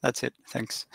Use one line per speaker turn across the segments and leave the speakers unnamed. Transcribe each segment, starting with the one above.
that's it. Thanks.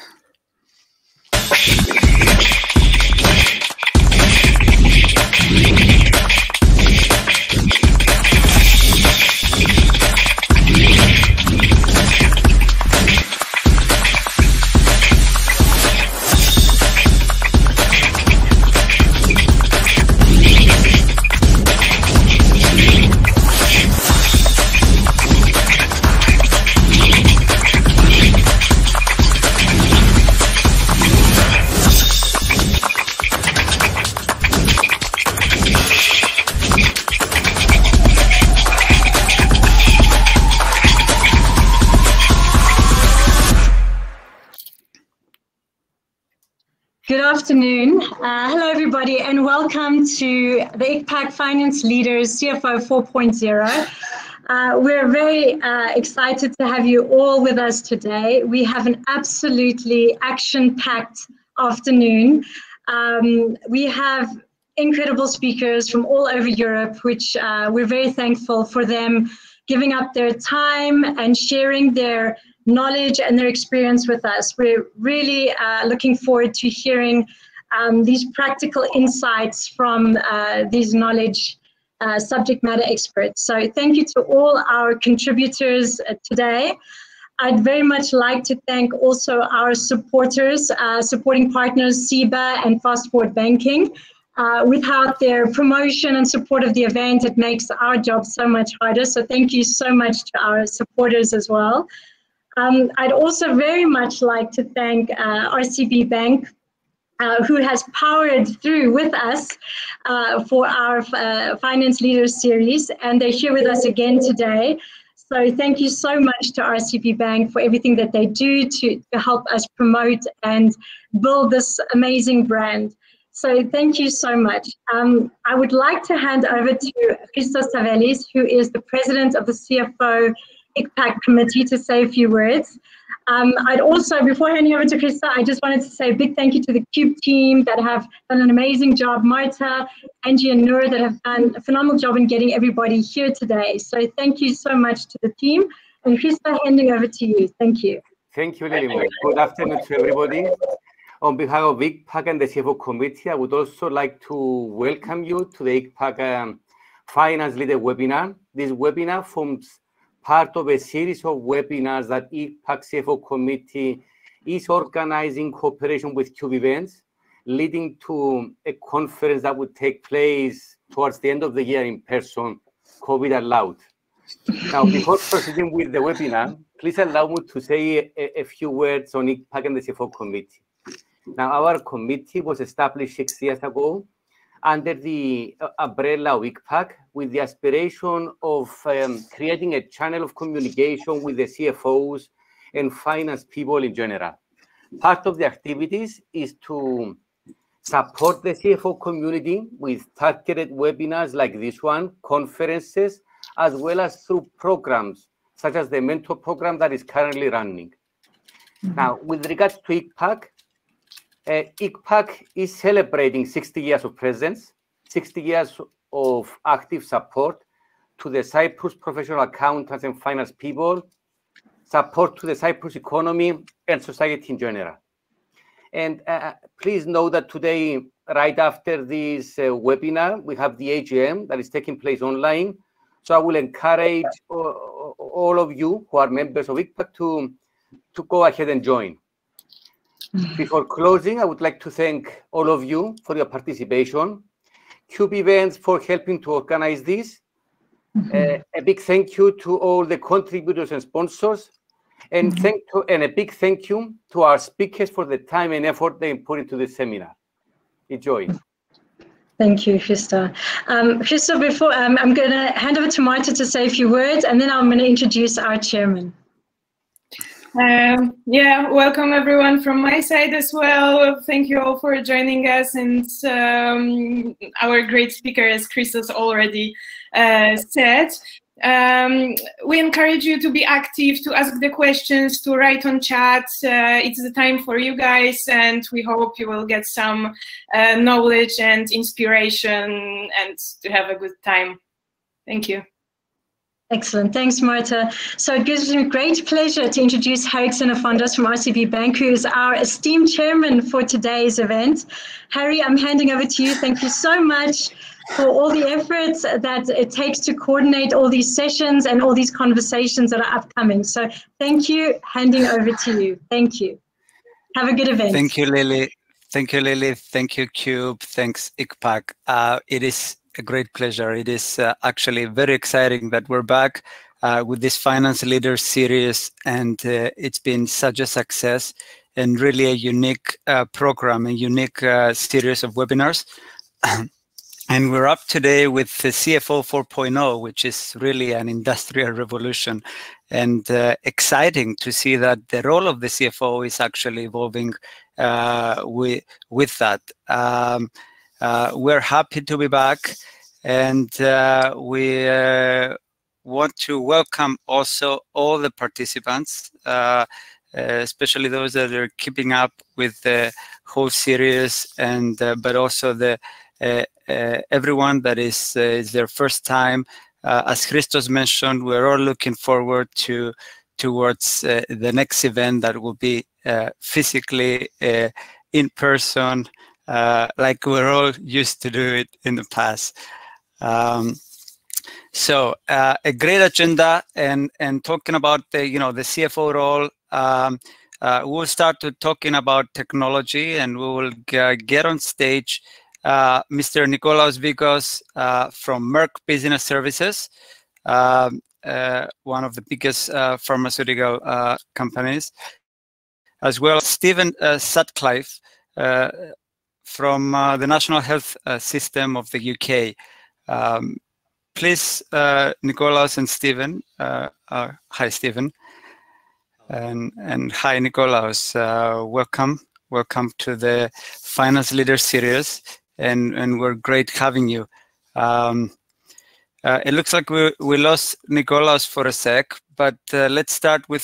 Good afternoon. Hello, everybody, and welcome to the ICPAC Finance Leaders CFO 4.0. We're very excited to have you all with us today. We have an absolutely action-packed afternoon. We have incredible speakers from all over Europe, which we're very thankful for them giving up their time and sharing their knowledge and their experience with us. We're really looking forward to hearing these practical insights from these knowledge subject matter experts. So thank you to all our contributors today. I'd very much like to thank also our supporters, supporting partners, SIBA and Fast Forward Banking. Without their promotion and support of the event, it makes our job so much harder. So thank you so much to our supporters as well. I'd also very much like to thank RCB Bank, who has powered through with us for our Finance Leaders series, and they're here with us again today. So thank you so much to RCB Bank for everything that they do to help us promote and build this amazing brand. So thank you so much. I would like to hand over to Christos Savelis, who is the president of the CFO ICPAC committee, to say a few words. I'd also, before handing over to Christa, I just wanted to say a big thank you to the CUBE team that have done an amazing job, Marta, Angie and Noor, that have done a phenomenal job in getting everybody here today. So thank you so much to the team. And Christa, handing over to you. Thank you.
Thank you, Lily. Good afternoon to everybody. On behalf of ICPAC and the CFO committee, I would also like to welcome you to the ICPAC Finance Leader webinar. This webinar forms part of a series of webinars that ICPAC CFO Committee is organizing cooperation with CUBE events, leading to a conference that would take place towards the end of the year in person, COVID allowed. Now, before proceeding with the webinar, please allow me to say a few words on ICPAC and the CFO Committee. Now, our committee was established 6 years ago under the umbrella of ICPAC with the aspiration of creating a channel of communication with the CFOs and finance people in general. Part of the activities is to support the CFO community with targeted webinars like this one, conferences, as well as through programs such as the mentor program that is currently running. Now, with regards to ICPAC, ICPAC is celebrating 60 years of presence, 60 years of active support to the Cyprus professional accountants and finance people, support to the Cyprus economy and society in general. And please know that today, right after this webinar, we have the AGM that is taking place online. So I will encourage all of you who are members of ICPAC to go ahead and join. Before closing, I would like to thank all of you for your participation, CUBE events for helping to organize this. A big thank you to all the contributors and sponsors, and a big thank you to our speakers for the time and effort they put into this seminar. Enjoy.
Thank you, Christa. Christa, before I'm going to hand over to Marta to say a few words, and then I'm going to introduce our chairman.
Yeah, welcome everyone from my side as well. Thank you all for joining us, and our great speaker, as Christos already said. We encourage you to be active, to ask the questions, to write on chat. It's the time for you guys, and we hope you will get some knowledge and inspiration and to have a good time. Thank you.
Excellent. Thanks, Marta. So it gives me great pleasure to introduce Harry Xenofondos from RCB Bank, who is our esteemed chairman for today's event. Harry, I'm handing over to you. Thank you so much for all the efforts that it takes to coordinate all these sessions and all these conversations that are upcoming. So thank you. Handing over to you. Thank you. Have a good event.
Thank you, Lily. Thank you, Lily. Thank you, Cube. Thanks, ICPAC. It is a great pleasure. It is actually very exciting that we're back with this Finance Leaders series, and it's been such a success and really a unique program, a unique series of webinars. And we're up today with the CFO 4.0, which is really an industrial revolution, and exciting to see that the role of the CFO is actually evolving with that. We're happy to be back, and we want to welcome also all the participants, especially those that are keeping up with the whole series, and but also the everyone that is their first time. As Christos mentioned, we're all looking forward towards the next event that will be physically in person, like we're all used to do it in the past. So a great agenda, and talking about the the CFO role. We'll start to talking about technology, and we will get on stage Mr. Nikolaos Vikos from Merck Business Services, one of the biggest pharmaceutical companies, as well as Stephen Sutcliffe from the National Health System of the UK. Please, Nikolaos and Stephen. Hi, Stephen. And hi, Nikolaos. Welcome to the Finance Leaders series, and we're great having you. It looks like we lost Nikolaos for a sec, but let's start with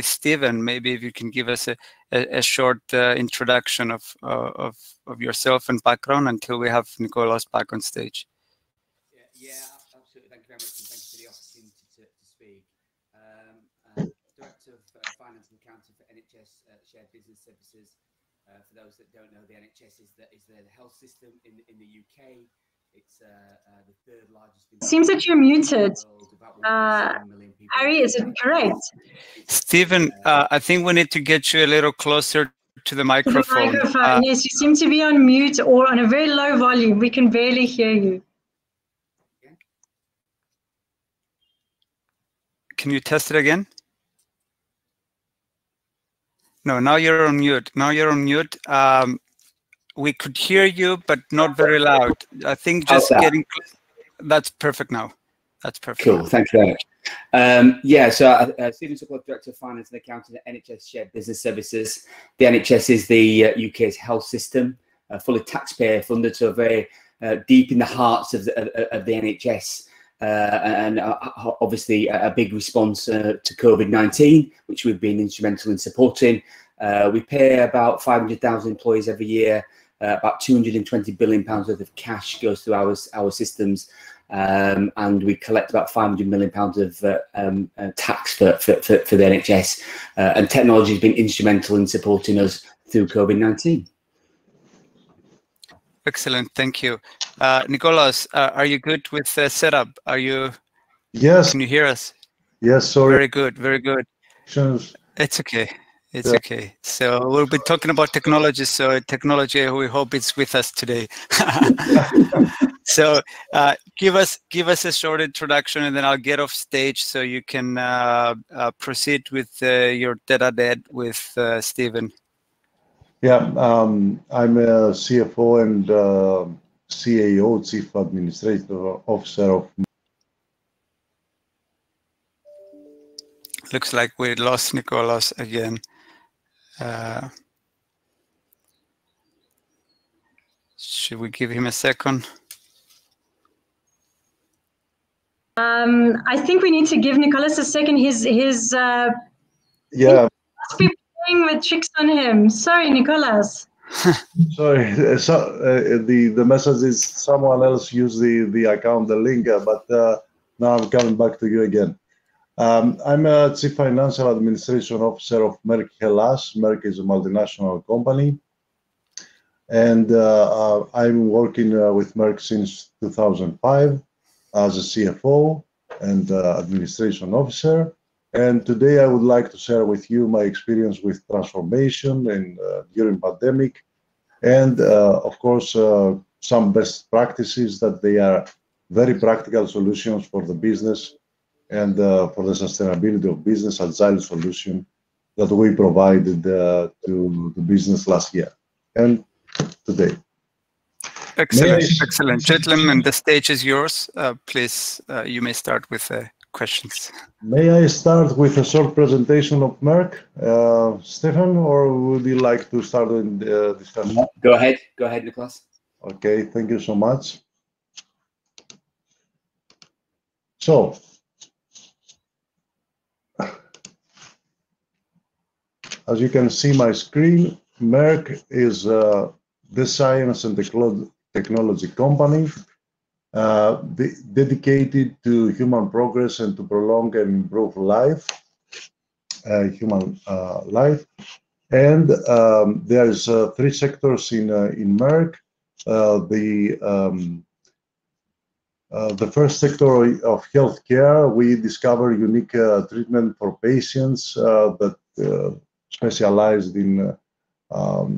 Stephen. Maybe if you can give us a short introduction of yourself and background until we have Nikolaos back on stage.
Yeah, absolutely. Thank you very much, and thank you for the opportunity to speak. Director of Finance and Accounting for NHS Shared Business Services. For those that don't know, the NHS is the health system in the UK. It's the third largest.
It seems that you're muted. Harry, is it correct?
Stephen, I think we need to get you a little closer to the microphone.
To the microphone, yes. You seem to be on mute or on a very low volume. We can barely hear you.
Can you test it again? No, now you're on mute. Now you're on mute. We could hear you, but not very loud. I think just getting... That's perfect now. That's perfect.
Cool.
Now.
Thank you very much. Yeah, so Stephen Sutcliffe, Director of Finance and Accounting at NHS Shared Business Services. The NHS is the UK's health system, fully taxpayer funded, so very deep in the hearts of the NHS. And obviously a big response to COVID-19, which we've been instrumental in supporting. We pay about 500,000 employees every year. About 220 billion pounds worth of cash goes through our systems, and we collect about 500 million pounds of tax for the NHS. And technology has been instrumental in supporting us through COVID-19.
Excellent, thank you. Nikolaos, are you good with the setup? Are you?
Yes.
Can you hear us?
Yes, sorry.
Very good, very good. It's okay. It's okay. So we'll be talking about technology. So technology, we hope it's with us today. So give us a short introduction, and then I'll get off stage so you can proceed with your tete-a-tete with Stephen.
Yeah, I'm a CFO and CAO, Chief Administrative Officer of.
Looks like we lost Nikolaos again. Should we give him a second?
I think we need to give Nikolaos a second. His
yeah.
Must be playing with tricks on him. Sorry, Nikolaos.
Sorry. So the message is someone else used the account, the link, but Now I'm coming back to you again. I'm a Chief Financial Administration Officer of Merck Hellas. Merck is a multinational company. And I'm working with Merck since 2005 as a CFO and administration officer. And today I would like to share with you my experience with transformation and during pandemic, and of course some best practices that they are very practical solutions for the business and for the sustainability of business, agile solution that we provided to the business last year and today.
Excellent, excellent. Gentlemen, the stage is yours. Please, you may start with questions.
May I start with a short presentation of Merck, Stefan, or would you like to start in the discussion?
Go ahead, Nicholas.
Okay, thank you so much. So, as you can see my screen, Merck is the science and technology company dedicated to human progress and to prolong and improve life, human life. And there's three sectors in Merck. The first sector of healthcare, we discover unique treatment for patients that specialized in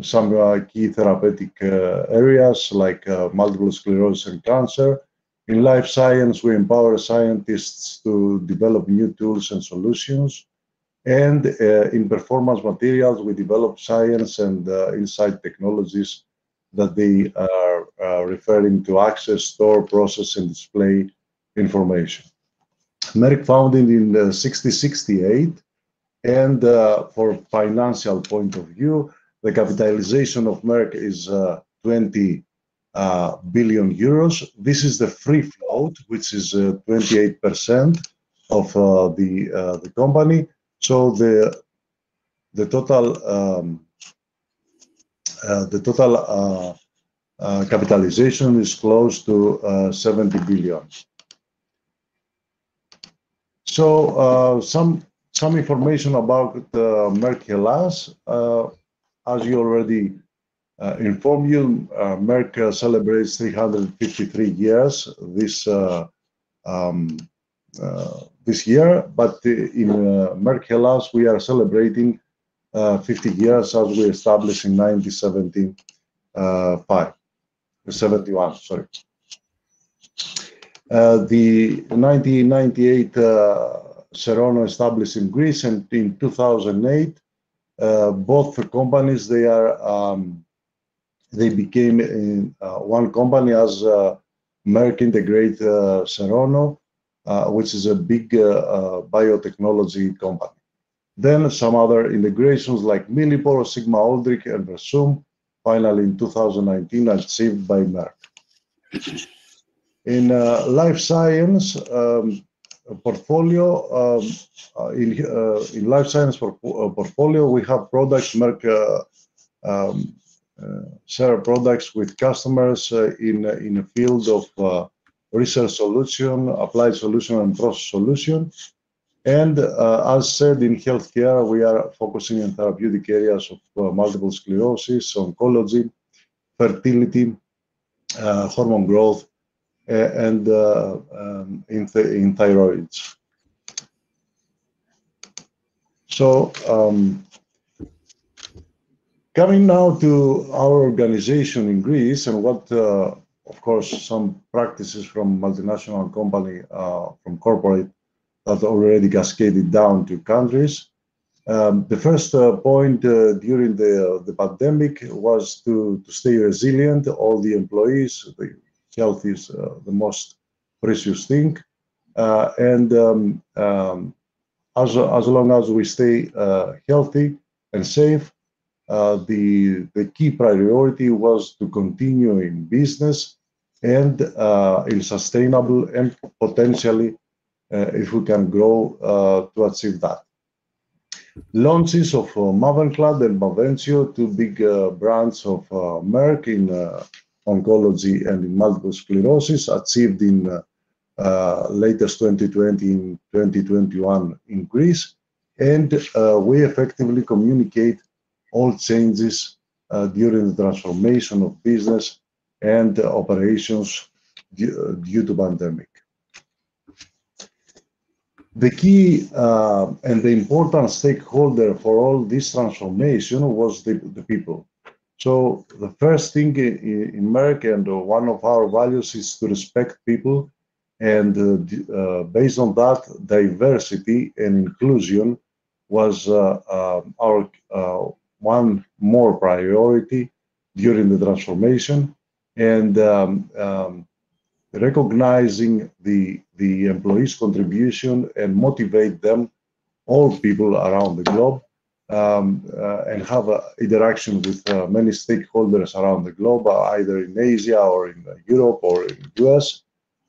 some key therapeutic areas like multiple sclerosis and cancer. In life science, we empower scientists to develop new tools and solutions. And in performance materials, we develop science and insight technologies that they are referring to access, store, process, and display information. Merck founded in 1968, and for financial point of view, the capitalization of Merck is 20 billion euros. This is the free float, which is 28% of the company. So the total capitalization is close to 70 billion. So some information about Merck Hellas. As you already informed you, Merck celebrates 353 years this year, but in Merck Hellas we are celebrating 50 years as we established in 1971. Sorry. The 1998 Serono established in Greece, and in 2008 both the companies they became one company as Merck Integrate Serono, which is a big biotechnology company. Then some other integrations like Millipore, Sigma Aldrich, and Versum, finally in 2019 achieved by Merck. In life science portfolio, in life science portfolio, we have products, Merck share products with customers in a field of research solution, applied solution, and process solution. And as said, in healthcare, we are focusing on therapeutic areas of multiple sclerosis, oncology, fertility, hormone growth, and in thyroids. So coming now to our organization in Greece and what, of course, some practices from multinational company, from corporate, that already cascaded down to countries. The first point during the pandemic was to stay resilient. All the employees, the health is the most precious thing, and as long as we stay healthy and safe, the key priority was to continue in business and in sustainable and potentially, if we can grow, to achieve that. Launches of Mavenclad and Bavencio, two big brands of Merck in oncology and in multiple sclerosis, achieved in latest 2020 in 2021 in Greece, and we effectively communicate all changes during the transformation of business and operations due to pandemic. The key and the important stakeholder for all this transformation was the people. So the first thing in Merck, and one of our values, is to respect people, and based on that, diversity and inclusion was our one more priority during the transformation, and recognizing the employees' contribution and motivate them, all people around the globe, and have interaction with many stakeholders around the globe, either in Asia or in Europe or in US.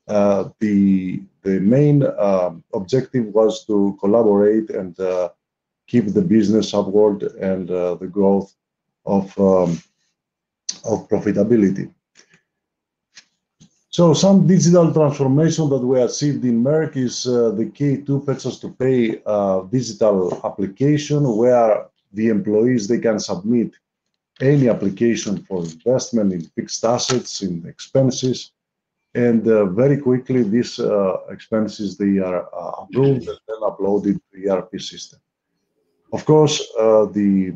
The main objective was to collaborate and keep the business upward and the growth of profitability. So some digital transformation that we achieved in Merck is the K2 purchase to pay digital application, where the employees, they can submit any application for investment in fixed assets, in expenses, and very quickly these expenses, they are approved and then uploaded to the ERP system. Of course, the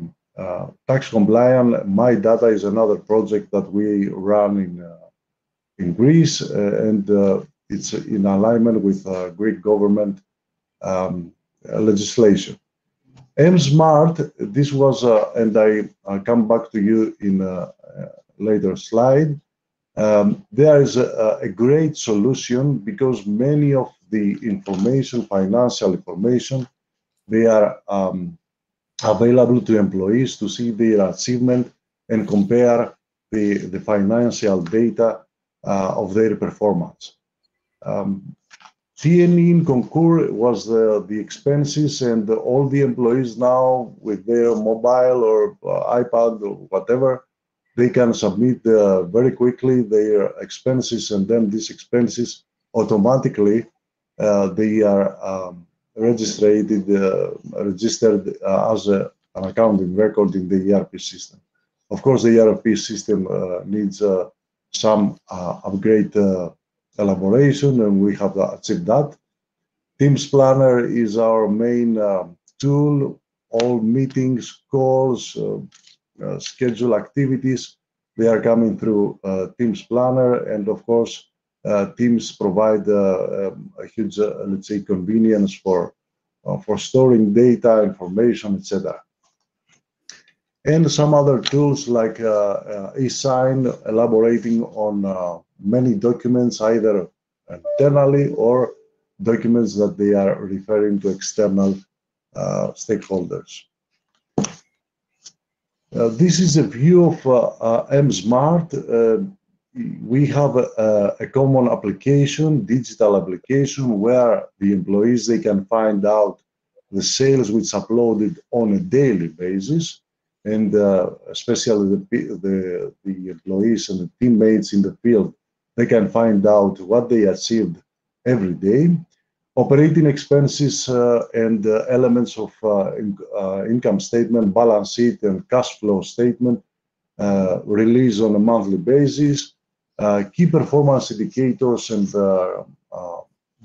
tax compliant My Data is another project that we run in Greece, and it's in alignment with Greek government legislation. M-Smart, this was, and I'll come back to you in a later slide. There is a great solution because many of the information, financial information, they are available to employees to see their achievement and compare the financial data of their performance. T&E in Concur was the expenses, and all the employees now with their mobile or iPad or whatever, they can submit very quickly their expenses, and then these expenses automatically they are registered as an accounting record in the ERP system. Of course, the ERP system needs some upgrade elaboration, and we have achieved that. Teams Planner is our main tool. All meetings, calls, schedule activities, they are coming through Teams Planner, and of course, Teams provide a huge, let's say, convenience for storing data, information, etc. And some other tools like eSign, elaborating on many documents, either internally or documents that they are referring to external stakeholders. This is a view of M-Smart. We have a common application, digital application, where the employees, they can find out the sales which uploaded on a daily basis, and especially the employees and the teammates in the field, they can find out what they achieved every day. Operating expenses and elements of income statement, balance sheet, and cash flow statement released on a monthly basis. Key performance indicators and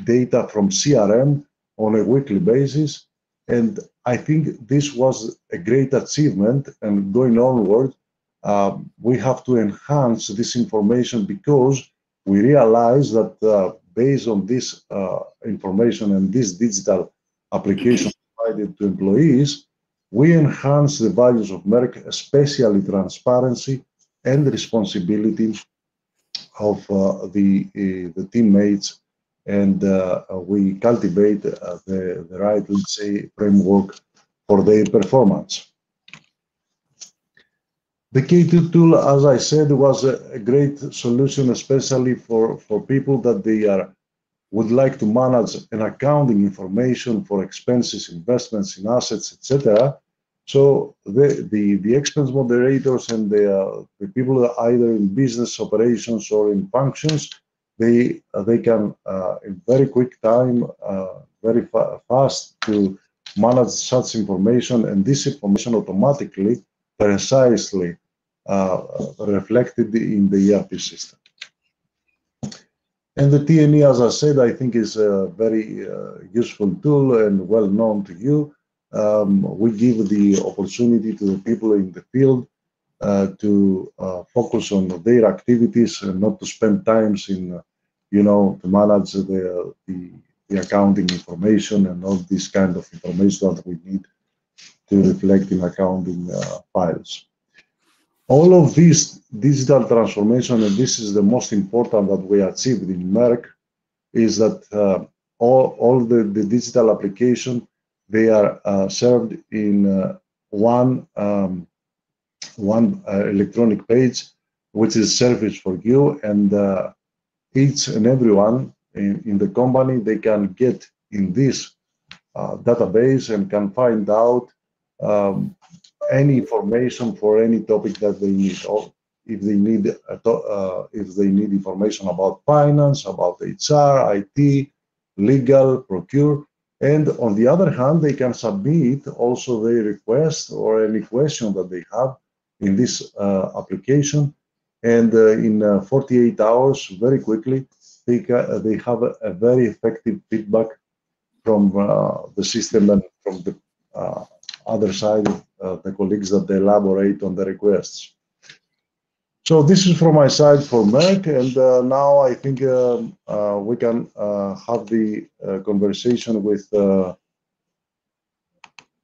data from CRM on a weekly basis. And I think this was a great achievement, and going onward, we have to enhance this information because we realize that based on this information and this digital application provided to employees, we enhance the values of Merck, especially transparency and responsibility of the teammates, and we cultivate the right, let's say, framework for their performance. The K2 tool, as I said, was a great solution, especially for people that they would like to manage an accounting information for expenses, investments in assets, etc. So the expense moderators and the people either in business operations or in functions, they can in very quick time, very fast to manage such information, and this information automatically, precisely reflected in the ERP system. And the T&E, as I said, I think is a very useful tool and well known to you. We give the opportunity to the people in the field to focus on their activities and not to spend times in, to manage the accounting information and all this kind of information that we need to reflect in accounting files. All of this digital transformation, and this is the most important that we achieved in Merck, is that all the digital application, they are served in one electronic page, which is service for you, and each and everyone in the company, they can get in this database and can find out any information for any topic that they need, or if they need information about finance, about HR, IT, legal, procure. And on the other hand, they can submit also their request or any question that they have in this application. And in 48 hours, very quickly, they have a very effective feedback from the system and from the other side, the colleagues that elaborate on the requests. So this is from my side for Merck, and now I think we can have the conversation with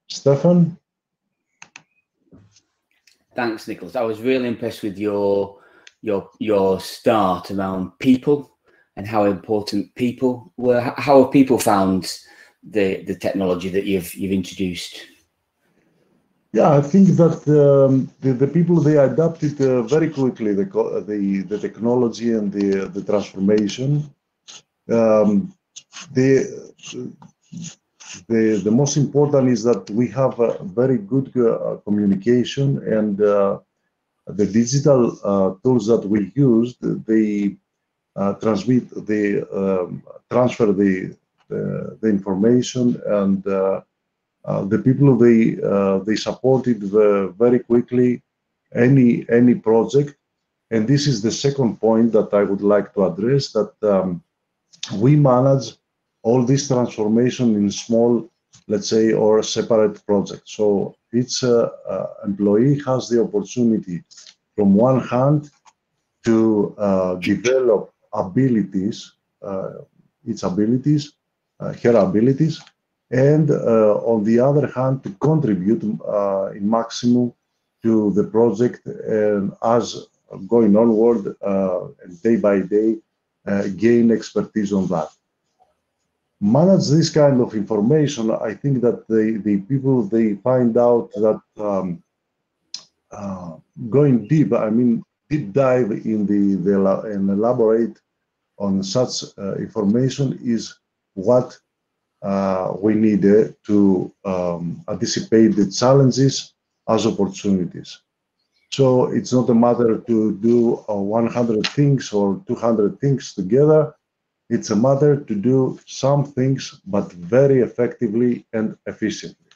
Stefan.
Thanks, Nicholas. I was really impressed with your start around people and how important people were. How have people found the technology that you've introduced?
Yeah, I think that the people, they adapted very quickly the technology and the transformation. The most important is that we have a very good communication, and the digital tools that we used, they transfer the information, and the people, they supported very quickly any project. And this is the second point that I would like to address, that we manage all this transformation in small, let's say, or separate projects. So each employee has the opportunity from one hand to develop abilities, her abilities, and on the other hand, to contribute in maximum to the project, and as going onward and day by day, gain expertise on that. Manage this kind of information, I think that the people, they find out that going deep, I mean, deep dive in and elaborate on such information is what we need to anticipate the challenges as opportunities. So it's not a matter to do 100 things or 200 things together. It's a matter to do some things, but very effectively and efficiently.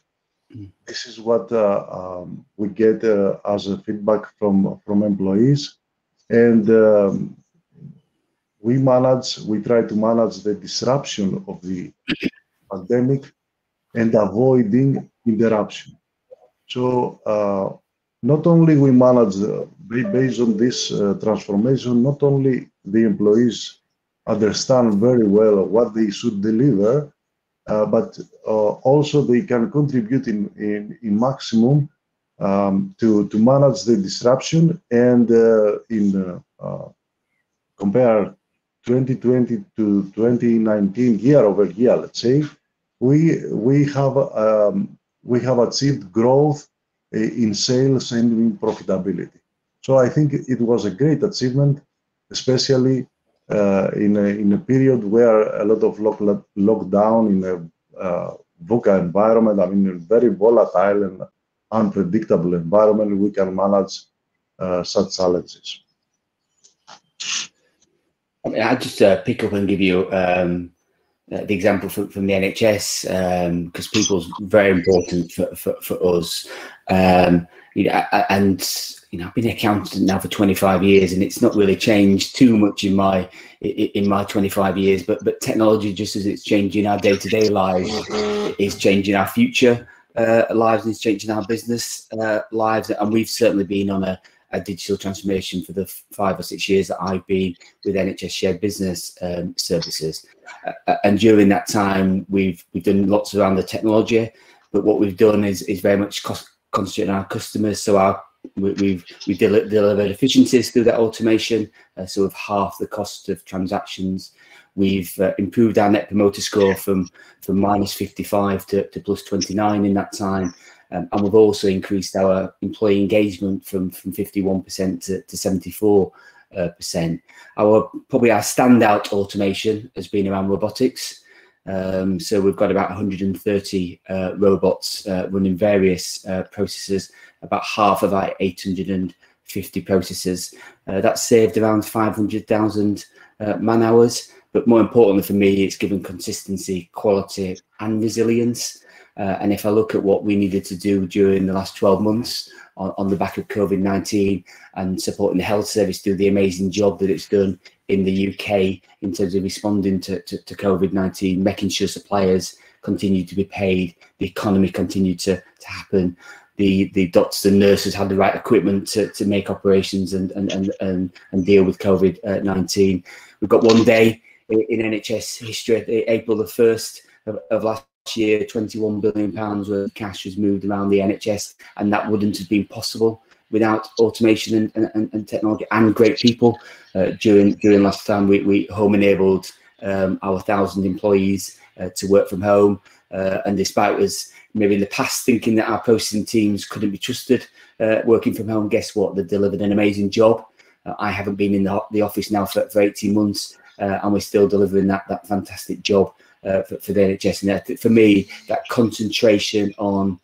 This is what we get as a feedback from employees, and we try to manage the disruption of the pandemic and avoiding interruption. So not only we manage based on this transformation, not only the employees understand very well what they should deliver, but also they can contribute in maximum to manage the disruption, and compare 2020 to 2019 year over year, let's say, we have achieved growth in sales and in profitability. So I think it was a great achievement, especially in a period where a lot of lockdown in a VUCA environment, I mean, a very volatile and unpredictable environment, we can manage such challenges.
I mean, I'll just pick up and give you the example from the NHS, because people's very important for us. You know, and you know, I've been an accountant now for 25 years, and it's not really changed too much in my 25 years. But technology, just as it's changing our day-to-day lives, is changing our future lives, and it's changing our business lives. And we've certainly been on a digital transformation for the 5 or 6 years that I've been with NHS Shared Business Services. And during that time, we've done lots around the technology, but what we've done is very much concentrate on our customers. So we've delivered efficiencies through that automation, so we've halved the cost of transactions. We've improved our net promoter score from -55 to +29 in that time. And we've also increased our employee engagement from 51% to 74%. Probably our standout automation has been around robotics. So we've got about 130 robots running various processes, about half of our 850 processes. That's saved around 500,000 man hours. But more importantly for me, it's given consistency, quality, and resilience. And if I look at what we needed to do during the last 12 months on the back of COVID-19 and supporting the health service through the amazing job that it's done in the UK in terms of responding to COVID-19, making sure suppliers continue to be paid, the economy continued to happen, the doctors and nurses had the right equipment to make operations and deal with COVID-19. We've got one day in NHS history, April the 1st of last year, £21 billion worth of cash was moved around the NHS, and that wouldn't have been possible without automation and technology and great people. During last time, we home enabled our 1,000 employees to work from home, and despite us maybe in the past thinking that our processing teams couldn't be trusted working from home, guess what? They delivered an amazing job. I haven't been in the office now for 18 months, and we're still delivering that fantastic job for the NHS. And that, for me, that concentration on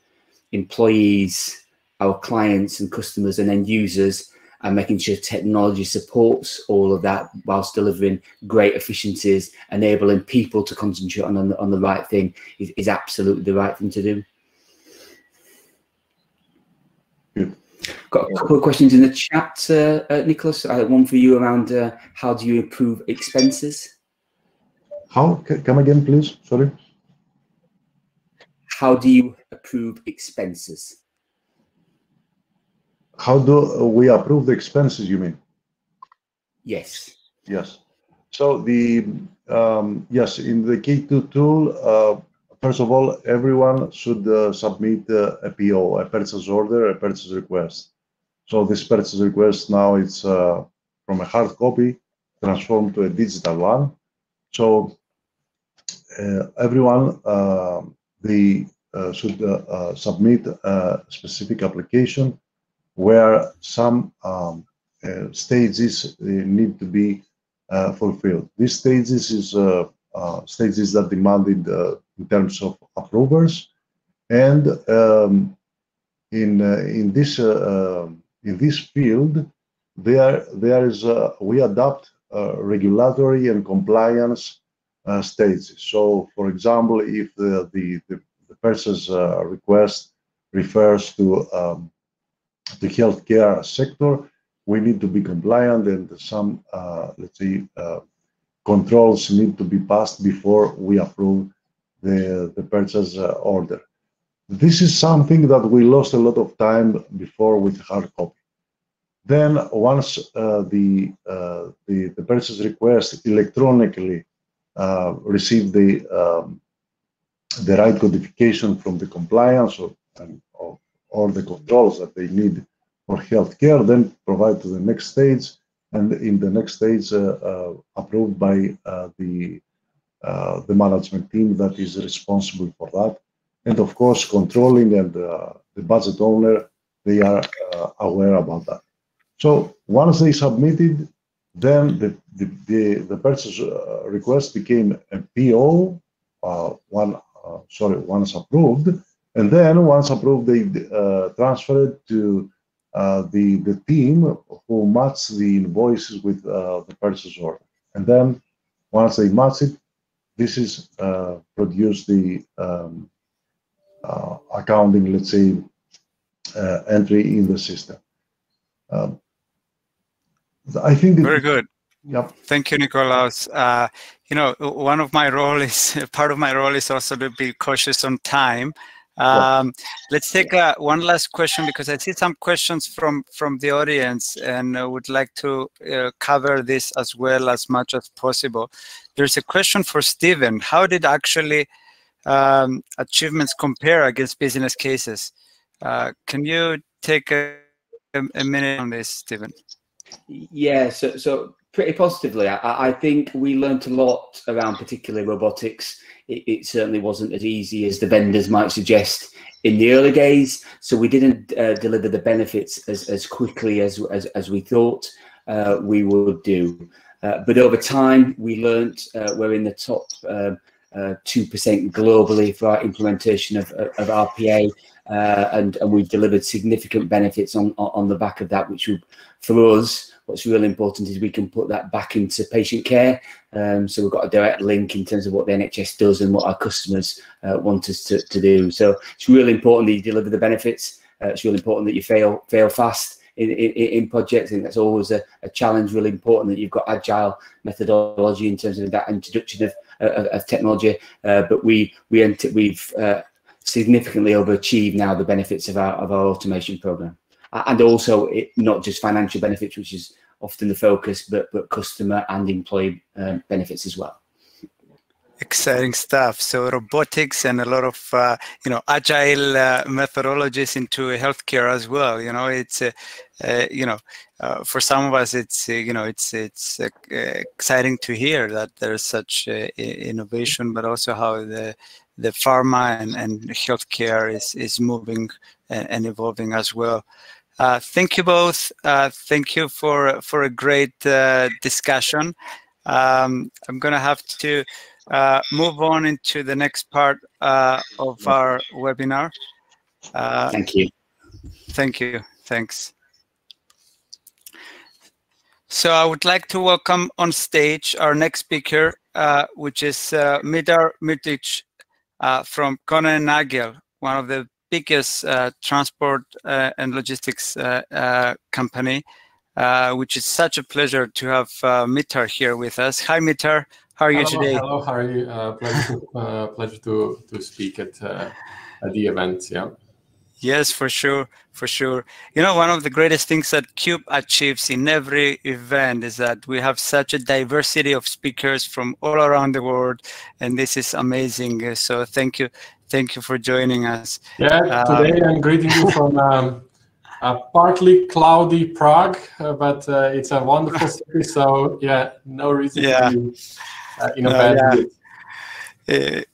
employees, our clients and customers and end users, and making sure technology supports all of that whilst delivering great efficiencies, enabling people to concentrate on the right thing is absolutely the right thing to do.
Good.
Got a couple of questions in the chat, Nicholas. One for you around how do you improve expenses?
How? Come again, please. Sorry.
How do you approve expenses?
How do we approve the expenses, you mean?
Yes.
Yes. So yes, in the K2 tool, first of all, everyone should submit a PO, a purchase order, a purchase request. So this purchase request now it's from a hard copy transformed to a digital one. So everyone they should submit a specific application where some stages need to be fulfilled. These stages is stages that demanded in terms of approvers, and in this field, there is we adopt regulatory and compliance stages. So, for example, if the purchase request refers to the healthcare sector, we need to be compliant, and some let's say controls need to be passed before we approve the purchase order. This is something that we lost a lot of time before with hard copy. Then once the purchase request electronically receive the right codification from the compliance or the controls that they need for healthcare, then provide to the next stage, and in the next stage approved by the management team that is responsible for that. And of course, controlling and the budget owner, they are aware about that. So once they submitted, then the purchase request became a PO, once approved, and then once approved, they transferred to the team who matched the invoices with the purchase order. And then once they match it, this is produce the accounting, let's say, entry in the system. I think
very good.
Yep.
Thank you, Nikolaos. One of my role is part of my role is also to be cautious on time. Let's take one last question, because I see some questions from the audience, and I would like to cover this as well as much as possible. There's a question for Stephen. How did actually achievements compare against business cases? Can you take a minute on this, Stephen?
Yeah, so pretty positively. I think we learned a lot around particularly robotics. It certainly wasn't as easy as the vendors might suggest in the early days, so we didn't deliver the benefits as quickly as we thought we would do. But over time, we learned we're in the top 2% globally for our implementation of RPA, and we've delivered significant benefits on the back of that, which for us, what's really important is we can put that back into patient care. So we've got a direct link in terms of what the NHS does and what our customers want us to do. So it's really important that you deliver the benefits. It's really important that you fail fast in projects. I think that's always a challenge. Really important that you've got agile methodology in terms of that introduction of technology. But we've significantly overachieved now the benefits of our automation program. And also not just financial benefits, which is often the focus, but customer and employee benefits as well.
Exciting stuff. So robotics and a lot of agile methodologies into healthcare as well. It's for some of us, it's it's exciting to hear that there's such innovation, but also how the pharma and healthcare is moving and evolving as well. Thank you both. Thank you for a great discussion. I'm going to have to move on into the next part of our webinar.
Thank you.
Thank you. Thanks. So I would like to welcome on stage our next speaker, which is Midar Mitic from Konen & Nagel, one of the biggest transport and logistics company, which is such a pleasure to have Midar here with us. Hi, Midar. How are you today?
Hello, how are you? Pleasure to speak at the event. Yeah.
Yes, for sure, for sure. One of the greatest things that CUBE achieves in every event is that we have such a diversity of speakers from all around the world, and this is amazing. So thank you for joining us.
Yeah, today I'm greeting you from a partly cloudy Prague, but it's a wonderful city. So yeah, no reason to be in a bad mood.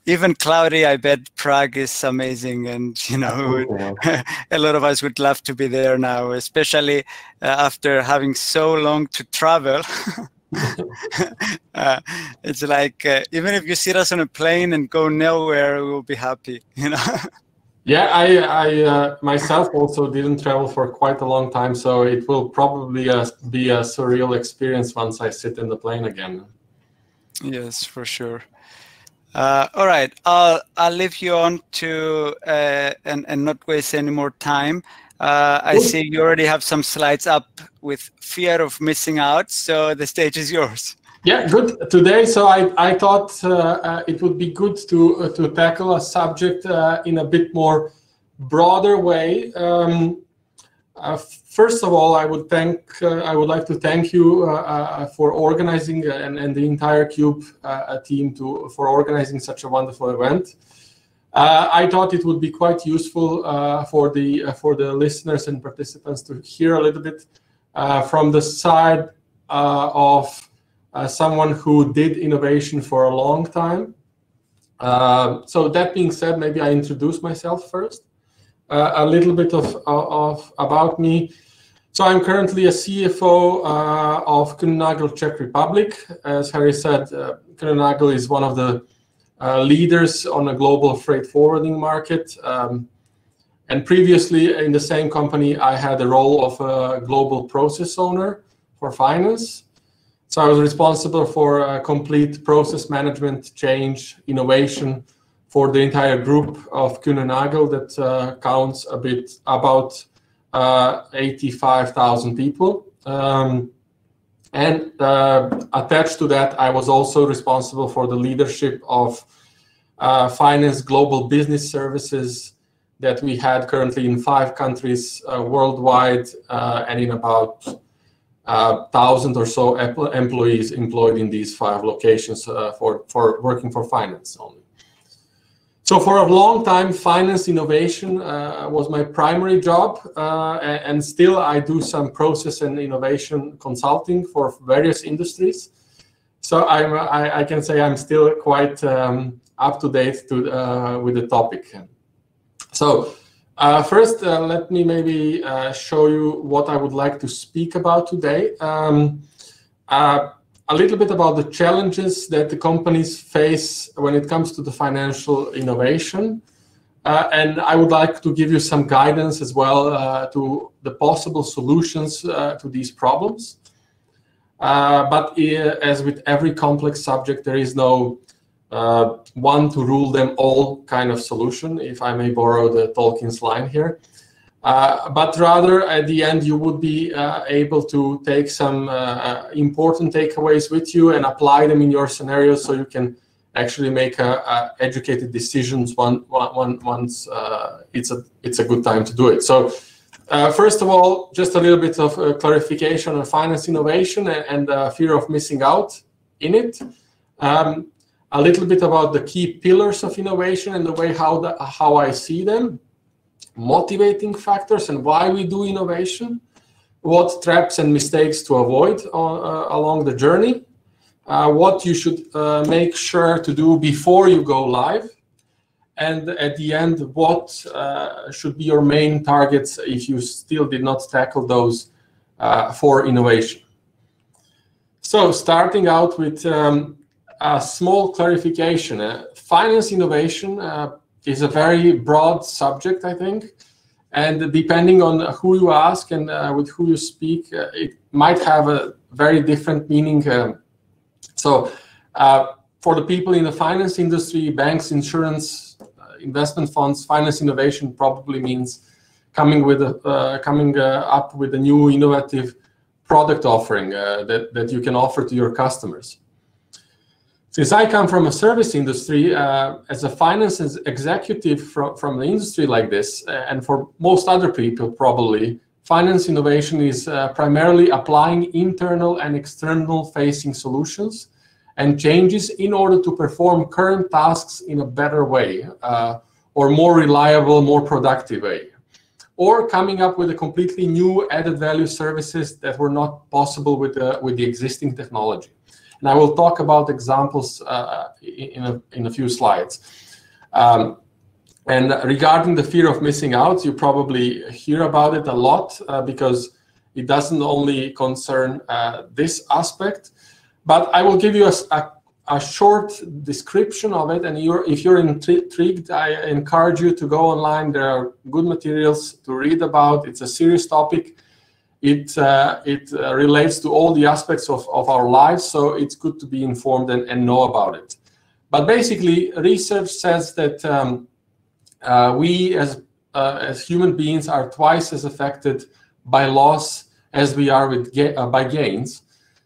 Even cloudy, I bet Prague is amazing, and a lot of us would love to be there now, especially after having so long to travel. It's like even if you sit us on a plane and go nowhere, we will be happy.
Yeah, I myself also didn't travel for quite a long time, so it will probably be a surreal experience once I sit in the plane again.
Yes, for sure. All right, I'll leave you on to and not waste any more time. I see you already have some slides up with fear of missing out, so the stage is yours.
Yeah, good. Today, so I thought it would be good to tackle a subject in a bit more broader way. First of all, I would like to thank you for organizing and the entire CUBE team for organizing such a wonderful event. I thought it would be quite useful for the listeners and participants to hear a little bit from the side of someone who did innovation for a long time. So that being said, maybe I introduce myself first. A little bit about me. So I'm currently a CFO of Konen & Nagel Czech Republic. As Harry said, Konen & Nagel is one of the leaders on a global freight forwarding market. And previously in the same company, I had the role of a global process owner for finance. So I was responsible for complete process management, change, innovation for the entire group of Kühne Nagel that counts about 85,000 people. And attached to that, I was also responsible for the leadership of finance global business services that we had currently in 5 countries worldwide, and in about 1,000 or so employees employed in these 5 locations for working for finance only. So for a long time, finance innovation was my primary job, and still I do some process and innovation consulting for various industries. So I can say I'm still quite up to date with the topic. So first, let me maybe show you what I would like to speak about today. A little bit about the challenges that the companies face when it comes to the financial innovation. And I would like to give you some guidance as well to the possible solutions to these problems. But as with every complex subject, there is no one to rule them all kind of solution, if I may borrow the Tolkien's line here. But rather, at the end, you would be able to take some important takeaways with you and apply them in your scenario, so you can actually make educated decisions once it's a good time to do it. So, first of all, just a little bit of clarification on finance innovation and fear of missing out in it. A little bit about the key pillars of innovation and the way how I see them. Motivating factors and why we do innovation, what traps and mistakes to avoid along the journey, what you should make sure to do before you go live, and at the end, what should be your main targets if you still did not tackle those for innovation. So starting out with a small clarification, finance innovation is a very broad subject, I think, and depending on who you ask and with who you speak, it might have a very different meaning. So for the people in the finance industry, banks, insurance, investment funds, finance innovation probably means coming up with a new innovative product offering that you can offer to your customers. Since I come from a service industry, as a finance executive from the industry like this, and for most other people probably, finance innovation is primarily applying internal and external facing solutions and changes in order to perform current tasks in a better way, or more reliable, more productive way, or coming up with a completely new added value services that were not possible with the existing technology. And I will talk about examples in a few slides. And regarding the fear of missing out, you probably hear about it a lot because it doesn't only concern this aspect, but I will give you a short description of it. And if you're intrigued, I encourage you to go online. There are good materials to read about. It's a serious topic. It relates to all the aspects of our lives, so it's good to be informed and know about it. But basically, research says that we as human beings are twice as affected by loss as we are by gains.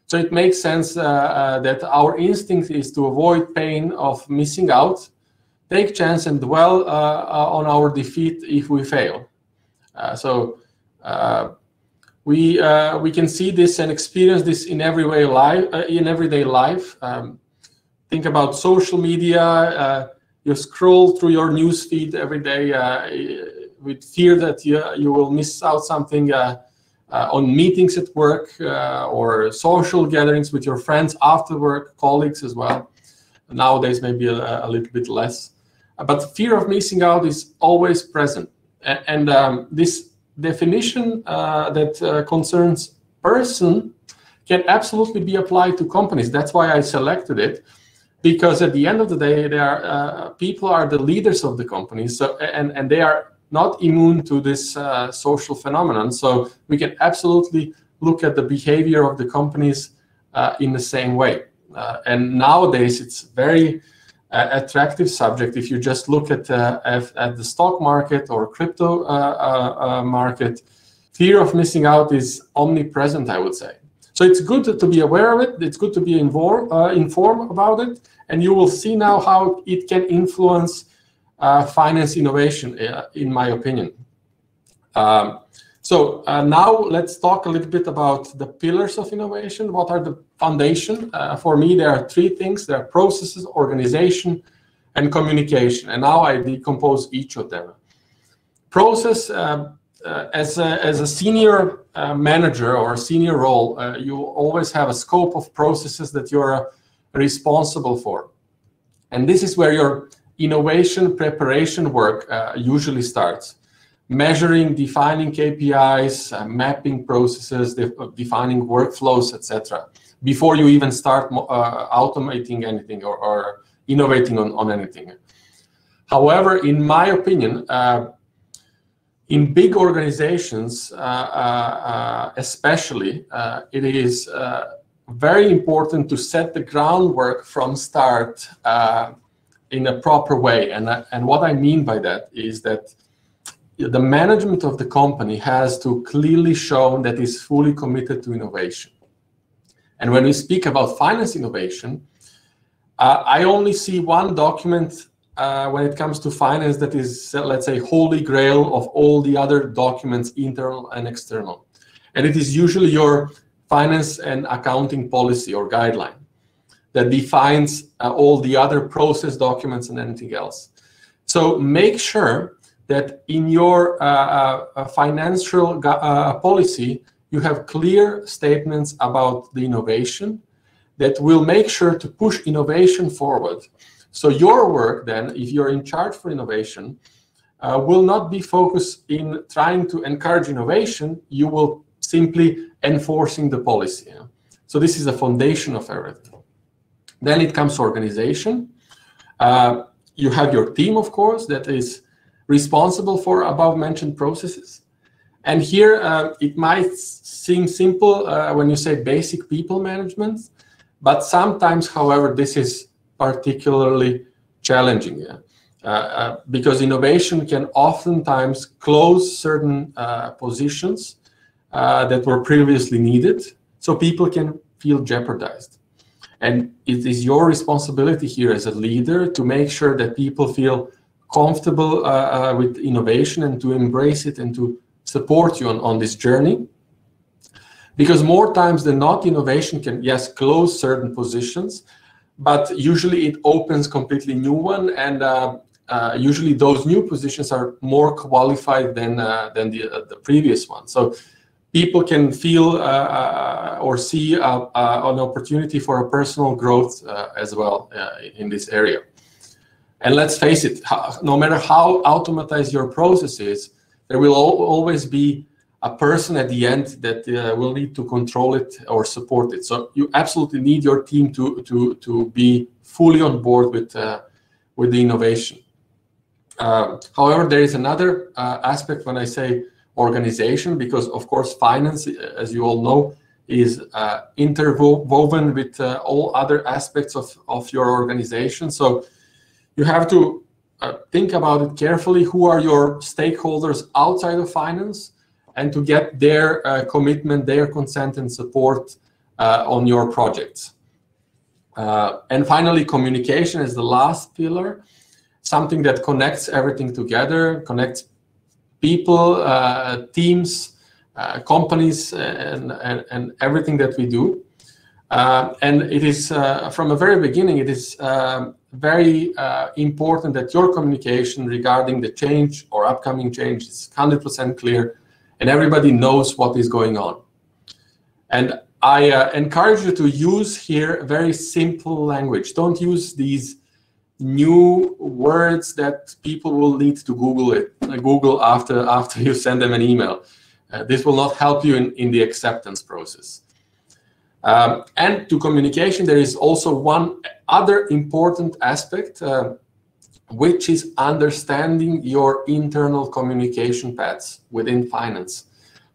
So it makes sense that our instinct is to avoid pain of missing out, take chance and dwell on our defeat if we fail. We can see this and experience this in everyday life. Think about social media. You scroll through your news feed every day with fear that you will miss out something on meetings at work or social gatherings with your friends after work, colleagues as well. Nowadays, maybe a little bit less. But fear of missing out is always present. And this definition that concerns person can absolutely be applied to companies. That's why I selected it, because at the end of the day, people are the leaders of the companies, so and they are not immune to this social phenomenon. So we can absolutely look at the behavior of the companies in the same way. And nowadays, it's very attractive subject. If you just look at the stock market or crypto market, fear of missing out is omnipresent, I would say. So it's good to be aware of it. It's good to be informed about it. And you will see now how it can influence finance innovation, in my opinion. So now let's talk a little bit about the pillars of innovation. What are the foundation? For me, there are three things. There are processes, organization, and communication. And now I decompose each of them. Process, as a senior manager or a senior role, you always have a scope of processes that you're responsible for. And this is where your innovation preparation work usually starts. Measuring, defining KPIs, mapping processes, defining workflows, etc., before you even start automating anything or innovating on anything. However, in my opinion, in big organizations, especially, it is very important to set the groundwork from start in a proper way. And what I mean by that is that the management of the company has to clearly show that it's fully committed to innovation. And when we speak about finance innovation, I only see one document when it comes to finance that is, let's say, holy grail of all the other documents, internal and external. And it is usually your finance and accounting policy or guideline that defines all the other process documents and anything else. So make sure that in your financial policy, you have clear statements about the innovation that will make sure to push innovation forward. So your work then, if you're in charge for innovation, will not be focused in trying to encourage innovation, you will simply enforcing the policy. So this is the foundation of everything. Then it comes to organization. You have your team, of course, that is responsible for above mentioned processes. And here it might seem simple when you say basic people management, but sometimes, however, this is particularly challenging, because innovation can oftentimes close certain positions that were previously needed, so people can feel jeopardized. And it is your responsibility here as a leader to make sure that people feel comfortable with innovation and to embrace it and to support you on this journey. Because more times than not, innovation can, yes, close certain positions, but usually it opens completely new one, and usually those new positions are more qualified than the previous one. So people can feel or see an opportunity for a personal growth as well in this area. And let's face it, no matter how automatized your process is, there will always be a person at the end that will need to control it or support it. So you absolutely need your team to be fully on board with the innovation. However, there is another aspect when I say organization, because of course finance, as you all know, is interwoven with all other aspects of your organization. So you have to think about it carefully. Who are your stakeholders outside of finance, and to get their commitment, their consent and support on your projects. And finally, communication is the last pillar, something that connects everything together, connects people, teams, companies, and everything that we do. And it is, from a very beginning, it is very important that your communication regarding the change or upcoming change is 100% clear, and everybody knows what is going on. And I encourage you to use here very simple language. Don't use these new words that people will need to Google after you send them an email. This will not help you in the acceptance process. And to communication, there is also one other important aspect, which is understanding your internal communication paths within finance,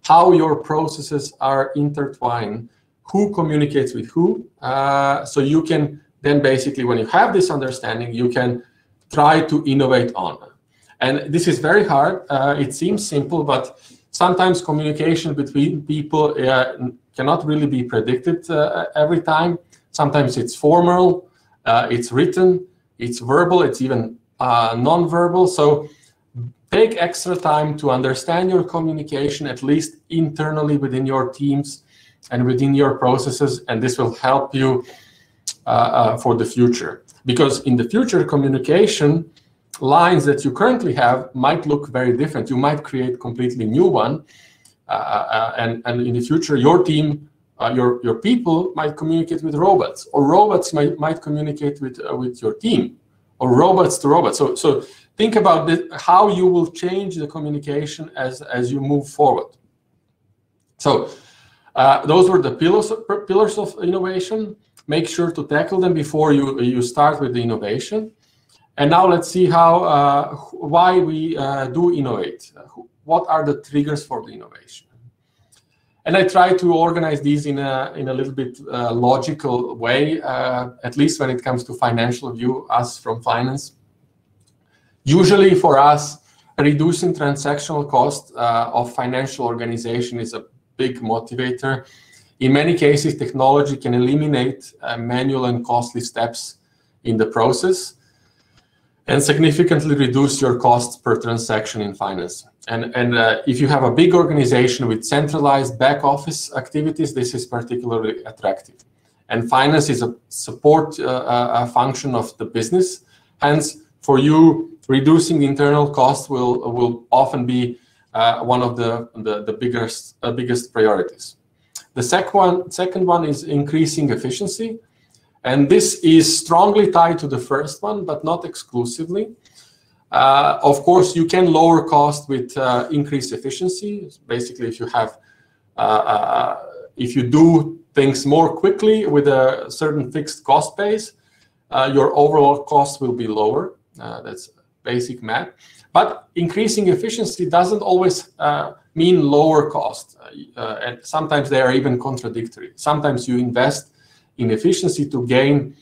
how your processes are intertwined, who communicates with who. So you can then basically, when you have this understanding, you can try to innovate on. And this is very hard. It seems simple, but sometimes communication between people cannot really be predicted every time. Sometimes it's formal, it's written, it's verbal, it's even non-verbal. So take extra time to understand your communication, at least internally within your teams and within your processes, and this will help you for the future. Because in the future, communication lines that you currently have might look very different. You might create completely new one, and in the future, your team, your people might communicate with robots, or robots might communicate with your team, or robots to robots. So think about this, how you will change the communication as you move forward. So those were the pillars of innovation. Make sure to tackle them before you start with the innovation. And now let's see why we do innovate. What are the triggers for the innovation? And I try to organize these in a little bit logical way, at least when it comes to financial view, us from finance. Usually for us, reducing transactional cost of financial organization is a big motivator. In many cases, technology can eliminate manual and costly steps in the process and significantly reduce your costs per transaction in finance. And if you have a big organization with centralized back office activities, this is particularly attractive. And finance is a support function of the business. Hence, for you, reducing internal costs will often be one of the biggest priorities. The second one is increasing efficiency. And this is strongly tied to the first one, but not exclusively. Of course, you can lower cost with increased efficiency. Basically, if you have, if you do things more quickly with a certain fixed cost base, your overall cost will be lower. That's basic math. But increasing efficiency doesn't always mean lower cost. And sometimes they are even contradictory. Sometimes you invest in efficiency to gain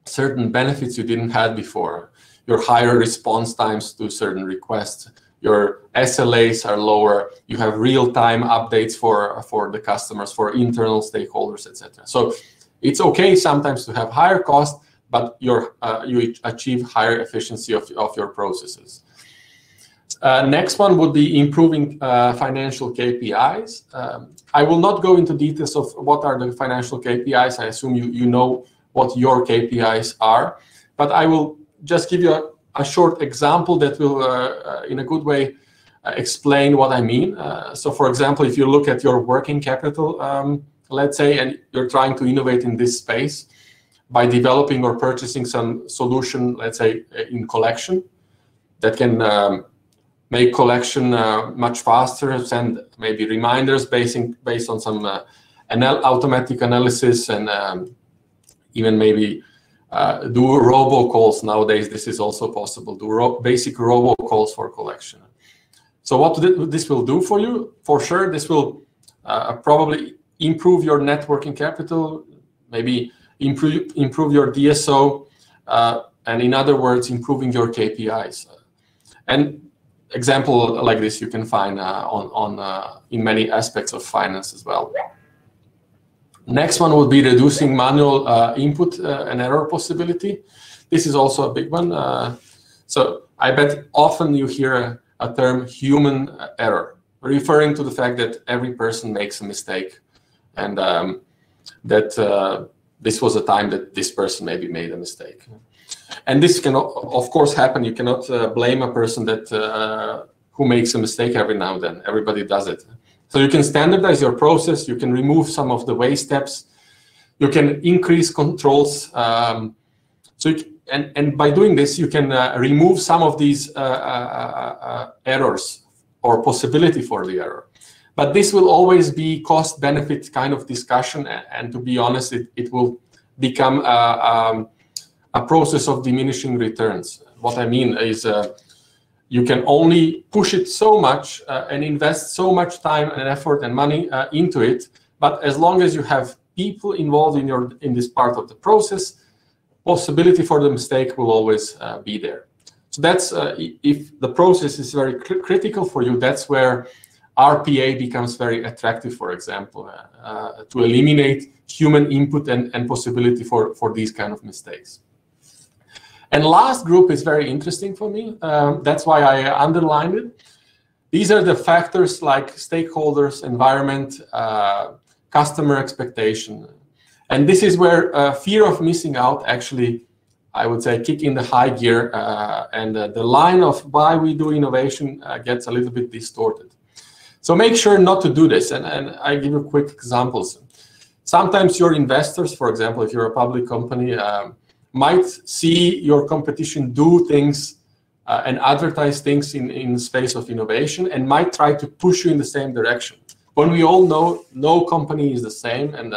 certain benefits you didn't have before. Your higher response times to certain requests, your SLAs are lower, you have real-time updates for the customers, for internal stakeholders, etc. So it's okay sometimes to have higher cost, but you achieve higher efficiency of your processes. Next one would be improving financial KPIs. I will not go into details of what are the financial KPIs. I assume you know what your KPIs are, but I will just give you a short example that will, in a good way, explain what I mean. So, for example, if you look at your working capital, let's say, and you're trying to innovate in this space by developing or purchasing some solution, let's say, in collection that can make collection much faster, send maybe reminders based on some automatic analysis, and even maybe do robocalls nowadays. This is also possible. Do basic robocalls for collection. So what this will do for you? For sure, this will probably improve your net working capital, maybe improve your DSO, and in other words, improving your KPIs. And example like this you can find in many aspects of finance as well. Next one would be reducing manual input and error possibility. This is also a big one. So I bet often you hear a term human error, referring to the fact that every person makes a mistake, and that this was a time that this person maybe made a mistake. And this can, of course, happen. You cannot blame a person that who makes a mistake every now and then. Everybody does it. So you can standardize your process. You can remove some of the waste steps. You can increase controls. And by doing this, you can remove some of these errors or possibility for the error. But this will always be cost-benefit kind of discussion. And to be honest, it will become a process of diminishing returns. What I mean is you can only push it so much and invest so much time and effort and money into it, but as long as you have people involved in this part of the process, possibility for the mistake will always be there. So that's if the process is very critical for you, that's where RPA becomes very attractive, for example, to eliminate human input and possibility for these kind of mistakes. And last group is very interesting for me. That's why I underlined it. These are the factors like stakeholders, environment, customer expectation. And this is where fear of missing out actually, I would say, kick in the high gear, and the line of why we do innovation gets a little bit distorted. So make sure not to do this. And I give you quick examples. Sometimes your investors, for example, if you're a public company, might see your competition do things and advertise things in the space of innovation and might try to push you in the same direction. When we all know no company is the same, and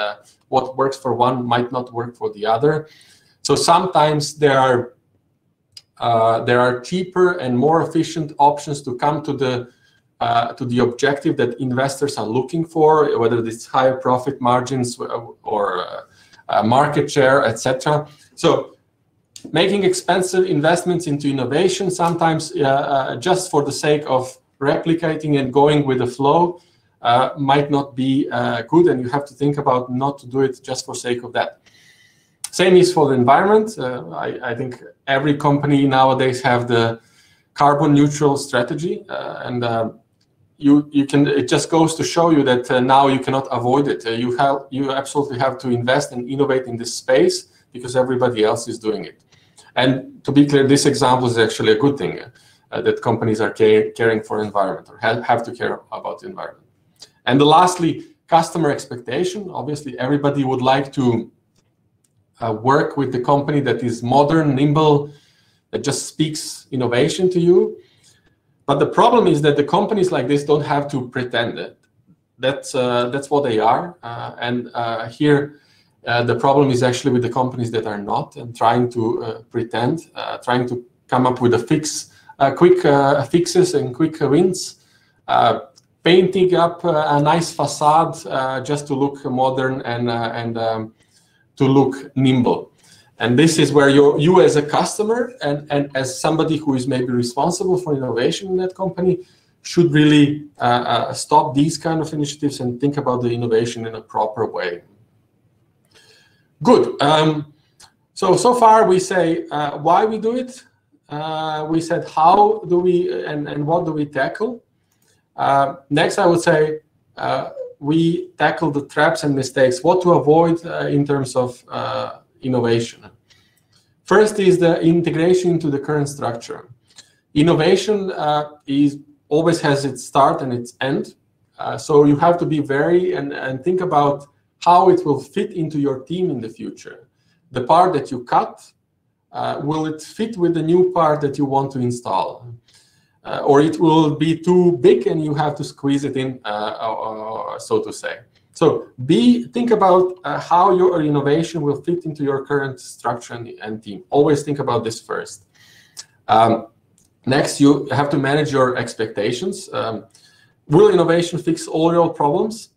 what works for one might not work for the other. So sometimes there are cheaper and more efficient options to come to the objective that investors are looking for, whether it's higher profit margins or market share, etc. So making expensive investments into innovation sometimes just for the sake of replicating and going with the flow might not be good, and you have to think about not to do it just for sake of that. Same is for the environment. I think every company nowadays have the carbon neutral strategy, and you can. It just goes to show you that now you cannot avoid it. You absolutely have to invest and innovate in this space because everybody else is doing it. And to be clear, this example is actually a good thing that companies are caring for environment or have to care about the environment. And lastly, customer expectation. Obviously, everybody would like to work with the company that is modern, nimble, that just speaks innovation to you. But the problem is that the companies like this don't have to pretend it. That's what they are. And here, the problem is actually with the companies that are not and trying to pretend, trying to come up with a quick fixes and quick wins, painting up a nice facade just to look modern and to look nimble. And this is where you as a customer and as somebody who is maybe responsible for innovation in that company should really stop these kind of initiatives and think about the innovation in a proper way. Good. So far we say why we do it. We said how do we and what do we tackle. Next, I would say we tackle the traps and mistakes, what to avoid in terms of innovation. First is the integration into the current structure. Innovation always has its start and its end. So you have to be very and think about how it will fit into your team in the future. The part that you cut, will it fit with the new part that you want to install? Or it will be too big and you have to squeeze it in, so to say. So think about how your innovation will fit into your current structure and team. Always think about this first. Next, you have to manage your expectations. Will innovation fix all your problems?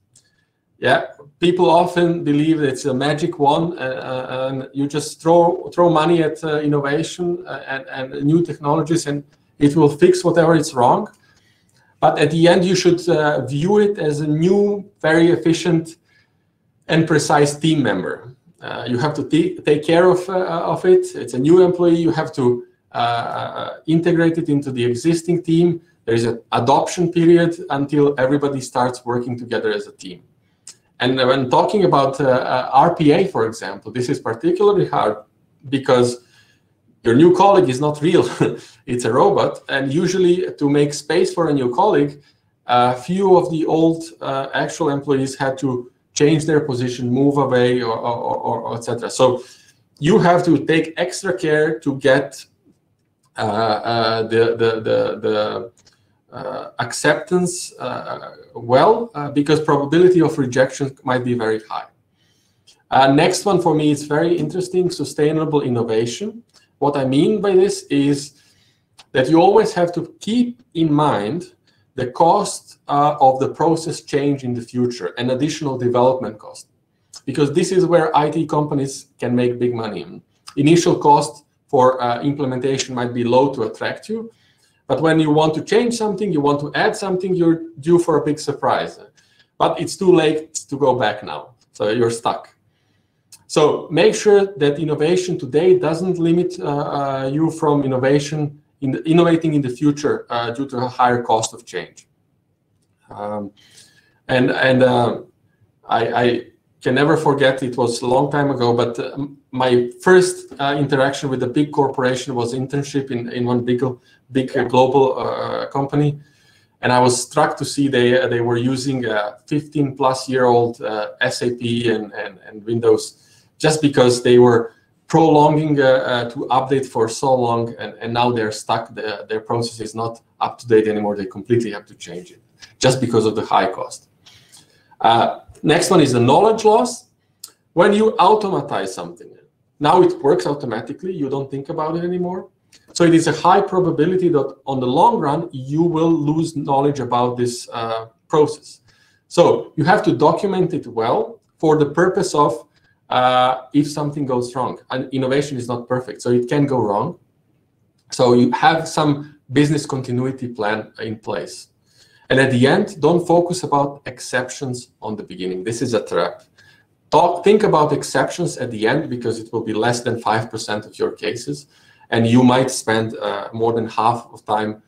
Yeah, people often believe that it's a magic wand, and you just throw money at innovation and new technologies, and it will fix whatever is wrong. But at the end, you should view it as a new, very efficient and precise team member. You have to take care of it. It's a new employee. You have to integrate it into the existing team. There is an adoption period until everybody starts working together as a team. And when talking about RPA, for example, this is particularly hard because your new colleague is not real. It's a robot. And usually to make space for a new colleague, few of the old actual employees had to change their position, move away, or etc. So you have to take extra care to get the acceptance because probability of rejection might be very high. Next one for me is very interesting, sustainable innovation. What I mean by this is that you always have to keep in mind the cost of the process change in the future and additional development cost. because this is where IT companies can make big money. Initial cost for implementation might be low to attract you, but when you want to change something, you want to add something, you're due for a big surprise. But it's too late to go back now, so you're stuck. So make sure that innovation today doesn't limit you from innovating in the future due to a higher cost of change. I can never forget, it was a long time ago, but my first interaction with a big corporation was internship in one big global company. And I was struck to see they were using a 15-plus-year-old SAP and Windows just because they were prolonging to update for so long, and now they're stuck. Their process is not up to date anymore. They completely have to change it just because of the high cost. Next one is the knowledge loss. When you automatize something, now it works automatically. You don't think about it anymore. So it is a high probability that on the long run, you will lose knowledge about this process. So you have to document it well for the purpose of if something goes wrong. And innovation is not perfect, so it can go wrong. So you have some business continuity plan in place. And at the end, don't focus about exceptions on the beginning. This is a trap. Think about exceptions at the end, because it will be less than 5% of your cases. And you might spend more than half of time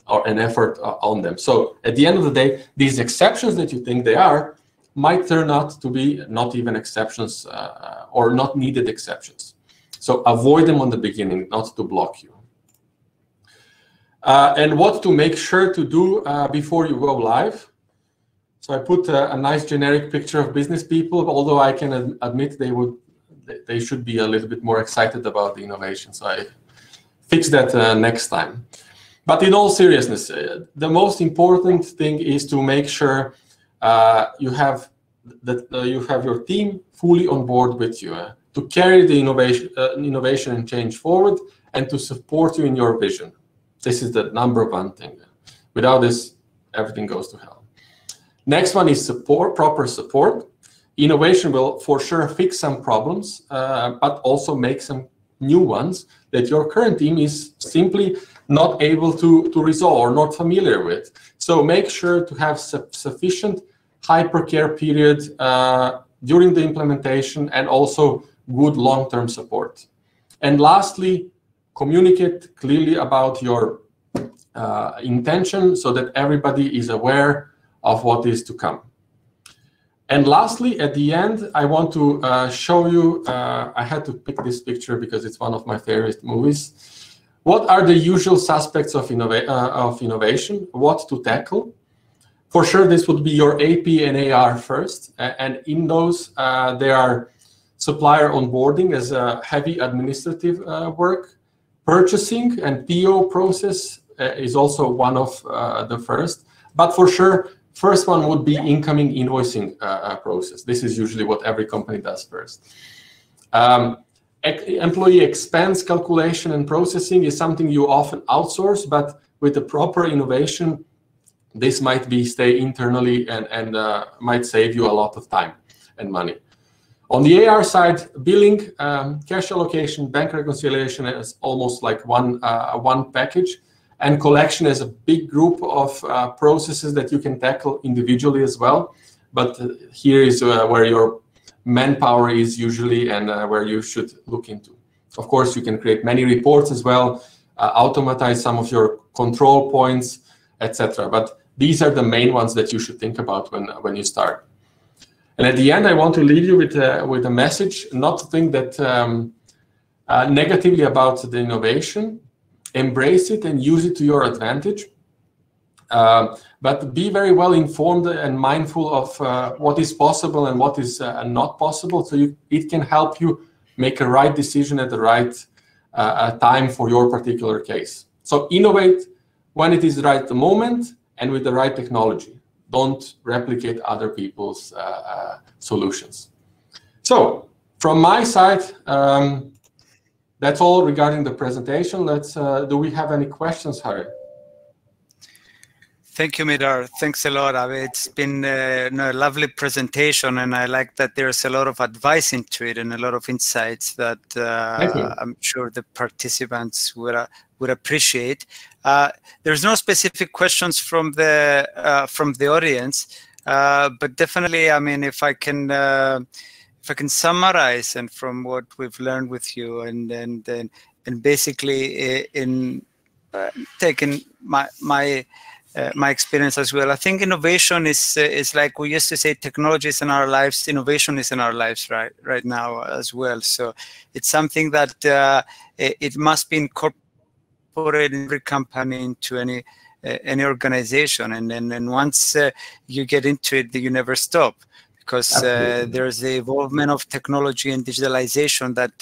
or an effort on them. So at the end of the day, these exceptions that you think they are might turn out to be not even exceptions or not needed exceptions. So avoid them on the beginning, not to block you. And what to make sure to do before you go live. So I put a nice generic picture of business people, although I can admit they should be a little bit more excited about the innovation. So I fix that next time. But in all seriousness, the most important thing is to make sure you have your team fully on board with you to carry the innovation and change forward, and to support you in your vision. This is the #1 thing. Without this, everything goes to hell. Next one is support, proper support. Innovation will for sure fix some problems, but also make some new ones that your current team is simply not able to resolve or not familiar with. So make sure to have sufficient hypercare period during the implementation, and also good long-term support. And lastly, communicate clearly about your intention so that everybody is aware of what is to come. And lastly, at the end, I want to show you, I had to pick this picture because it's one of my favorite movies. What are the usual suspects of innovation? What to tackle? For sure, this would be your AP and AR first. And in those, there are supplier onboarding as a heavy administrative work. Purchasing and PO process is also one of the first. But for sure, first one would be incoming invoicing process. This is usually what every company does first. Employee expense calculation and processing is something you often outsource, but with the proper innovation, this might stay internally and might save you a lot of time and money. On the AR side, billing, cash allocation, bank reconciliation is almost like one package, and collection is a big group of processes that you can tackle individually as well. But here is where your manpower is usually, and where you should look into. Of course, you can create many reports as well, automatize some of your control points, etc. But these are the main ones that you should think about when you start. And at the end, I want to leave you with a message, not to think that negatively about the innovation. Embrace it and use it to your advantage. But be very well informed and mindful of what is possible and what is not possible, so it can help you make a right decision at the right time for your particular case. So innovate when it is the right moment and with the right technology. Don't replicate other people's solutions. So from my side, that's all regarding the presentation. Do we have any questions, Harry?
Thank you, Midar. Thanks a lot. It's been a lovely presentation, and I like that there's a lot of advice into it and a lot of insights that I'm sure the participants would appreciate. There's no specific questions from the audience, but definitely, I mean, if I can summarize, and from what we've learned with you, and basically in taking my experience as well, I think innovation is like we used to say, technology is in our lives, innovation is in our lives right now as well. So it's something that it must be incorporated in every company, into any organization, and then once you get into it, you never stop, because there's the evolvement of technology and digitalization that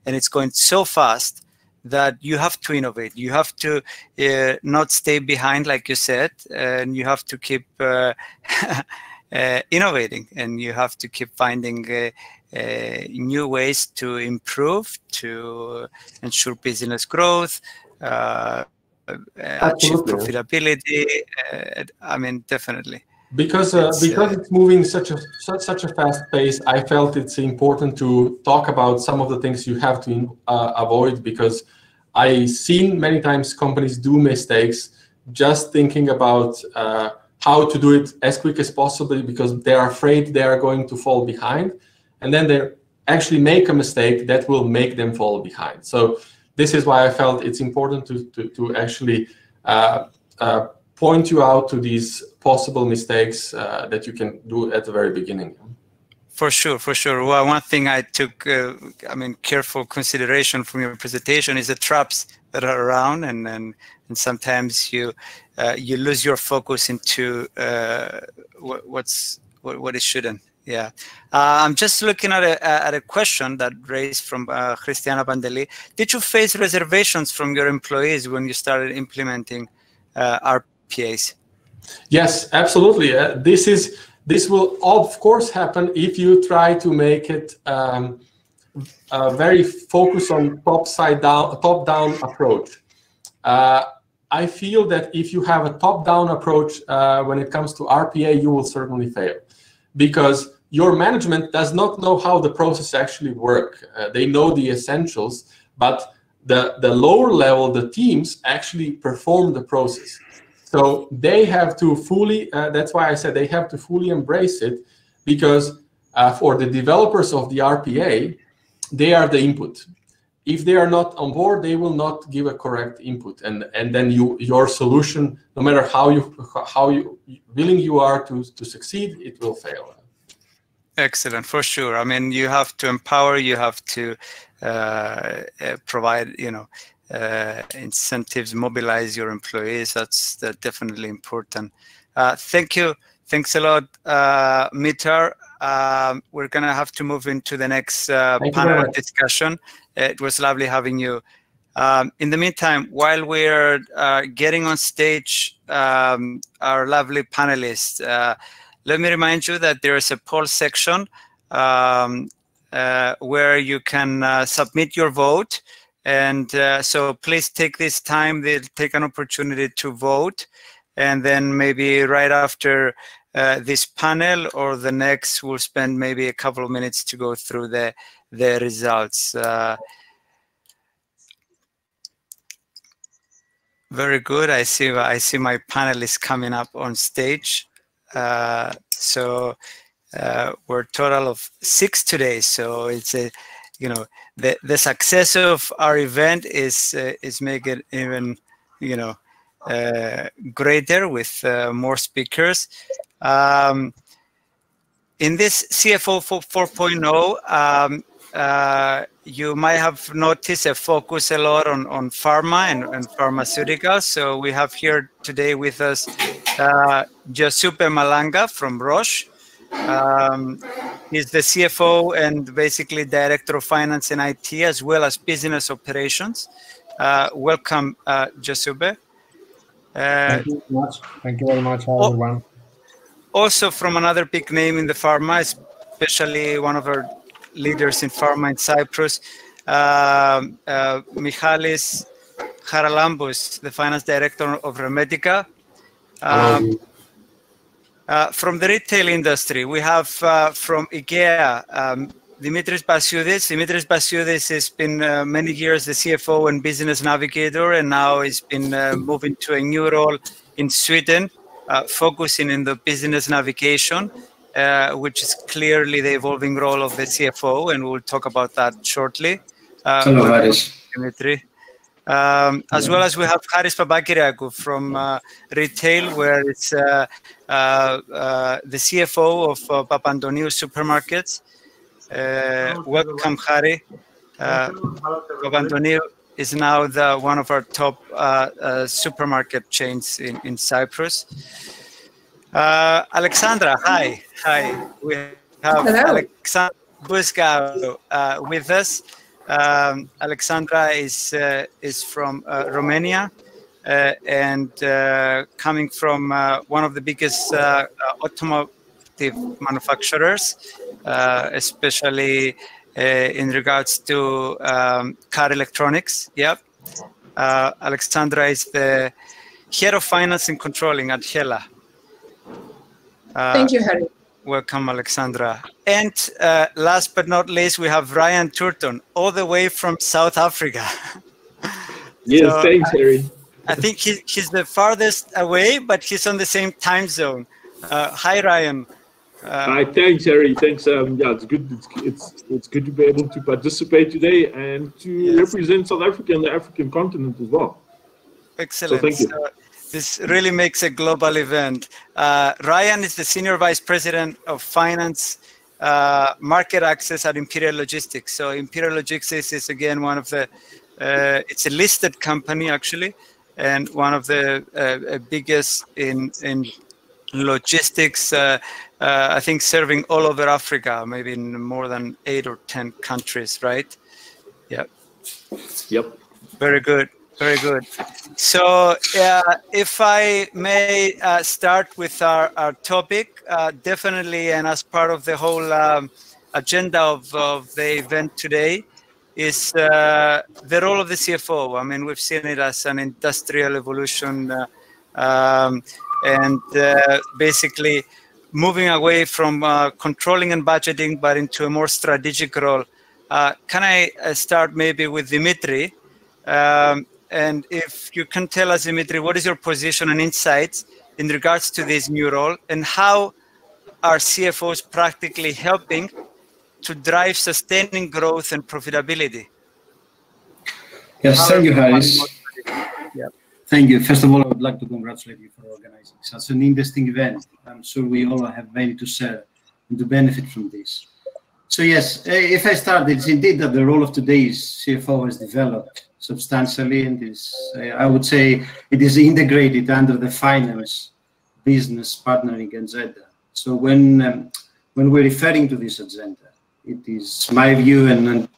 and it's going so fast that you have to innovate. You have to not stay behind, like you said, and you have to keep innovating, and you have to keep finding new ways to improve, to ensure business growth, achieve profitability. I mean, definitely.
Because it's moving such a fast pace, I felt it's important to talk about some of the things you have to avoid, because I've seen many times companies do mistakes just thinking about how to do it as quick as possible, because they're afraid they are going to fall behind, and then they actually make a mistake that will make them fall behind. So this is why I felt it's important to actually point you out to these possible mistakes that you can do at the very beginning.
For sure, for sure. Well, one thing I took, I mean, careful consideration from your presentation is the traps that are around, and sometimes you lose your focus into what it shouldn't. Yeah, I'm just looking at a question that raised from Christiana Bandeli. Did you face reservations from your employees when you started implementing RPAs?
Yes, absolutely. This will of course happen if you try to make it very focused on top-down approach. I feel that if you have a top-down approach when it comes to RPA, you will certainly fail, because your management does not know how the process actually works. They know the essentials, but the lower level, the teams, actually perform the process. So they have to fully, that's why I said they have to fully embrace it, because for the developers of the RPA, they are the input. If they are not on board, they will not give a correct input, and then your solution, no matter how willing you are to succeed, it will fail.
Excellent, for sure. I mean, you have to empower, you have to provide, incentives, mobilize your employees. That's definitely important. Thank you. Thanks a lot, Mitar. We're going to have to move into the next panel discussion. It was lovely having you. In the meantime, while we're getting on stage our lovely panelists, let me remind you that there is a poll section where you can submit your vote. And so please take this time, take an opportunity to vote. And then maybe right after this panel or the next, we'll spend maybe a couple of minutes to go through the results. Very good. I see my panelists coming up on stage. So we're a total of 6 today. So it's a, the success of our event is making it even, greater with more speakers. In this CFO 4.0, you might have noticed a focus a lot on pharma and pharmaceuticals. So we have here today with us Giuseppe Malanga from Roche. He's the CFO and basically Director of Finance and IT, as well as Business Operations. Welcome, Giuseppe.
Thank you very much. Thank you very much, everyone.
Also from another big name in the pharma, especially one of our leaders in pharma in Cyprus, Michalis Charalambous, the Finance Director of Remedica. From the retail industry, we have from IKEA, Dimitris Basiudis. Dimitris Basiudis has been many years the CFO and business navigator, and now he's been moving to a new role in Sweden, focusing in the business navigation, which is clearly the evolving role of the CFO, and we'll talk about that shortly.
Hello, Haris.
Dimitri. As well as we have Haris Papakyriakou from retail, where it's the CFO of Papandoniou Supermarkets. Welcome, Hari. Papandoniou is now one of our top supermarket chains in Cyprus. Alexandra, hi. We have Alexandra Buscau with us. Alexandra is from Romania and coming from one of the biggest automotive manufacturers, especially in regards to car electronics. Yep. Alexandra is the head of finance and controlling at Hella.
Thank you, Harry.
Welcome, Alexandra. And last but not least, we have Ryan Turton, all the way from South Africa.
Yes, so thanks, Harry.
I think he's the farthest away, but he's on the same time zone. Hi, Ryan.
Hi, thanks, Harry. Thanks. Yeah, it's good. It's good to be able to participate today and to represent South Africa and the African continent as well.
Excellent.
So thank you.
This really makes a global event. Ryan is the Senior Vice President of Finance Market Access at Imperial Logistics. So Imperial Logistics is, again, one of the, it's a listed company, actually, and one of the biggest in logistics, I think serving all over Africa, maybe in more than 8 or 10 countries, right? Yep.
Yep.
Very good. Very good. So if I may start with our topic, definitely, and as part of the whole agenda of the event today, is the role of the CFO. I mean, we've seen it as an industrial evolution and basically moving away from controlling and budgeting, but into a more strategic role. Can I start maybe with Dimitri? And if you can tell us, Dimitri, what is your position and insights in regards to this new role, and how are CFOs practically helping to drive sustaining growth and profitability?
Yes, thank you, Haris.
Yeah.
Thank you. First of all, I would like to congratulate you for organizing such an interesting event. I'm sure we all have many to share and to benefit from this. So yes, if I start, it's indeed that the role of today's CFO has developed substantially, and is, I would say, it is integrated under the finance business partnering agenda. So when we're referring to this agenda, it is my view, and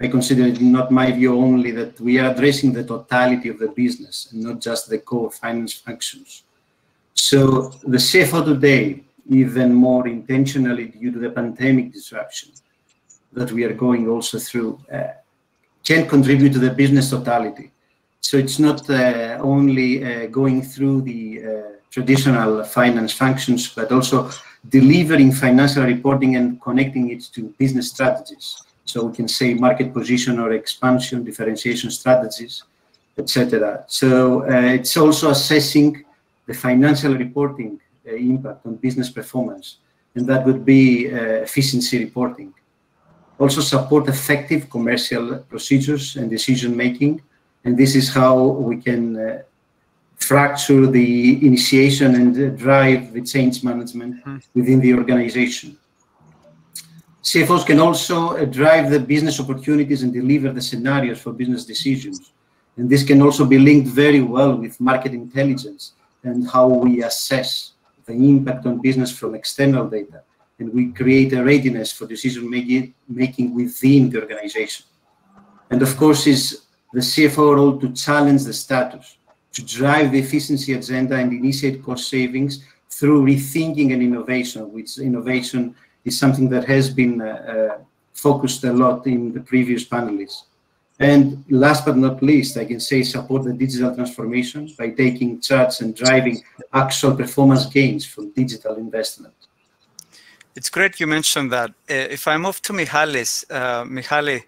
I consider it not my view only, that we are addressing the totality of the business and not just the core finance functions. So the CFO today, even more intentionally due to the pandemic disruption that we are going also through, can contribute to the business totality. So it's not only going through the traditional finance functions, but also delivering financial reporting and connecting it to business strategies. So we can say market position or expansion, differentiation strategies, etc. So it's also assessing the financial reporting impact on business performance, and that would be efficiency reporting. Also support effective commercial procedures and decision making, and this is how we can fracture the initiation and drive the change management within the organization. CFOs can also drive the business opportunities and deliver the scenarios for business decisions, and this can also be linked very well with market intelligence and how we assess the impact on business from external data, and we create a readiness for decision making within the organization. And of course, is the CFO role to challenge the status, to drive the efficiency agenda and initiate cost savings through rethinking and innovation, which innovation is something that has been focused a lot in the previous panelists. And last but not least, I can say support the digital transformation by taking charge and driving actual performance gains from digital investment.
It's great you mentioned that. If I move to Michalis, Michali,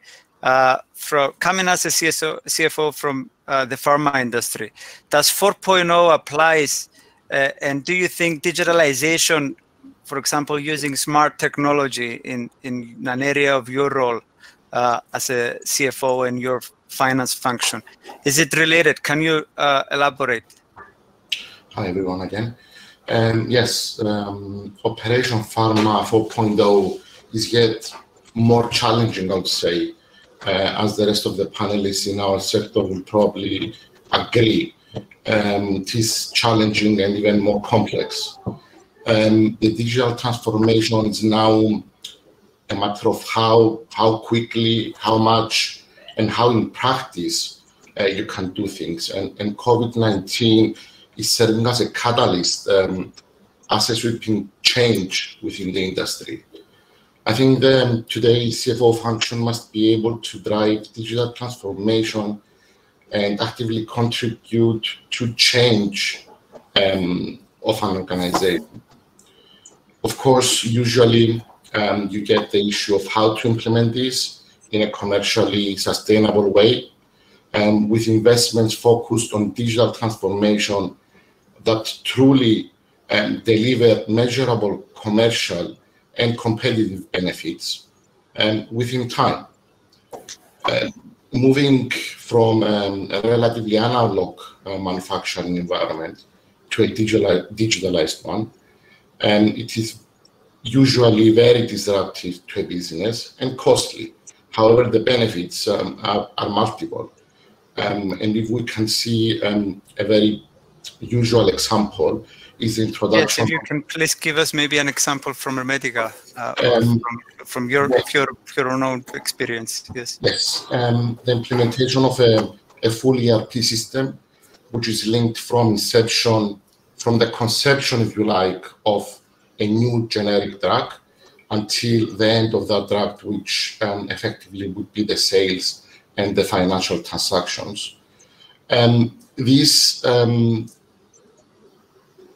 from coming as a CFO from the pharma industry, does 4.0 applies? And do you think digitalization, for example, using smart technology in an area of your role as a CFO in your finance function, is it related? Can you elaborate?
Hi everyone again. Yes, Operation Pharma 4.0 is yet more challenging, I would say, as the rest of the panelists in our sector will probably agree. It is challenging and even more complex. The digital transformation is now a matter of how quickly, how much, and how in practice you can do things. And COVID-19 is serving as a catalyst, as a sweeping change within the industry. I think today's CFO function must be able to drive digital transformation and actively contribute to change of an organization. Of course, usually you get the issue of how to implement this in a commercially sustainable way, with investments focused on digital transformation that truly deliver measurable commercial and competitive benefits within time. Moving from a relatively analog manufacturing environment to a digitalized one, it is usually very disruptive to a business and costly. However, the benefits are multiple. And if we can see a very usual example is the introduction.
Yes, if you can please give us maybe an example from Hermetica, from your own experience. Yes.
Yes, the implementation of a full ERP system, which is linked from inception, from the conception, if you like, of a new generic drug until the end of that drug, which effectively would be the sales and the financial transactions.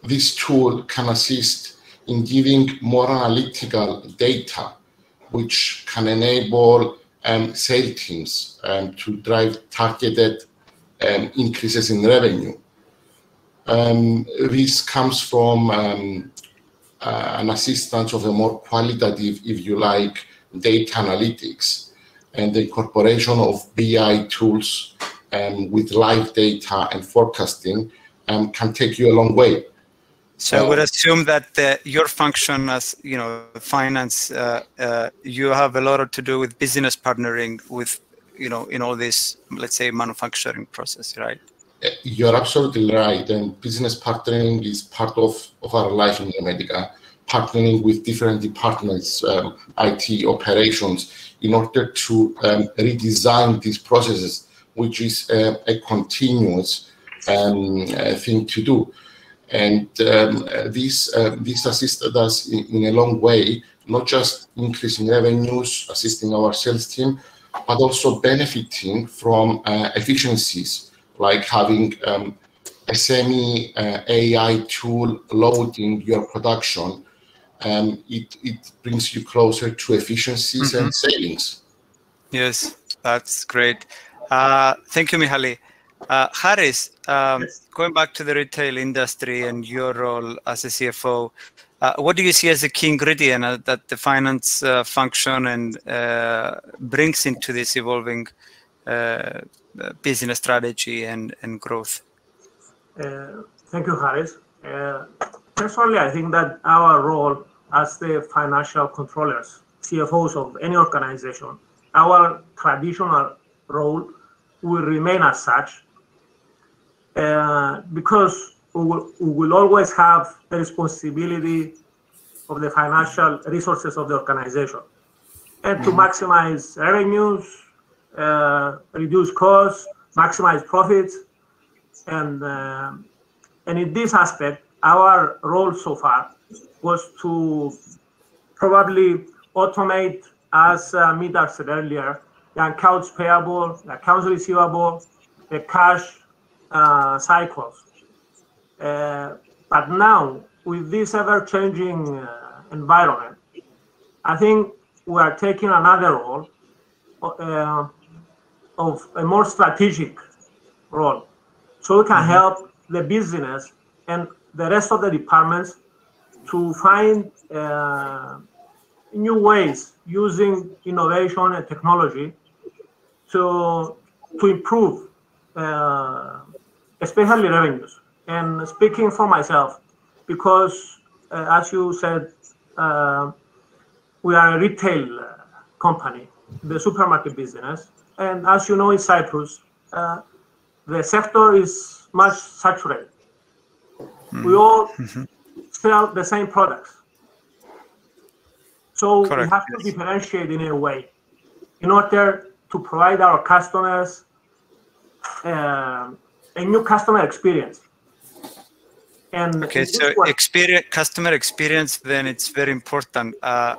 This tool can assist in giving more analytical data, which can enable sales teams to drive targeted increases in revenue. This comes from an assistance of a more qualitative, if you like, data analytics, and the incorporation of BI tools with live data and forecasting can take you a long way.
So I would assume that your function as finance, you have a lot to do with business partnering with in all this, let's say, manufacturing process, right?
You're absolutely right, and business partnering is part of our life in Hermetica. Partnering with different departments, IT, operations, in order to redesign these processes, which is a continuous thing to do. And this assisted us in a long way, not just increasing revenues, assisting our sales team, but also benefiting from efficiencies, like having a semi-AI tool loading your production. It brings you closer to efficiencies and savings.
Yes, that's great. Thank you, Michali. Haris, going back to the retail industry and your role as a CFO, what do you see as a key ingredient that the finance function and brings into this evolving business strategy and growth?
Thank you, Haris. Personally, I think that our role as the financial controllers, CFOs of any organization, our traditional role will remain as such, because we will always have the responsibility of the financial resources of the organization, and to maximize revenues, reduce costs, maximize profits, and in this aspect, our role so far was to probably automate, as Midar said earlier, the accounts payable, the accounts receivable, the cash cycles. But now, with this ever-changing environment, I think we are taking another role of a more strategic role. So we can help the business and the rest of the departments to find new ways using innovation and technology to improve, especially revenues. And speaking for myself, because as you said, we are a retail company, the supermarket business. And as you know, in Cyprus, the sector is much saturated. We all sell the same products. So we have to differentiate in a way in order to provide our customers a new customer experience. And
okay, so customer experience, then it's very important. How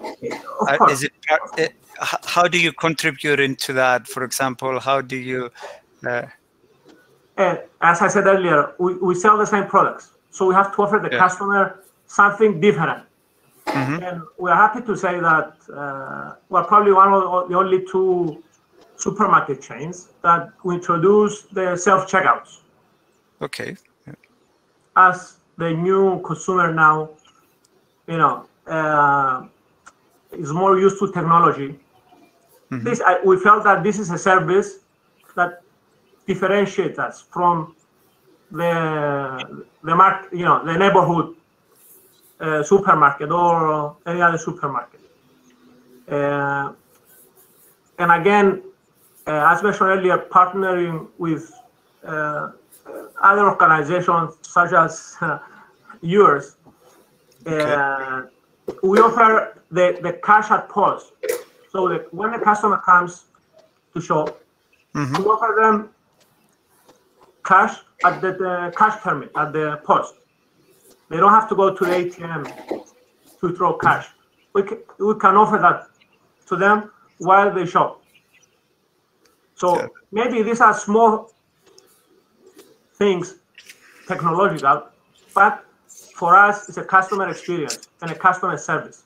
do you contribute into that? For example, how do you...
as I said earlier, we sell the same products. So we have to offer the customer something different. And we're happy to say that we're probably one of the only 2 supermarket chains that we introduced the self-checkouts.
Okay.
As the new consumer now, you know, is more used to technology. We felt that this is a service that differentiates us from the neighborhood supermarket or any other supermarket. And again, as mentioned earlier, partnering with other organizations such as yours, we offer the cash at post. So that when a customer comes to shop, we offer them cash at the cash terminal, at the post. They don't have to go to the ATM to throw cash. We can offer that to them while they shop. So maybe these are small things, technological, but for us, it's a customer experience and a customer service.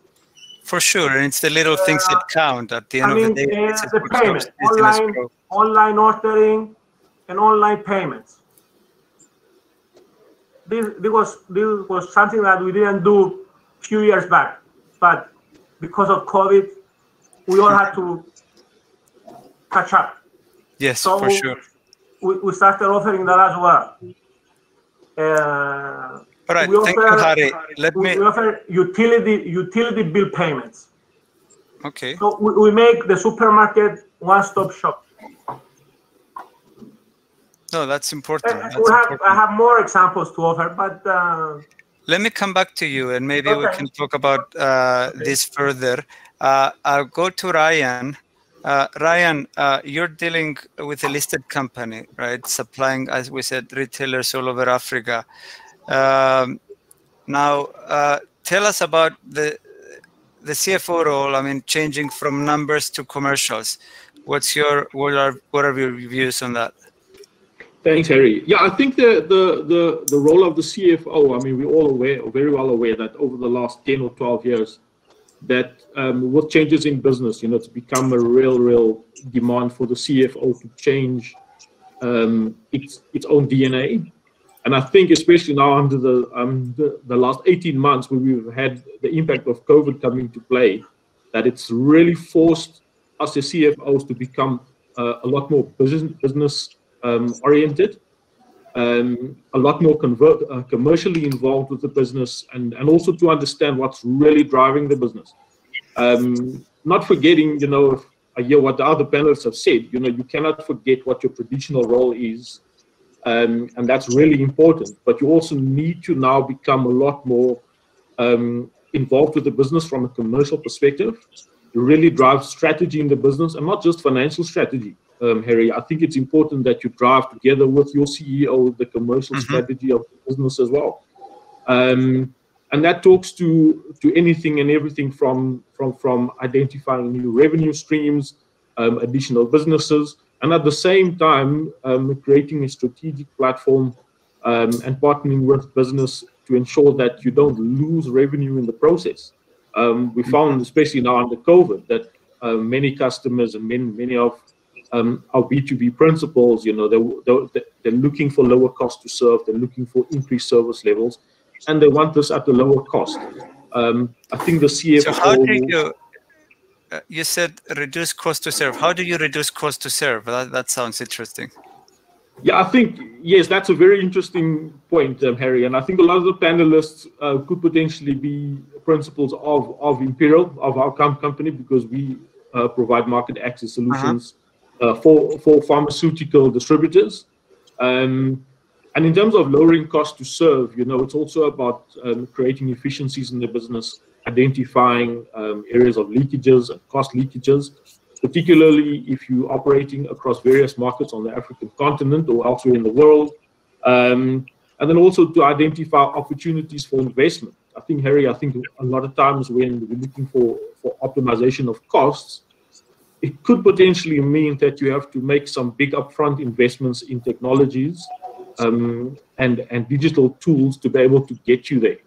For sure, and it's the little things that count at the end of the day.
The payment, online ordering and online payments. This was something that we didn't do a few years back, but because of COVID, we all had to catch up.
Yes,
so
for sure.
We started offering that as well.
All right, thank you, Harry.
We offer utility bill payments.
Okay.
So we make the supermarket one-stop shop.
No, that's important.
I have more examples to offer, but
let me come back to you, and maybe we can talk about this further. I'll go to Ryan. Ryan, you're dealing with a listed company, right? Supplying, as we said, retailers all over Africa. Now, tell us about the CFO role. I mean, changing from numbers to commercials. What are your views on that?
Thanks, Harry. Yeah, I think the role of the CFO, I mean, we're all very well aware that over the last 10 or 12 years, that with changes in business, it's become a real demand for the CFO to change its own DNA. And I think especially now under the last 18 months where we've had the impact of COVID coming into play, that it's really forced us as CFOs to become a lot more business oriented, a lot more commercially involved with the business, and also to understand what's really driving the business. Not forgetting, I hear what the other panelists have said, you cannot forget what your traditional role is, and that's really important. But you also need to now become a lot more involved with the business from a commercial perspective, to really drive strategy in the business, and not just financial strategy. Harry, I think it's important that you drive together with your CEO the commercial strategy of the business as well. And that talks to anything and everything from identifying new revenue streams, additional businesses, and at the same time creating a strategic platform and partnering with business to ensure that you don't lose revenue in the process. We found, especially now under COVID, that many customers and many of our B2B principals, you know, they're looking for lower cost to serve, they're looking for increased service levels, and they want this at a lower cost. I think the CFO...
So how do you... you said reduce cost to serve. How do you reduce cost to serve? That sounds interesting.
Yeah, I think, yes, that's a very interesting point, Harry. And I think a lot of the panelists could potentially be principals of Imperial, of our company, because we provide market access solutions for pharmaceutical distributors. And in terms of lowering cost to serve, you know, it's also about creating efficiencies in the business, identifying areas of leakages and cost leakages, particularly if you're operating across various markets on the African continent or elsewhere in the world. And then also to identify opportunities for investment. I think, Harry, a lot of times when we're looking for optimization of costs, it could potentially mean that you have to make some big upfront investments in technologies and digital tools to be able to get you there.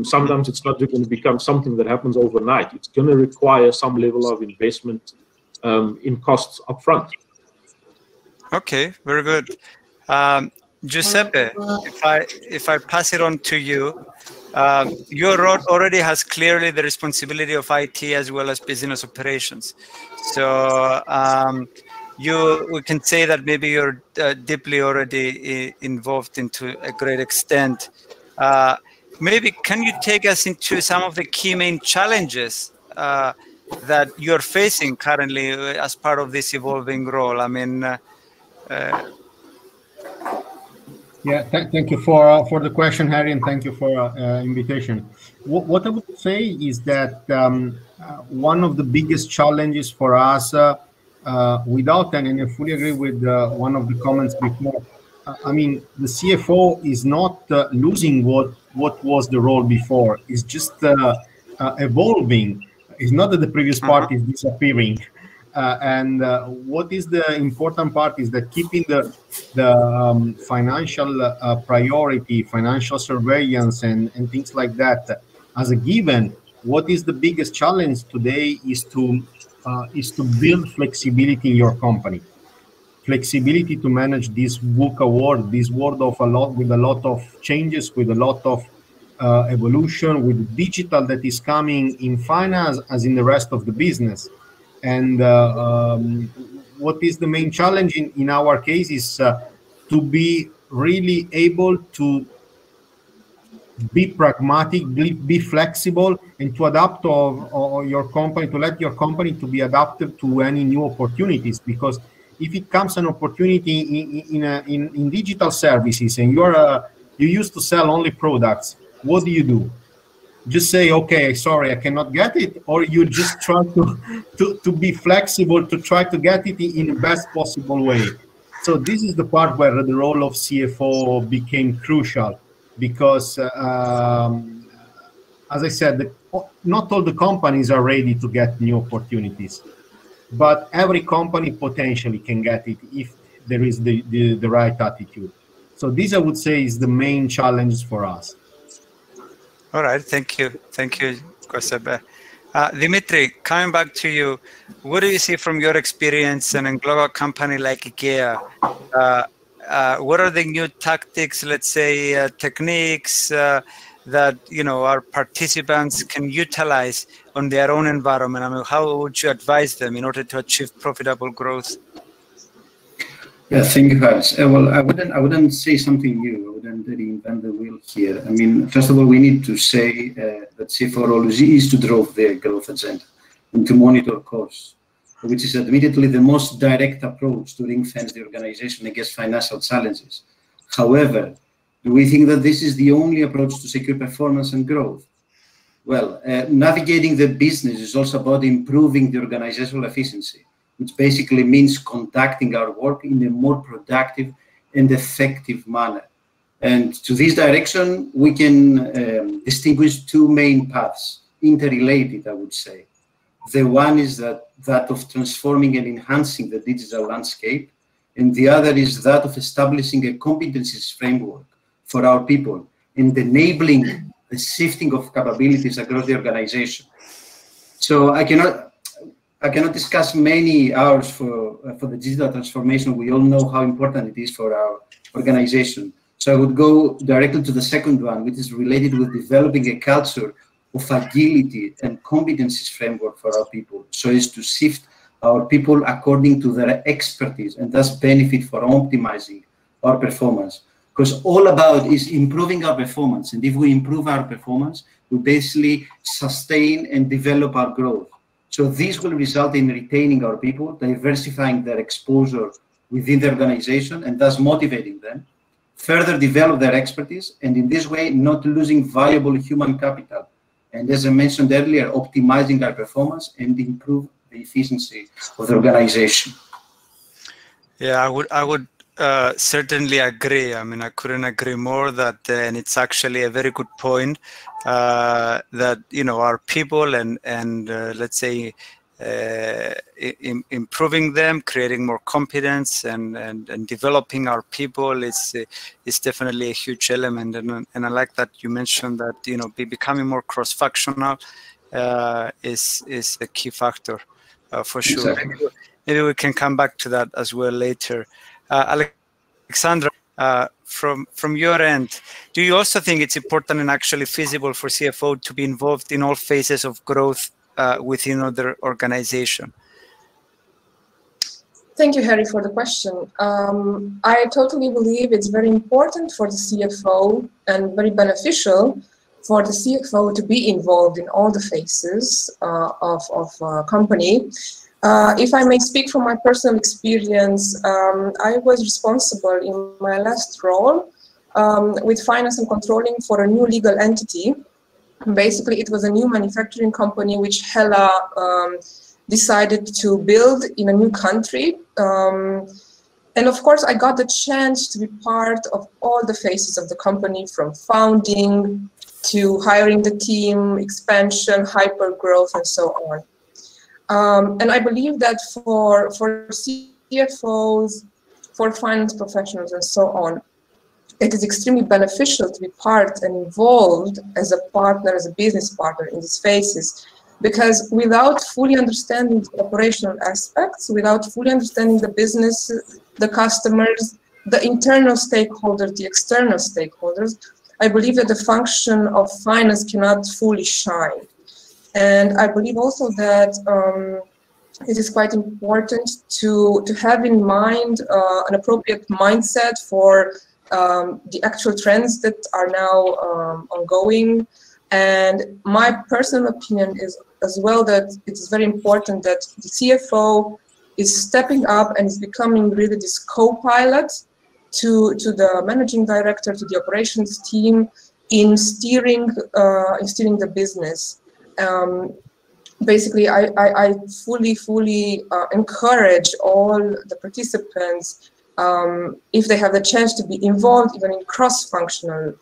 Sometimes it's not going to become something that happens overnight. It's going to require some level of investment in costs upfront.
Okay, very good. Giuseppe, if I pass it on to you, your role already has clearly the responsibility of IT as well as business operations. So we can say that maybe you're deeply already involved into a great extent. Maybe can you take us into some of the key main challenges that you're facing currently as part of this evolving role? I mean,
yeah, thank you for the question, Harry, and thank you for invitation. What I would say is that one of the biggest challenges for us, without, and I fully agree with one of the comments before, I mean, the CFO is not losing what was the role before. It's just evolving. It's not that the previous part is disappearing. And what is the important part is that keeping the financial priority, financial surveillance, and things like that as a given. What is the biggest challenge today is to build flexibility in your company. Flexibility to manage this VUCA world, this world of with a lot of changes, with a lot of evolution, with digital that is coming in finance as in the rest of the business. And what is the main challenge in our case is to be really able to be pragmatic, be flexible, and to adapt your company, to let your company to be adapted to any new opportunities. Because if it comes an opportunity in digital services and you used to sell only products, what do? Just say, okay, sorry, I cannot get it, or you just try to be flexible to try to get it in the best possible way. So this is the part where the role of CFO became crucial, because as I said, not all the companies are ready to get new opportunities, but every company potentially can get it if there is the right attitude. So this, I would say, is the main challenge for us.
All right, thank you, Giuseppe. Dimitri, coming back to you, what do you see from your experience in a global company like IKEA? What are the new tactics, let's say, techniques that our participants can utilize on their own environment? I mean, how would you advise them in order to achieve profitable growth?
Yeah, thank you, Harris. Well, I wouldn't say something new. I wouldn't reinvent the wheel here. I mean, first of all, we need to say that CFO role is to drive the growth agenda and to monitor costs, which is admittedly the most direct approach to ring-fence the organization against financial challenges. However, do we think that this is the only approach to secure performance and growth? Well, navigating the business is also about improving the organizational efficiency, which basically means conducting our work in a more productive and effective manner. And to this direction, we can distinguish two main paths, interrelated, I would say. The one is that of transforming and enhancing the digital landscape, and the other is that of establishing a competencies framework for our people and enabling the shifting of capabilities across the organization. So I cannot discuss many hours for the digital transformation. We all know how important it is for our organization. So I would go directly to the second one, which is related with developing a culture of agility and competencies framework for our people, so as to shift our people according to their expertise and thus benefit for optimizing our performance. Because all about is improving our performance. And if we improve our performance, we basically sustain and develop our growth. So this will result in retaining our people, diversifying their exposure within the organization, and thus motivating them, further develop their expertise, and in this way, not losing valuable human capital. And as I mentioned earlier, optimizing our performance and improve the efficiency of the organization.
Yeah, I would certainly agree. I mean, I couldn't agree more that, and it's actually a very good point that, you know, our people and let's say improving them, creating more competence and developing our people is definitely a huge element. And I like that you mentioned that, you know, becoming more cross-functional is a key factor for sure.
Exactly.
Maybe we can come back to that as well later. Alexandra, from your end, do you also think it's important and actually feasible for CFO to be involved in all phases of growth within other organization?
Thank you, Harry, for the question. I totally believe it's very important for the CFO and very beneficial for the CFO to be involved in all the phases of a company. If I may speak from my personal experience, I was responsible in my last role with finance and controlling for a new legal entity. Basically, it was a new manufacturing company which HELA decided to build in a new country. And of course, I got the chance to be part of all the phases of the company, from founding to hiring the team, expansion, hyper growth, and so on. And I believe that for CFOs, for finance professionals, and so on, it is extremely beneficial to be part and involved as a partner, as a business partner in these phases, because without fully understanding the operational aspects, without fully understanding the business, the customers, the internal stakeholders, the external stakeholders, I believe that the function of finance cannot fully shine. And I believe also that it is quite important to have in mind an appropriate mindset for the actual trends that are now ongoing. And my personal opinion is as well that it is very important that the CFO is stepping up and is becoming really this co-pilot to the managing director, to the operations team in steering the business. Basically, I fully encourage all the participants, if they have the chance, to be involved even in cross-functional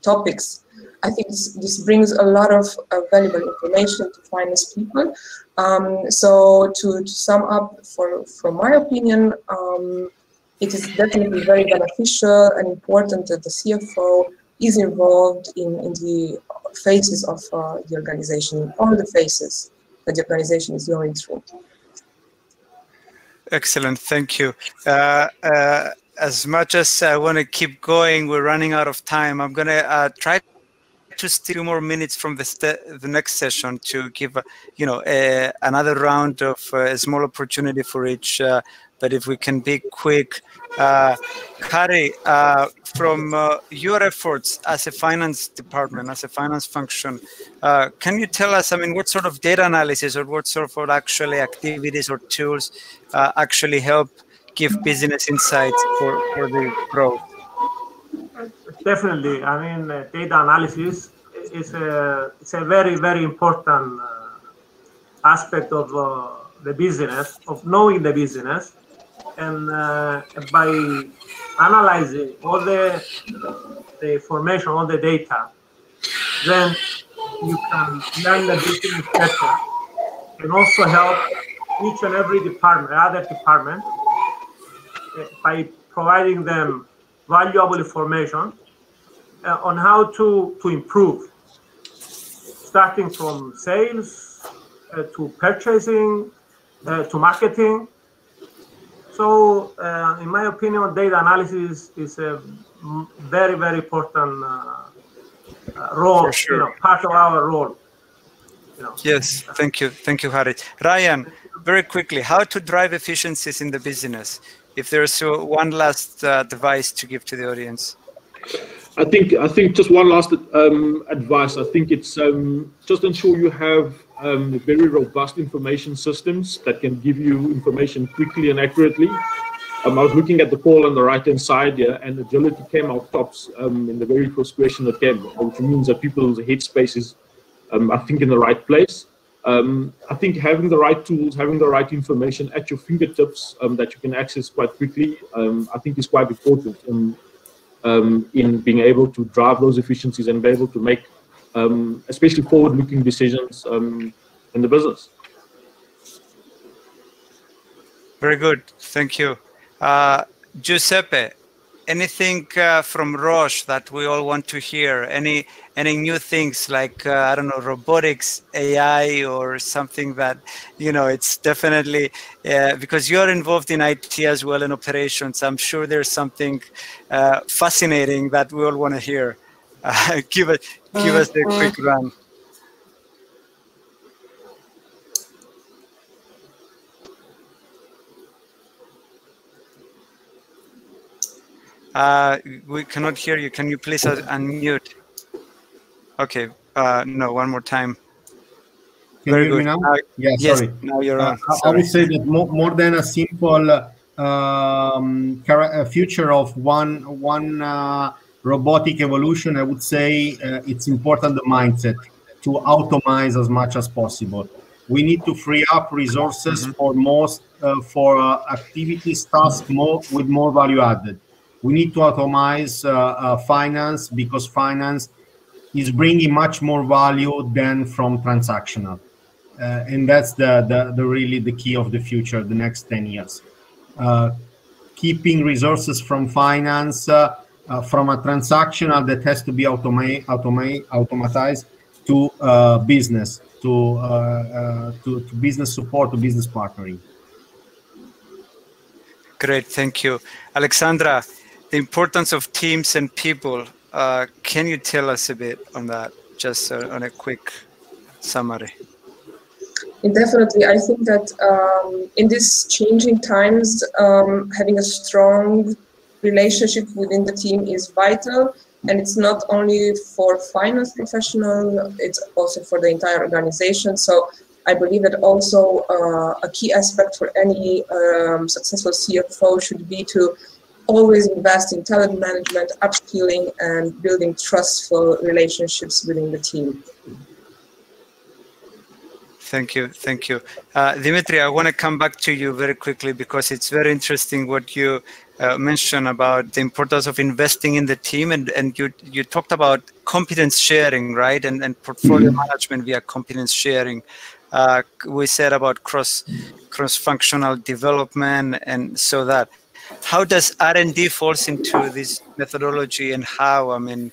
topics. I think this brings a lot of valuable information to finance people. So to sum up, from my opinion, it is definitely very beneficial and important that the CFO is involved in the phases of the organization, all the phases that the organization is going through.
Excellent, thank you. As much as I want to keep going, we're running out of time. I'm going to try to steal 2 more minutes from the next session to give another round of a small opportunity for each. But if we can be quick, Harry, from your efforts as a finance department, as a finance function, can you tell us, I mean, what sort of data analysis or what sort of actually activities or tools actually help give business insights for the growth?
Definitely. I mean, data analysis is a very important aspect of the business, of knowing the business. And by analyzing all the information, all the data, then you can learn the business better and also help each and every department, other department, by providing them valuable information on how to improve, starting from sales to purchasing to marketing. So, in my opinion, data analysis is a very, very important role,
sure.
Part of our role.
Yes, thank you, Harry. Ryan, very quickly, how to drive efficiencies in the business? If there's one last advice to give to the audience.
I think just one last advice. I think it's just ensure you have very robust information systems that can give you information quickly and accurately. I was looking at the call on the right-hand side here, and agility came out tops in the very first question that came, which means that people's headspace is, I think, in the right place. I think having the right tools, having the right information at your fingertips that you can access quite quickly, I think is quite important in being able to drive those efficiencies and be able to make, especially forward-looking decisions in the business.
Very good, thank you. Giuseppe, anything from Roche that we all want to hear? Any new things like, I don't know, robotics, AI, or something that, it's definitely, because you're involved in IT as well in operations, I'm sure there's something fascinating that we all want to hear. Give us a quick run. We cannot hear you. Can you please unmute? Okay. No, one more time.
Can you hear me now? Yeah,
yes,
sorry.
Now you're on.
I would say that more than a simple future of one robotic evolution, I would say it's important the mindset to automate as much as possible. We need to free up resources for activities, tasks with more value added. We need to automate finance, because finance is bringing much more value than from transactional. And that's the really the key of the future, the next 10 years. Keeping resources from finance, from a transactional that has to be automatized to business, to business support, to business partnering.
Great, thank you. Alexandra, the importance of teams and people. Can you tell us a bit on that, just on a quick summary?
Definitely. I think that in these changing times, having a strong relationship within the team is vital. And it's not only for finance professional, it's also for the entire organization. So I believe that also a key aspect for any successful CFO should be to always invest in talent management, upskilling, and building trustful relationships within the team.
Thank you. Thank you. Dimitri, I want to come back to you very quickly because it's very interesting what you mentioned about the importance of investing in the team. And you talked about competence sharing, right? And portfolio management via competence sharing. We said about cross-functional development, and so that. How does R&D falls into this methodology, and how? I mean,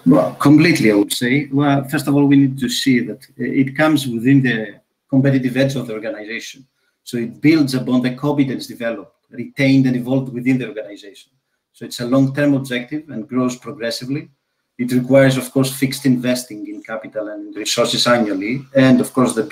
well, completely, I would say. Well, first of all, we need to see that it comes within the competitive edge of the organization. So it builds upon the competence developed, retained, and evolved within the organization. So it's a long-term objective and grows progressively. It requires, of course, fixed investing in capital and resources annually, and of course, the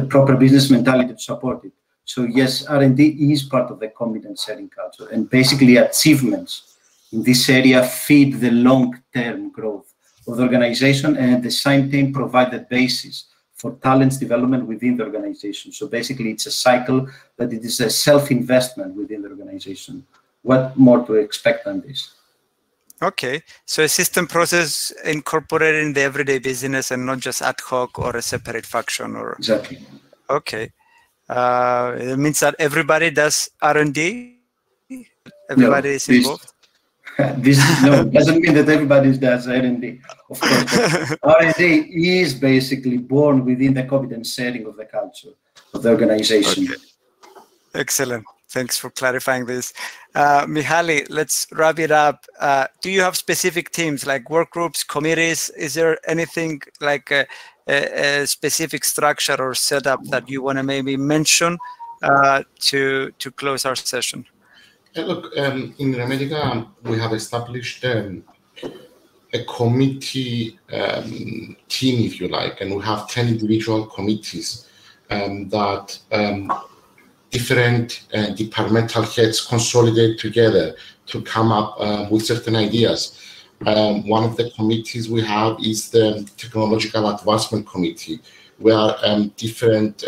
proper business mentality to support it. So yes, R&D is part of the competence sharing culture, and basically achievements in this area feed the long-term growth of the organization, and at the same time provide the basis for talent development within the organization. So basically it's a cycle, but it is a self-investment within the organization. What more to expect than this?
Okay, so a system process incorporated in the everyday business and not just ad hoc or a separate function, or
exactly.
Okay, it means that everybody does R&D. Everybody is involved.
This doesn't mean that everybody does R&D, of course. R&D is basically born within the competence setting of the culture of the organization.
Okay. Excellent. Thanks for clarifying this. Mihaly, let's wrap it up. Do you have specific teams like work groups, committees? Is there anything like a specific structure or setup that you want to maybe mention to close our session?
Look, in Remedica, we have established a committee team, if you like, and we have 10 individual committees that different departmental heads consolidate together to come up with certain ideas. One of the committees we have is the Technological Advancement Committee, where different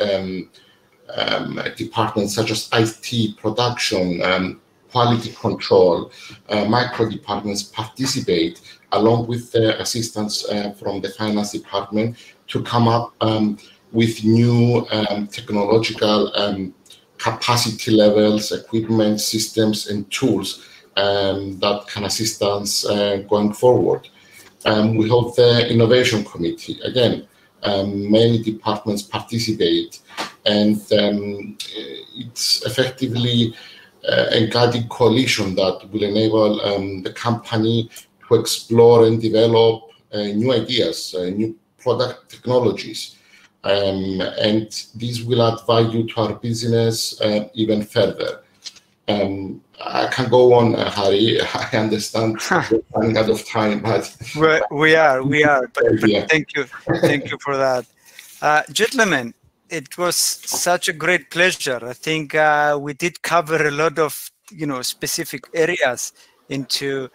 departments such as IT, production, quality control, micro departments participate along with the assistance from the finance department to come up with new technological capacity levels, equipment, systems, and tools that can assist us going forward. We have the Innovation Committee. Again, many departments participate, and it's effectively a guiding coalition that will enable the company to explore and develop new ideas, new product technologies. And this will add value to our business even further. I can go on, Harry. I understand we're running out of time, but
we are. But thank you for that, gentlemen. It was such a great pleasure. I think we did cover a lot of specific areas into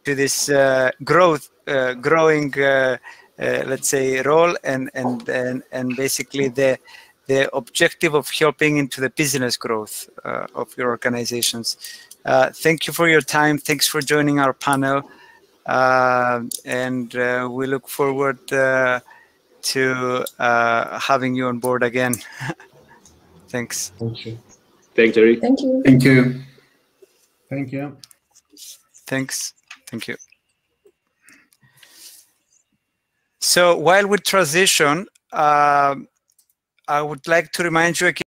this growing let's say role and basically the objective of helping into the business growth of your organizations. Thank you for your time. Thanks for joining our panel, and we look forward to having you on board again. Thanks.
Thank you.
Thanks, Eric.
Thank you.
Thank you.
Thank you.
Thanks. Thank you. So while we transition, I would like to remind you again.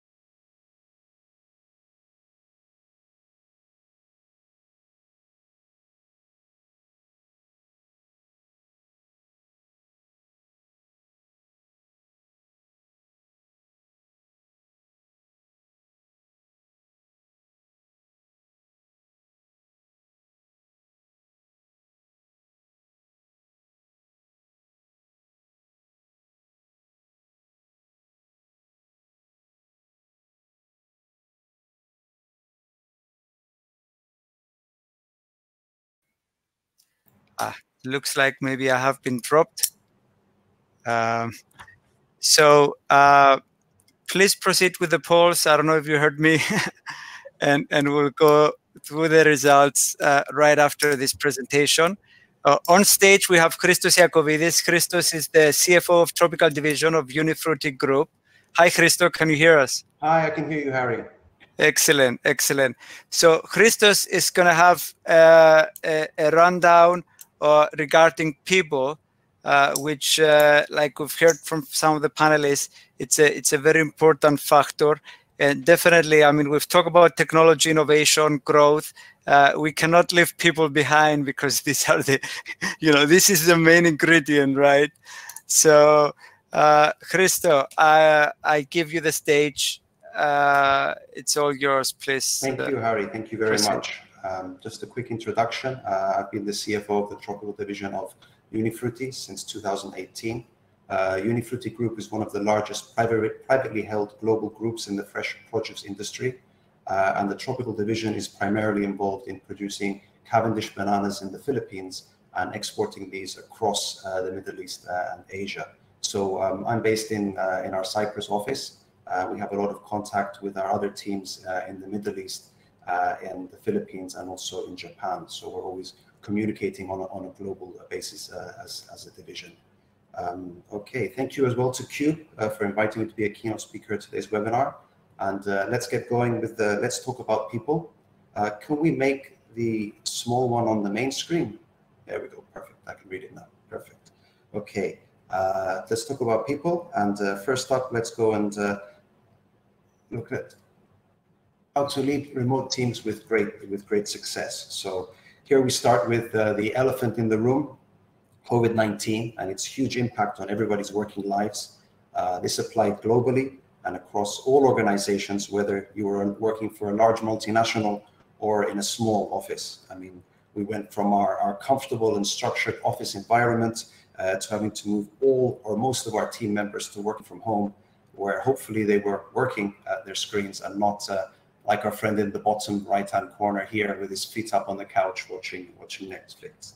Looks like maybe I have been dropped. So please proceed with the polls. I don't know if you heard me, and we'll go through the results right after this presentation. On stage, we have Christos Iacovidis. Christos is the CFO of Tropical Division of Unifruti Group. Hi, Christos, can you hear us?
Hi, I can hear you, Harry.
Excellent, excellent. So Christos is going to have a rundown regarding people, which, like we've heard from some of the panelists, it's a very important factor. And definitely, I mean, we've talked about technology, innovation, growth. We cannot leave people behind because these are the, this is the main ingredient, right? So, Christo, I give you the stage. It's all yours, please.
Thank you, Harry. Thank you very much. Just a quick introduction. I've been the CFO of the Tropical Division of Unifruti since 2018. Unifruti Group is one of the largest privately held global groups in the fresh produce industry. And the Tropical Division is primarily involved in producing Cavendish bananas in the Philippines and exporting these across the Middle East and Asia. So I'm based in our Cyprus office. We have a lot of contact with our other teams in the Middle East, in the Philippines, and also in Japan. So we're always communicating on a global basis as a division. Okay, thank you as well to Cube for inviting me to be a keynote speaker at today's webinar. And let's get going with let's talk about people. Can we make the small one on the main screen? There we go, perfect. I can read it now, perfect. Okay, let's talk about people. And first up, let's go and look at how to lead remote teams with great success. So here we start with the elephant in the room, COVID-19, and its huge impact on everybody's working lives. This applied globally and across all organizations, whether you were working for a large multinational or in a small office. I mean, we went from our comfortable and structured office environment to having to move all or most of our team members to working from home, where hopefully they were working at their screens and not like our friend in the bottom right-hand corner here with his feet up on the couch watching Netflix.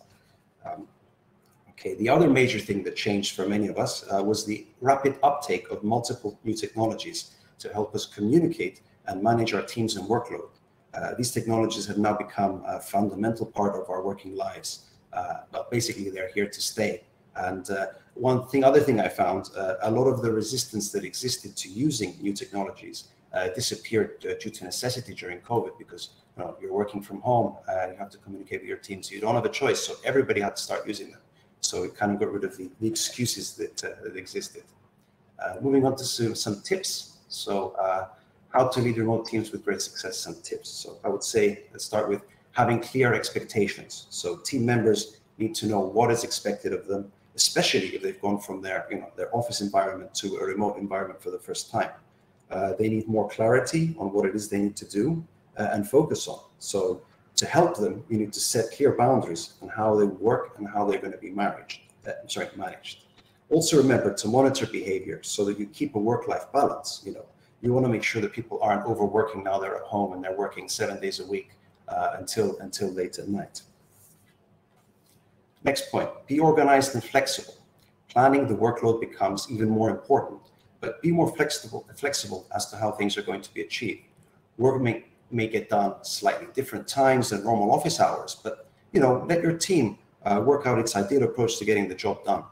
Okay, the other major thing that changed for many of us was the rapid uptake of multiple new technologies to help us communicate and manage our teams and workload. These technologies have now become a fundamental part of our working lives, but basically they're here to stay. And other thing I found, a lot of the resistance that existed to using new technologies disappeared due to necessity during COVID, because you're working from home and you have to communicate with your team, so you don't have a choice. So everybody had to start using them. So it kind of got rid of the excuses that existed. Moving on to some tips. So how to lead remote teams with great success, some tips. So I would say, let's start with having clear expectations. So team members need to know what is expected of them, especially if they've gone from their office environment to a remote environment for the first time. They need more clarity on what it is they need to do and focus on. So to help them, you need to set clear boundaries on how they work and how they're going to be managed. Also remember to monitor behavior so that you keep a work-life balance. You want to make sure that people aren't overworking now they're at home and they're working 7 days a week until late at night. Next point, be organized and flexible. Planning the workload becomes even more important, but be more flexible as to how things are going to be achieved. Work may get done slightly different times than normal office hours, but let your team work out its ideal approach to getting the job done.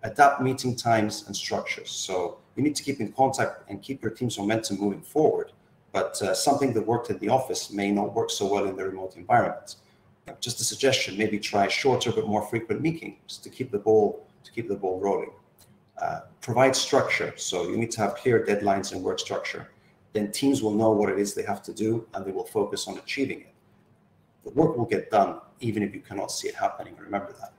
Adapt meeting times and structures. So you need to keep in contact and keep your team's momentum moving forward, but something that worked in the office may not work so well in the remote environment. Just a suggestion, maybe try shorter but more frequent meetings to keep the ball rolling. Provide structure. So you need to have clear deadlines and work structure. Then teams will know what it is they have to do and they will focus on achieving it. The work will get done even if you cannot see it happening. Remember that.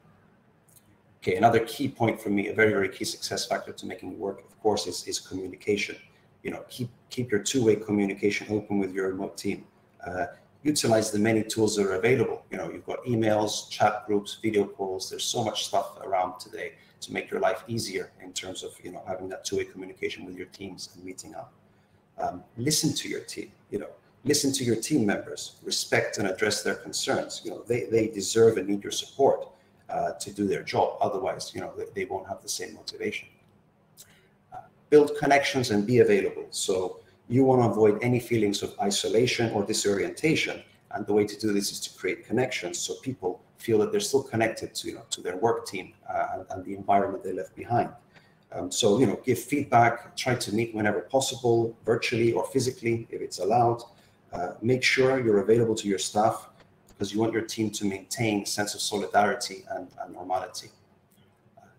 Okay, another key point for me, a very, very key success factor to making it work, of course, is communication. Keep your two-way communication open with your remote team. Utilize the many tools that are available. You've got emails, chat groups, video calls. There's so much stuff around today to make your life easier in terms of having that two-way communication with your teams and meeting up. Listen to your team. Listen to your team members. Respect and address their concerns. They deserve and need your support to do their job. Otherwise, they won't have the same motivation. Build connections and be available. So you want to avoid any feelings of isolation or disorientation. And the way to do this is to create connections so people feel that they're still connected to their work team and the environment they left behind. So give feedback, try to meet whenever possible, virtually or physically, if it's allowed. Make sure you're available to your staff because you want your team to maintain a sense of solidarity and normality.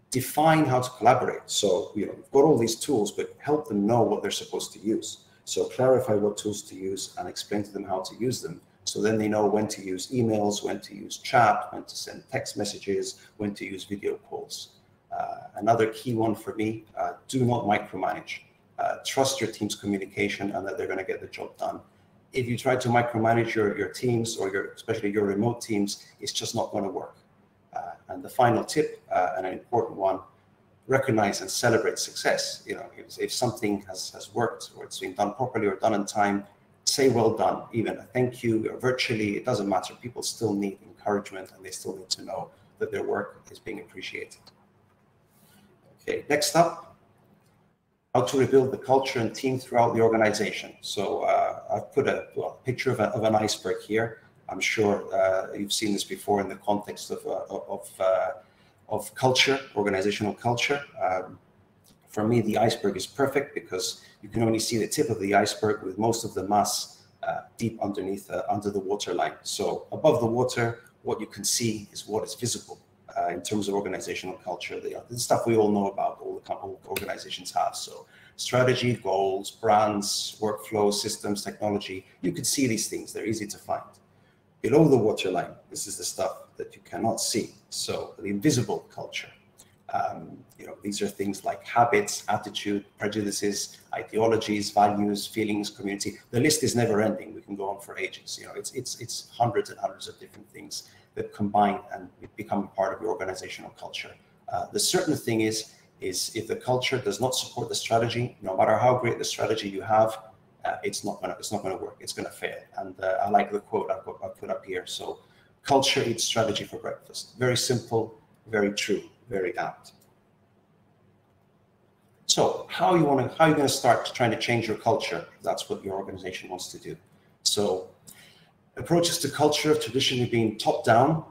Define how to collaborate. So you've got all these tools, but help them know what they're supposed to use. So clarify what tools to use and explain to them how to use them. So then they know when to use emails, when to use chat, when to send text messages, when to use video calls. Another key one for me, do not micromanage. Trust your team's communication and that they're going to get the job done. If you try to micromanage your teams or especially your remote teams, it's just not going to work. And the final tip, and an important one, recognize and celebrate success. If something has worked or it's being done properly or done in time, say well done, even a thank you or virtually, it doesn't matter. People still need encouragement and they still need to know that their work is being appreciated. Okay, next up, how to rebuild the culture and team throughout the organization. So I've put a picture of an iceberg here. I'm sure you've seen this before in the context of culture, organizational culture. For me, the iceberg is perfect because you can only see the tip of the iceberg with most of the mass deep underneath, under the waterline. So above the water, what you can see is what is visible in terms of organizational culture. The stuff we all know about, all the organizations have. So strategy, goals, brands, workflows, systems, technology, you could see these things. They're easy to find. Below the waterline, this is the stuff that you cannot see. So the invisible culture. These are things like habits, attitude, prejudices, ideologies, values, feelings, community. The list is never ending. We can go on for ages. It's hundreds and hundreds of different things that combine and become part of your organizational culture. The certain thing is if the culture does not support the strategy, no matter how great the strategy you have, it's not gonna work. It's gonna fail. And I like the quote I've put up here. So, culture eats strategy for breakfast. Very simple, very true, very apt. So, how are you gonna start trying to change your culture? That's what your organization wants to do. So, approaches to culture have traditionally been top-down,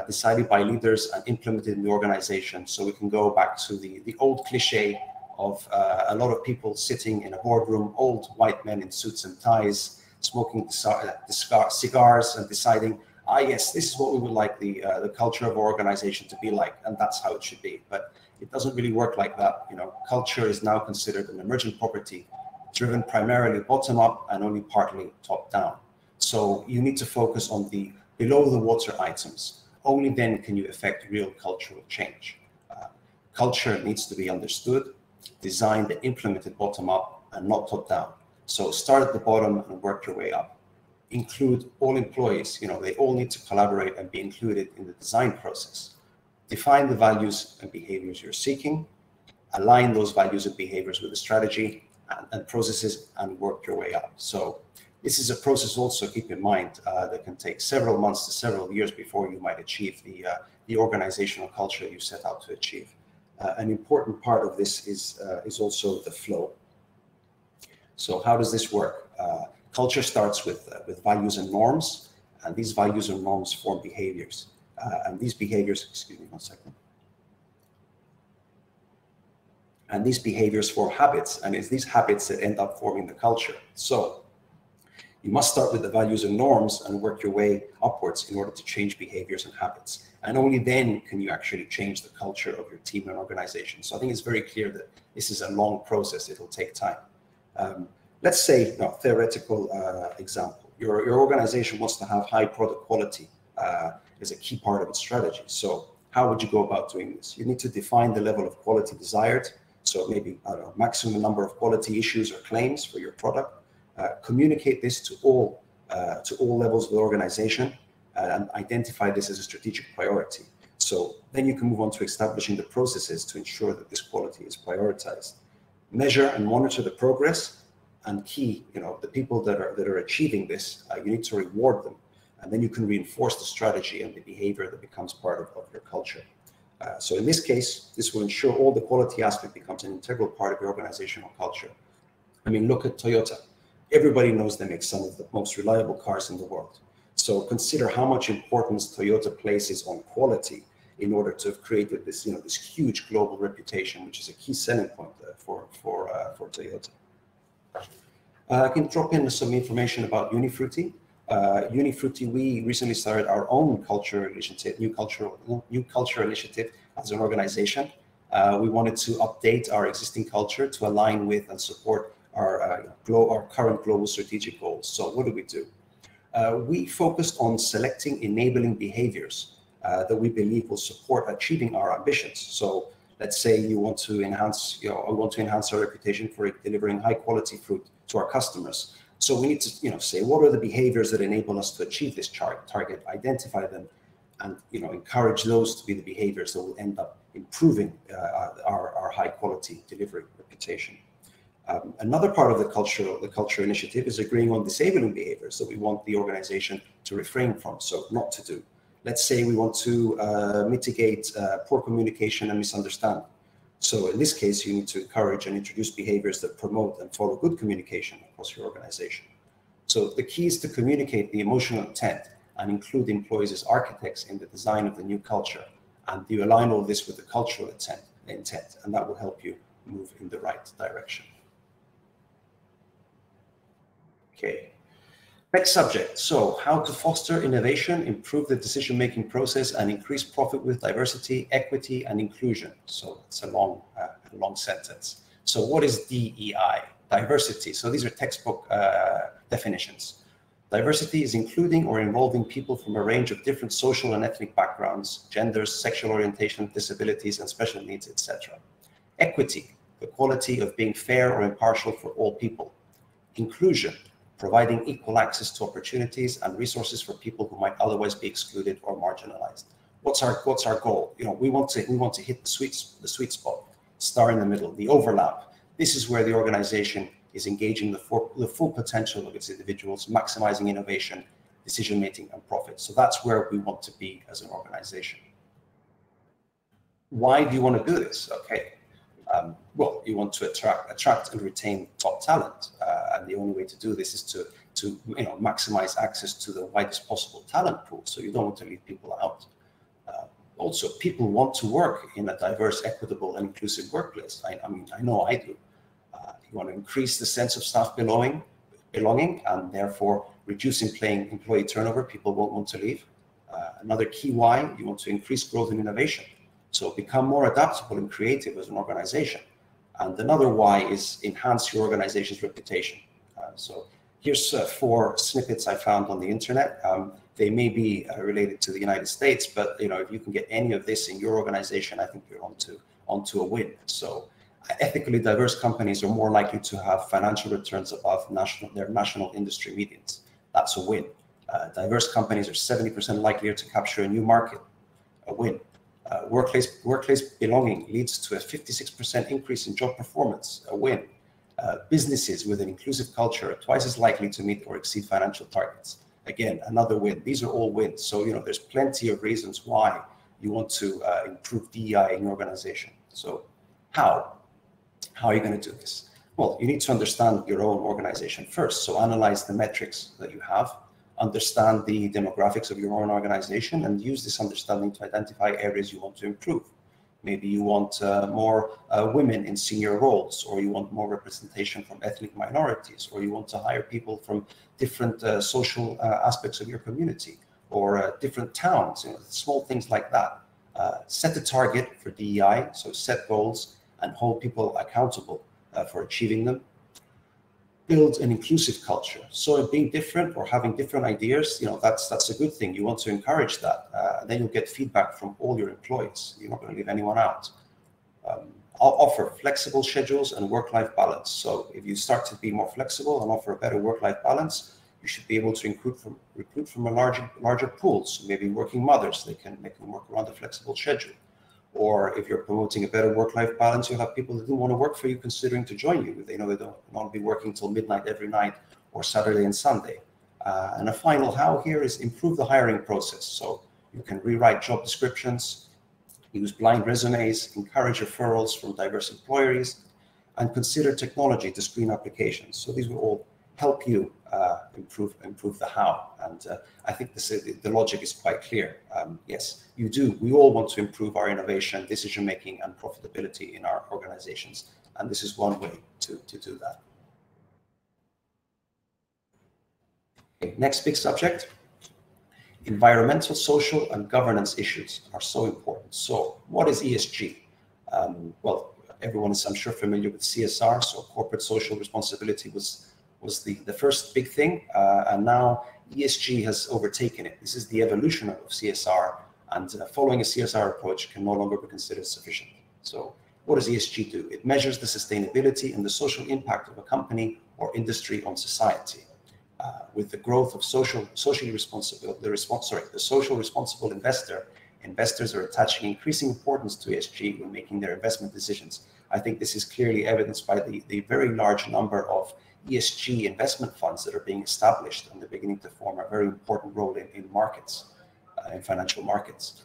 decided by leaders and implemented in the organization. So we can go back to the old cliche of a lot of people sitting in a boardroom, old white men in suits and ties, smoking cigars and deciding, yes, this is what we would like the culture of our organization to be like, and that's how it should be. But it doesn't really work like that. Culture is now considered an emergent property, driven primarily bottom-up and only partly top-down. So you need to focus on the below the water items. Only then can you effect real cultural change. Culture needs to be understood, designed and implemented bottom up and not top down. So start at the bottom and work your way up. Include all employees. They all need to collaborate and be included in the design process. Define the values and behaviors you're seeking. Align those values and behaviors with the strategy and processes and work your way up. So this is a process also, keep in mind, that can take several months to several years before you might achieve the organizational culture you set out to achieve. An important part of this is also the flow. So how does this work? Culture starts with values and norms, and these values and norms form behaviors. And these behaviors, excuse me one second. And these behaviors form habits, and it's these habits that end up forming the culture. So you must start with the values and norms and work your way upwards in order to change behaviors and habits. And only then can you actually change the culture of your team and organization. So I think it's very clear that this is a long process. It'll take time. Let's say, theoretical example. Your organization wants to have high product quality as a key part of its strategy. So how would you go about doing this? You need to define the level of quality desired. So maybe, maximum number of quality issues or claims for your product. Communicate this to all levels of the organization and identify this as a strategic priority. So then you can move on to establishing the processes to ensure that this quality is prioritized. Measure and monitor the progress, and key, the people that are achieving this, you need to reward them, and then you can reinforce the strategy and the behavior that becomes part of your culture. So in this case, this will ensure all the quality aspect becomes an integral part of your organizational culture. I mean, look at Toyota. Everybody knows they make some of the most reliable cars in the world. So consider how much importance Toyota places on quality in order to have created this, this huge global reputation, which is a key selling point for Toyota. I can drop in some information about Unifruti. Unifruti, we recently started our own culture initiative, new culture initiative as an organization. We wanted to update our existing culture to align with and support our current global strategic goals. So what do? We focused on selecting enabling behaviors that we believe will support achieving our ambitions. So let's say you want to enhance, I want to enhance our reputation for delivering high quality fruit to our customers. So we need to, say what are the behaviors that enable us to achieve this target, identify them, and encourage those to be the behaviors that will end up improving our high quality delivery reputation. Another part of the culture initiative is agreeing on disabling behaviors that we want the organization to refrain from, so not to do. Let's say we want to mitigate poor communication and misunderstanding. So in this case, you need to encourage and introduce behaviors that promote and follow good communication across your organization. So the key is to communicate the emotional intent and include employees as architects in the design of the new culture. And you align all this with the cultural intent, and that will help you move in the right direction. Okay. Next subject. So how to foster innovation, improve the decision-making process, and increase profit with diversity, equity, and inclusion. So it's a long sentence. So what is DEI? Diversity. So these are textbook definitions. Diversity is including or involving people from a range of different social and ethnic backgrounds, genders, sexual orientation, disabilities, and special needs, etc. Equity, the quality of being fair or impartial for all people. Inclusion, providing equal access to opportunities and resources for people who might otherwise be excluded or marginalized. What's our goal? You know, we want to hit the sweet spot, star in the middle, the overlap. This is where the organization is engaging the full potential of its individuals, maximizing innovation, decision-making, and profit. So that's where we want to be as an organization. Why do you want to do this? Okay. Well, you want to attract and retain top talent, and the only way to do this is to maximize access to the widest possible talent pool. So you don't want to leave people out. Also, people want to work in a diverse, equitable, and inclusive workplace. I mean, I know I do. You want to increase the sense of staff belonging, and therefore reduce employee turnover. People won't want to leave. Another key why, you want to increase growth and innovation. So become more adaptable and creative as an organization. And another why is enhance your organization's reputation. So here's 4 snippets I found on the internet. They may be related to the United States, but if you can get any of this in your organization, I think you're onto a win. So ethically diverse companies are more likely to have financial returns above their national industry medians. That's a win. Diverse companies are 70% likelier to capture a new market. A win. Workplace belonging leads to a 56% increase in job performance, a win. Businesses with an inclusive culture are twice as likely to meet or exceed financial targets. Again, another win. These are all wins. So, there's plenty of reasons why you want to improve DEI in your organization. So how are you going to do this? Well, you need to understand your own organization first. So analyze the metrics that you have, understand the demographics of your own organization, and use this understanding to identify areas you want to improve. Maybe you want more women in senior roles, or you want more representation from ethnic minorities, or you want to hire people from different social aspects of your community, or different towns, small things like that. Set a target for DEI, so set goals and hold people accountable for achieving them. Build an inclusive culture. So being different or having different ideas, that's a good thing. You want to encourage that. Then you'll get feedback from all your employees. You're not going to leave anyone out. I'll offer flexible schedules and work-life balance. So if you start to be more flexible and offer a better work-life balance, you should be able to recruit from a larger pool. So maybe working mothers, they can work around a flexible schedule. Or if you're promoting a better work-life balance, you'll have people that don't want to work for you considering to join you. They know they don't want to be working till midnight every night or Saturday and Sunday. And a final how here is improve the hiring process. So you can rewrite job descriptions, use blind resumes, encourage referrals from diverse employers, and consider technology to screen applications. So these will all help you improve the how. And I think the logic is quite clear. Yes, we all want to improve our innovation, decision-making, and profitability in our organizations. And this is one way to do that. Okay, next big subject. Environmental, social, and governance issues are so important. So what is ESG? Well, everyone is, I'm sure, familiar with CSR. So corporate social responsibility was the first big thing, and now ESG has overtaken it. This is the evolution of CSR, and following a CSR approach can no longer be considered sufficient. So what does ESG do? It measures the sustainability and the social impact of a company or industry on society. With the growth of the social responsible investors are attaching increasing importance to ESG when making their investment decisions. I think this is clearly evidenced by the very large number of ESG investment funds that are being established and they're beginning to form a very important role in markets, in financial markets.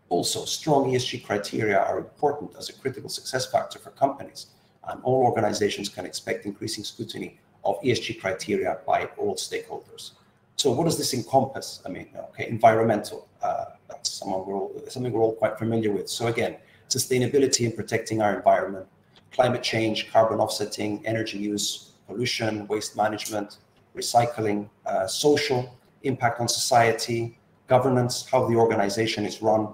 Also, strong ESG criteria are important as a critical success factor for companies, and all organizations can expect increasing scrutiny of ESG criteria by all stakeholders. So what does this encompass? I mean, okay, environmental, that's something we're all quite familiar with. So again, sustainability and protecting our environment, climate change, carbon offsetting, energy use, pollution, waste management, recycling, social impact on society, governance, how the organization is run.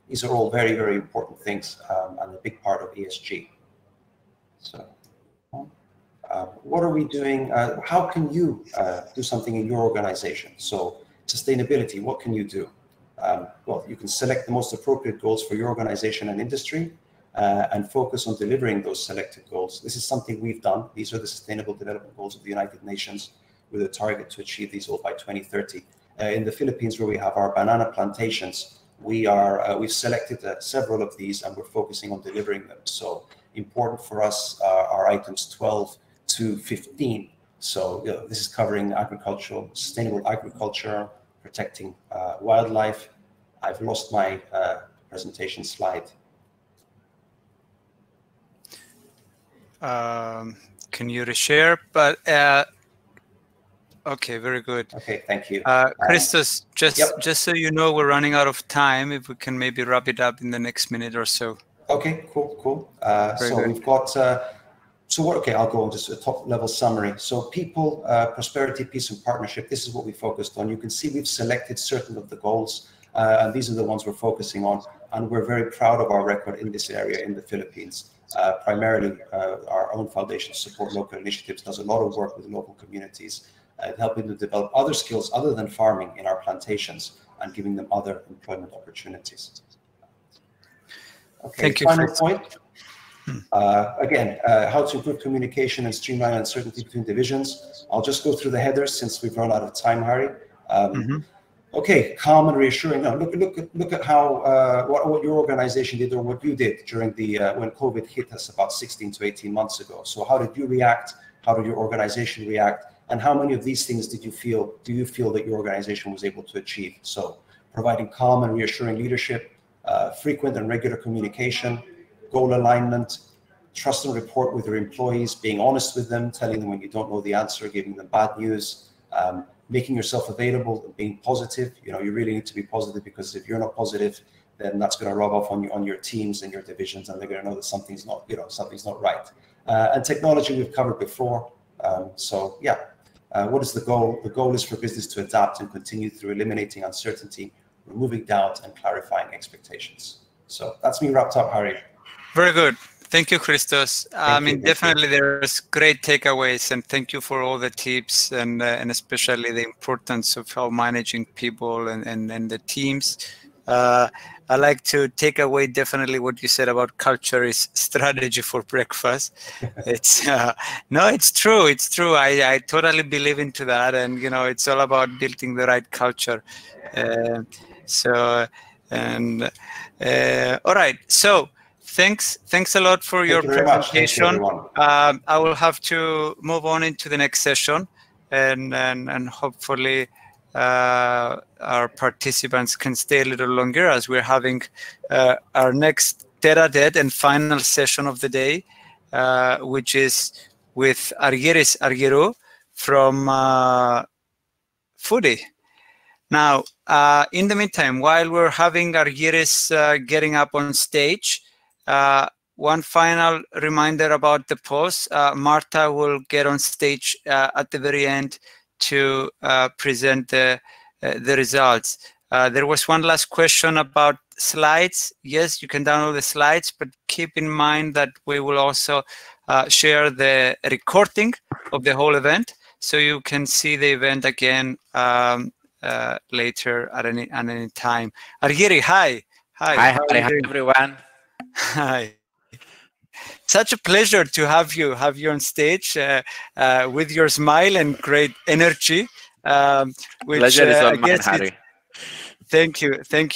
These are all very, very important things and a big part of ESG. So what are we doing? How can you do something in your organization? So sustainability, what can you do? Well, you can select the most appropriate goals for your organization and industry and focus on delivering those selected goals. This is something we've done. These are the Sustainable Development Goals of the United Nations with a target to achieve these all by 2030. In the Philippines, where we have our banana plantations, we've selected several of these and we're focusing on delivering them. So important for us are items 12 to 15. So this is covering agricultural, sustainable agriculture, protecting wildlife. I've lost my presentation slide.
Can you reshare? But okay, very good.
Okay, thank you.
Christos, just so you know, we're running out of time. If we can maybe wrap it up in the next minute or so.
Okay, cool. So we've got. Okay, I'll go on just a top level summary. So people, prosperity, peace and partnership, this is what we focused on. You can see we've selected certain of the goals and these are the ones we're focusing on. And we're very proud of our record in this area in the Philippines. Primarily our own foundation Support Local Initiatives does a lot of work with local communities, helping them develop other skills other than farming in our plantations and giving them other employment opportunities. Okay,
thank you.
Final point. Again, how to improve communication and streamline uncertainty between divisions. I'll just go through the headers since we've run out of time, Harry. Okay, calm and reassuring. Now, look at how what your organization did or what you did during the when COVID hit us about 16 to 18 months ago. So how did you react? How did your organization react? And how many of these things do you feel that your organization was able to achieve? So providing calm and reassuring leadership, frequent and regular communication, goal alignment, trust and report with your employees, being honest with them, telling them when you don't know the answer, giving them bad news, making yourself available, being positive. You know, you really need to be positive because if you're not positive, then that's going to rub off on your teams and your divisions, and they're going to know that something's not, something's not right. And technology we've covered before. So yeah, what is the goal? The goal is for business to adapt and continue through eliminating uncertainty, removing doubt, and clarifying expectations. So that's me wrapped up, Harry.
Very good. Thank you, Christos. I mean, definitely there's great takeaways, and thank you for all the tips and especially the importance of how managing people and the teams. I like to take away definitely what you said about culture is strategy for breakfast. It's no, it's true. It's true. I totally believe into that, and it's all about building the right culture. All right. So. Thanks a lot for your presentation. I will have to move on into the next session, and hopefully our participants can stay a little longer as we're having our next tete-a-tete and final session of the day, which is with Argyris Argyro from Foodie. Now, in the meantime, while we're having Argyris getting up on stage, one final reminder about the post. Marta will get on stage at the very end to present the results. There was one last question about slides. Yes, you can download the slides, but keep in mind that we will also share the recording of the whole event, so you can see the event again later at any time. Argyri, hi.
Hi, everyone.
Hi. Such a pleasure to have you on stage with your smile and great energy. Which,
pleasure is all mine, Harry.
Thank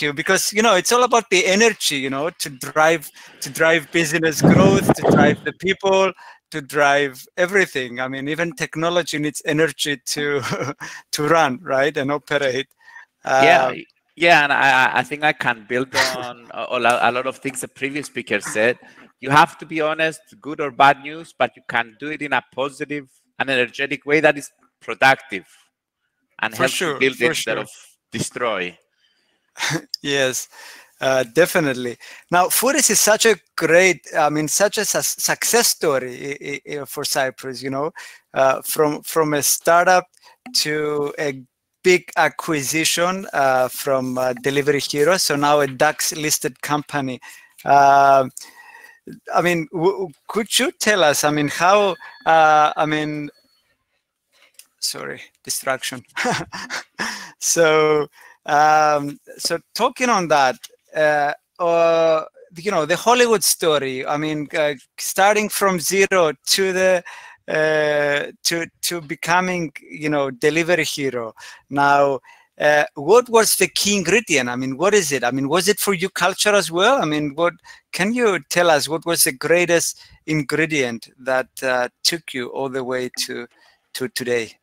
you. Because it's all about the energy, to drive business growth, to drive the people, to drive everything. I mean, even technology needs energy to run, right, and operate.
Yeah, and I think I can build on a lot of things the previous speaker said. You have to be honest, good or bad news, but you can do it in a positive and energetic way that is productive and helps to build instead of destroy.
Yes. Definitely. Now, Foodies is such a great, I mean, such a success story for Cyprus, you know, from a startup to a big acquisition from Delivery Hero. So now a DAX listed company. I mean, could you tell us, I mean, how, I mean, sorry, distraction. So, so talking on that, you know, the Hollywood story. I mean, starting from zero to the to becoming, you know, Delivery Hero. Now, what was the key ingredient? I mean, what is it? I mean, was it for you culture as well? I mean, what can you tell us? What was the greatest ingredient that took you all the way to today?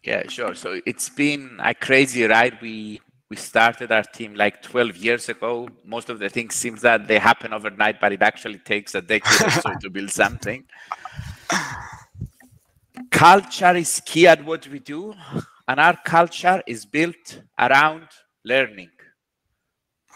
Yeah, sure. So it's been a crazy ride. We started our team like 12 years ago. Most of the things seems that they happen overnight, but it actually takes a decade or so to build something. Culture is key at what we do, and our culture is built around learning.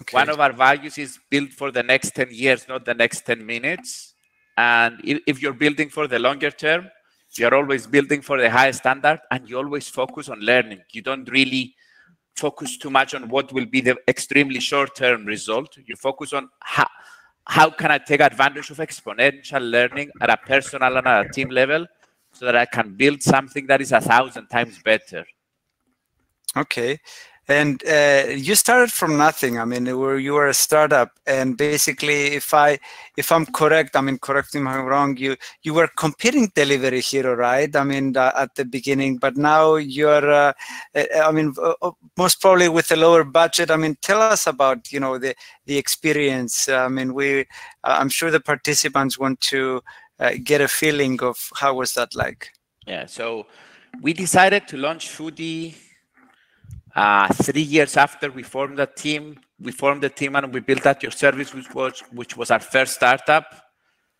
Okay. One of our values is built for the next 10 years, not the next 10 minutes. And if you're building for the longer term, you're always building for the highest standard, and you always focus on learning. You don't really focus too much on what will be the extremely short-term result. You focus on how can I take advantage of exponential learning at a personal and at a team level so that I can build something that is 1,000 times better.
Okay. And you started from nothing. I mean, you were a startup, and basically, if I'm correct, I mean, correct me if I'm wrong. You were competing Delivery Hero, right? I mean, at the beginning, but now you're, I mean, most probably with a lower budget. I mean, tell us about, you know, the experience. I mean, I'm sure the participants want to get a feeling of how was that like.
Yeah. So we decided to launch Foodie. 3 years after we formed the team, and we built At Your Service, which was our first startup.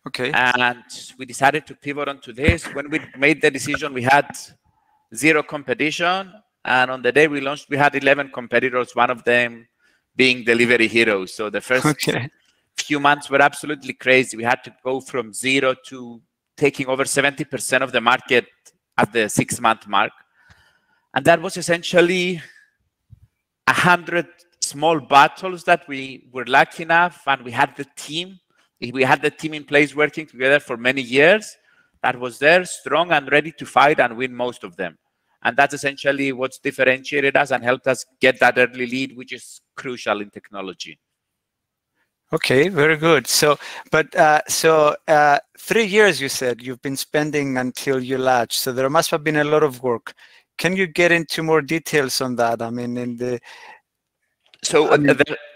Okay.
And we decided to pivot onto this. When we made the decision, we had 0 competition. And on the day we launched, we had 11 competitors, one of them being Delivery Hero. So the first few months were absolutely crazy. We had to go from 0 to taking over 70% of the market at the 6-month mark. And that was essentially 100 small battles that we were lucky enough, and we had the team. We had the team in place working together for many years that was there, strong and ready to fight and win most of them. And that's essentially what's differentiated us and helped us get that early lead, which is crucial in technology.
Okay, very good. So, but 3 years you said you've been spending until you launched. So there must have been a lot of work. Can you get into more details on that? I mean,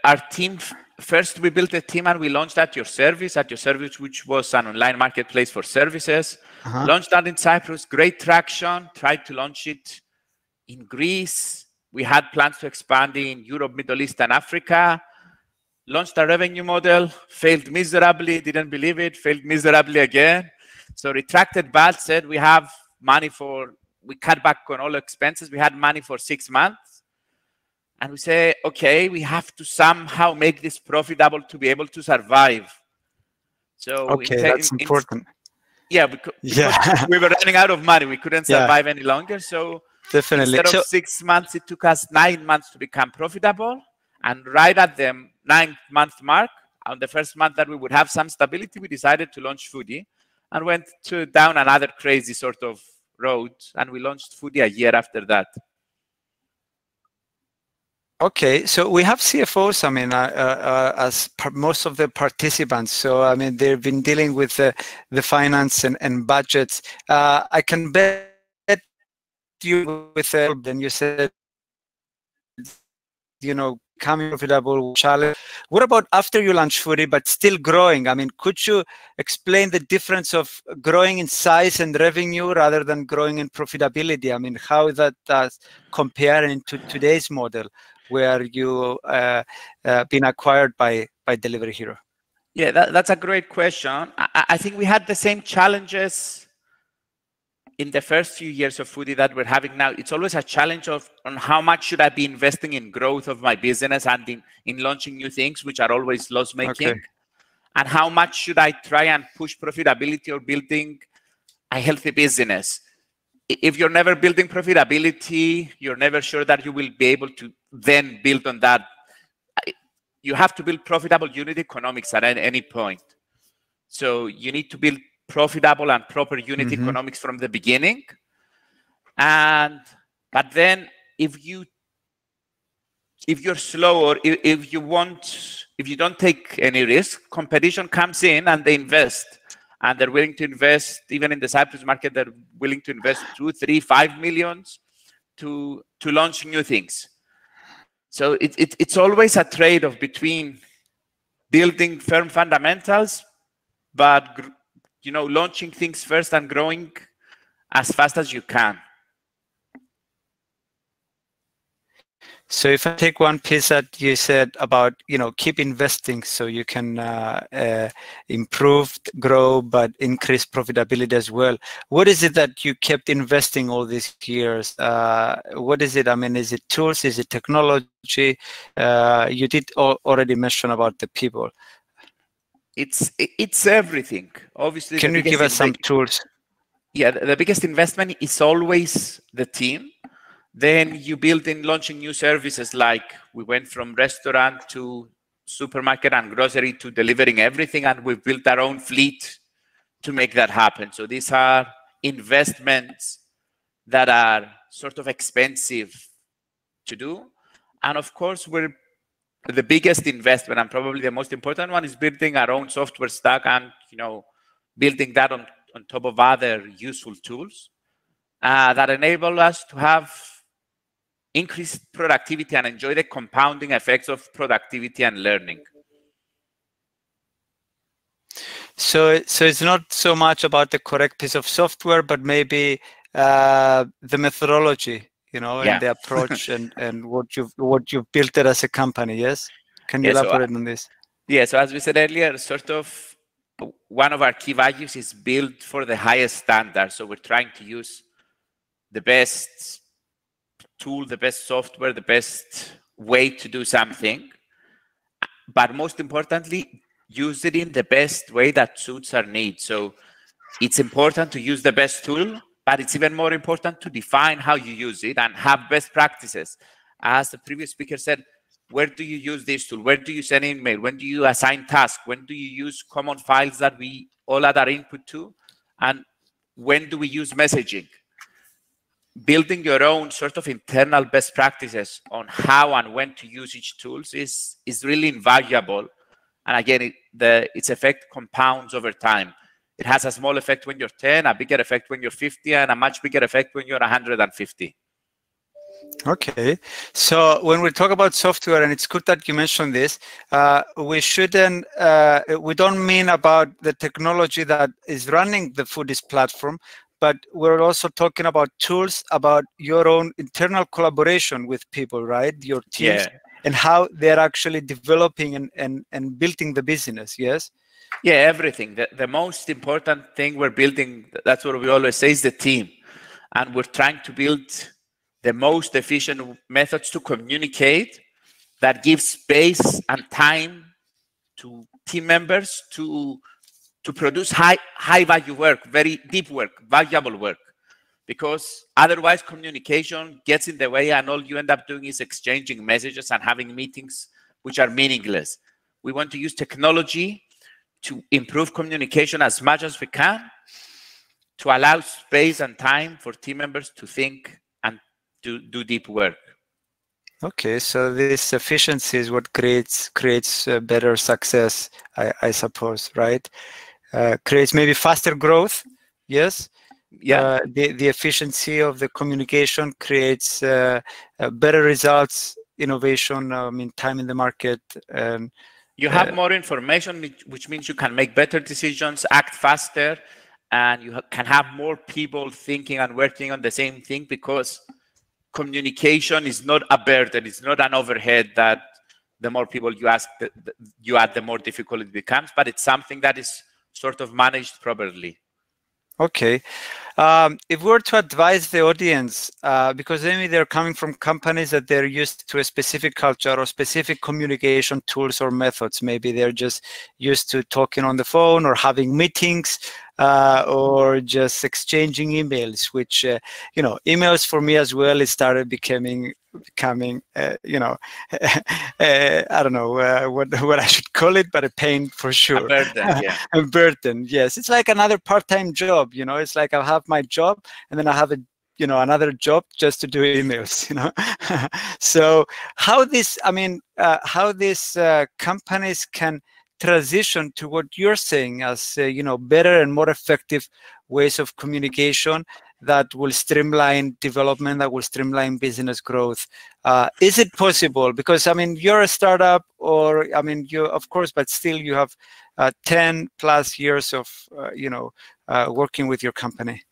our team, first we built a team and we launched At Your Service, which was an online marketplace for services. Launched that in Cyprus, great traction, tried to launch it in Greece. We had plans to expand in Europe, Middle East, and Africa. Launched a revenue model, failed miserably, didn't believe it, failed miserably again. So retracted back, said we have money we cut back on all expenses. We had money for 6 months. And we say, okay, we have to somehow make this profitable to be able to survive. So
okay, that's important.
Yeah, because we were running out of money. We couldn't survive any longer. So
definitely,
instead of 6 months, it took us 9 months to become profitable. And right at the 9th-month mark, on the first month that we would have some stability, we decided to launch Foodie and went down another crazy sort of road, and we launched Foodie a year after that.
Okay, so we have CFOs, I mean, as most of the participants. So, I mean, they've been dealing with the finance and budgets. I can bet you with then you said, you know, becoming profitable challenge. What about after you launch Foodie, but still growing? I mean, could you explain the difference of growing in size and revenue rather than growing in profitability? I mean, how that does compare into today's model where you been acquired by Delivery Hero?
Yeah, that's a great question. I think we had the same challenges in the first few years of Foodie that we're having now, it's always a challenge on how much should I be investing in growth of my business and in launching new things, which are always loss-making,
Okay.
and how much should I try and push profitability or building a healthy business. If you're never building profitability, you're never sure that you will be able to then build on that. You have to build profitable unit economics at any point. So you need to build profitable and proper unit economics from the beginning. But then if you're slow, or if you don't take any risk, competition comes in and they invest. And they're willing to invest, even in the Cyprus market, they're willing to invest 2, 3, 5 millions to launch new things. So it's always a trade-off between building firm fundamentals, but launching things first and growing as fast as you can.
So if I take one piece that you said about, keep investing so you can improve, grow, but increase profitability as well. What is it that you kept investing all these years? What is it? I mean, is it tools? Is it technology? You did already mention about the people.
It's everything. Obviously,
can you give us some tools?
Yeah, the biggest investment is always the team. Then you build in launching new services, like we went from restaurant to supermarket and grocery to delivering everything, and we've built our own fleet to make that happen. So these are investments that are sort of expensive to do. And of course, the biggest investment, and probably the most important one, is building our own software stack and building that on top of other useful tools that enable us to have increased productivity and enjoy the compounding effects of productivity and learning.
So it's not so much about the correct piece of software, but maybe the methodology, and the approach and what you've built it as a company. Yes, can you elaborate on this?
Yeah. So as we said earlier, sort of one of our key values is build for the highest standard. So we're trying to use the best tool, the best software, the best way to do something, but most importantly, use it in the best way that suits our needs. So it's important to use the best tool, but it's even more important to define how you use it and have best practices. As the previous speaker said, where do you use this tool? Where do you send an email? When do you assign tasks? When do you use common files that we all add our input to? And when do we use messaging? Building your own sort of internal best practices on how and when to use each tool is really invaluable. And again, its effect compounds over time. It has a small effect when you're 10, a bigger effect when you're 50, and a much bigger effect when you're 150.
Okay, so when we talk about software, and it's good that you mentioned this, we don't mean about the technology that is running the Foodies platform, but we're also talking about tools, about your own internal collaboration with people, right? Your teams, and how they're actually developing and building the business, yes?
Yeah, everything. The most important thing we're building, that's what we always say, is the team. And we're trying to build the most efficient methods to communicate that give space and time to team members to produce high value work, very deep work, valuable work, because otherwise communication gets in the way and all you end up doing is exchanging messages and having meetings which are meaningless. We want to use technology to improve communication as much as we can, to allow space and time for team members to think and to do deep work.
Okay, so this efficiency is what creates better success, I suppose, right? Creates maybe faster growth, yes?
Yeah.
The efficiency of the communication creates better results, innovation, time in the market. And
you have more information, which means you can make better decisions, act faster, and you can have more people thinking and working on the same thing, because communication is not a burden, it's not an overhead that the more people you add, the more difficult it becomes, but it's something that is sort of managed properly.
Okay. if we were to advise the audience, because maybe they're coming from companies that they're used to a specific culture or specific communication tools or methods, maybe they're just used to talking on the phone or having meetings or just exchanging emails, which, you know, emails for me as well, it started becoming, you know, I don't know what I should call it, but a pain for sure.
A burden, yeah.
A burden, yes. It's like another part-time job, you know. It's like I have my job and then I have a, you know, another job just to do emails, you know. So how this, I mean, how these companies can transition to what you're saying as, you know, better and more effective ways of communication that will streamline development, that will streamline business growth. Is it possible? Because, I mean, you're a startup, or, I mean, you, of course, but still you have 10 plus years of, you know, working with your company.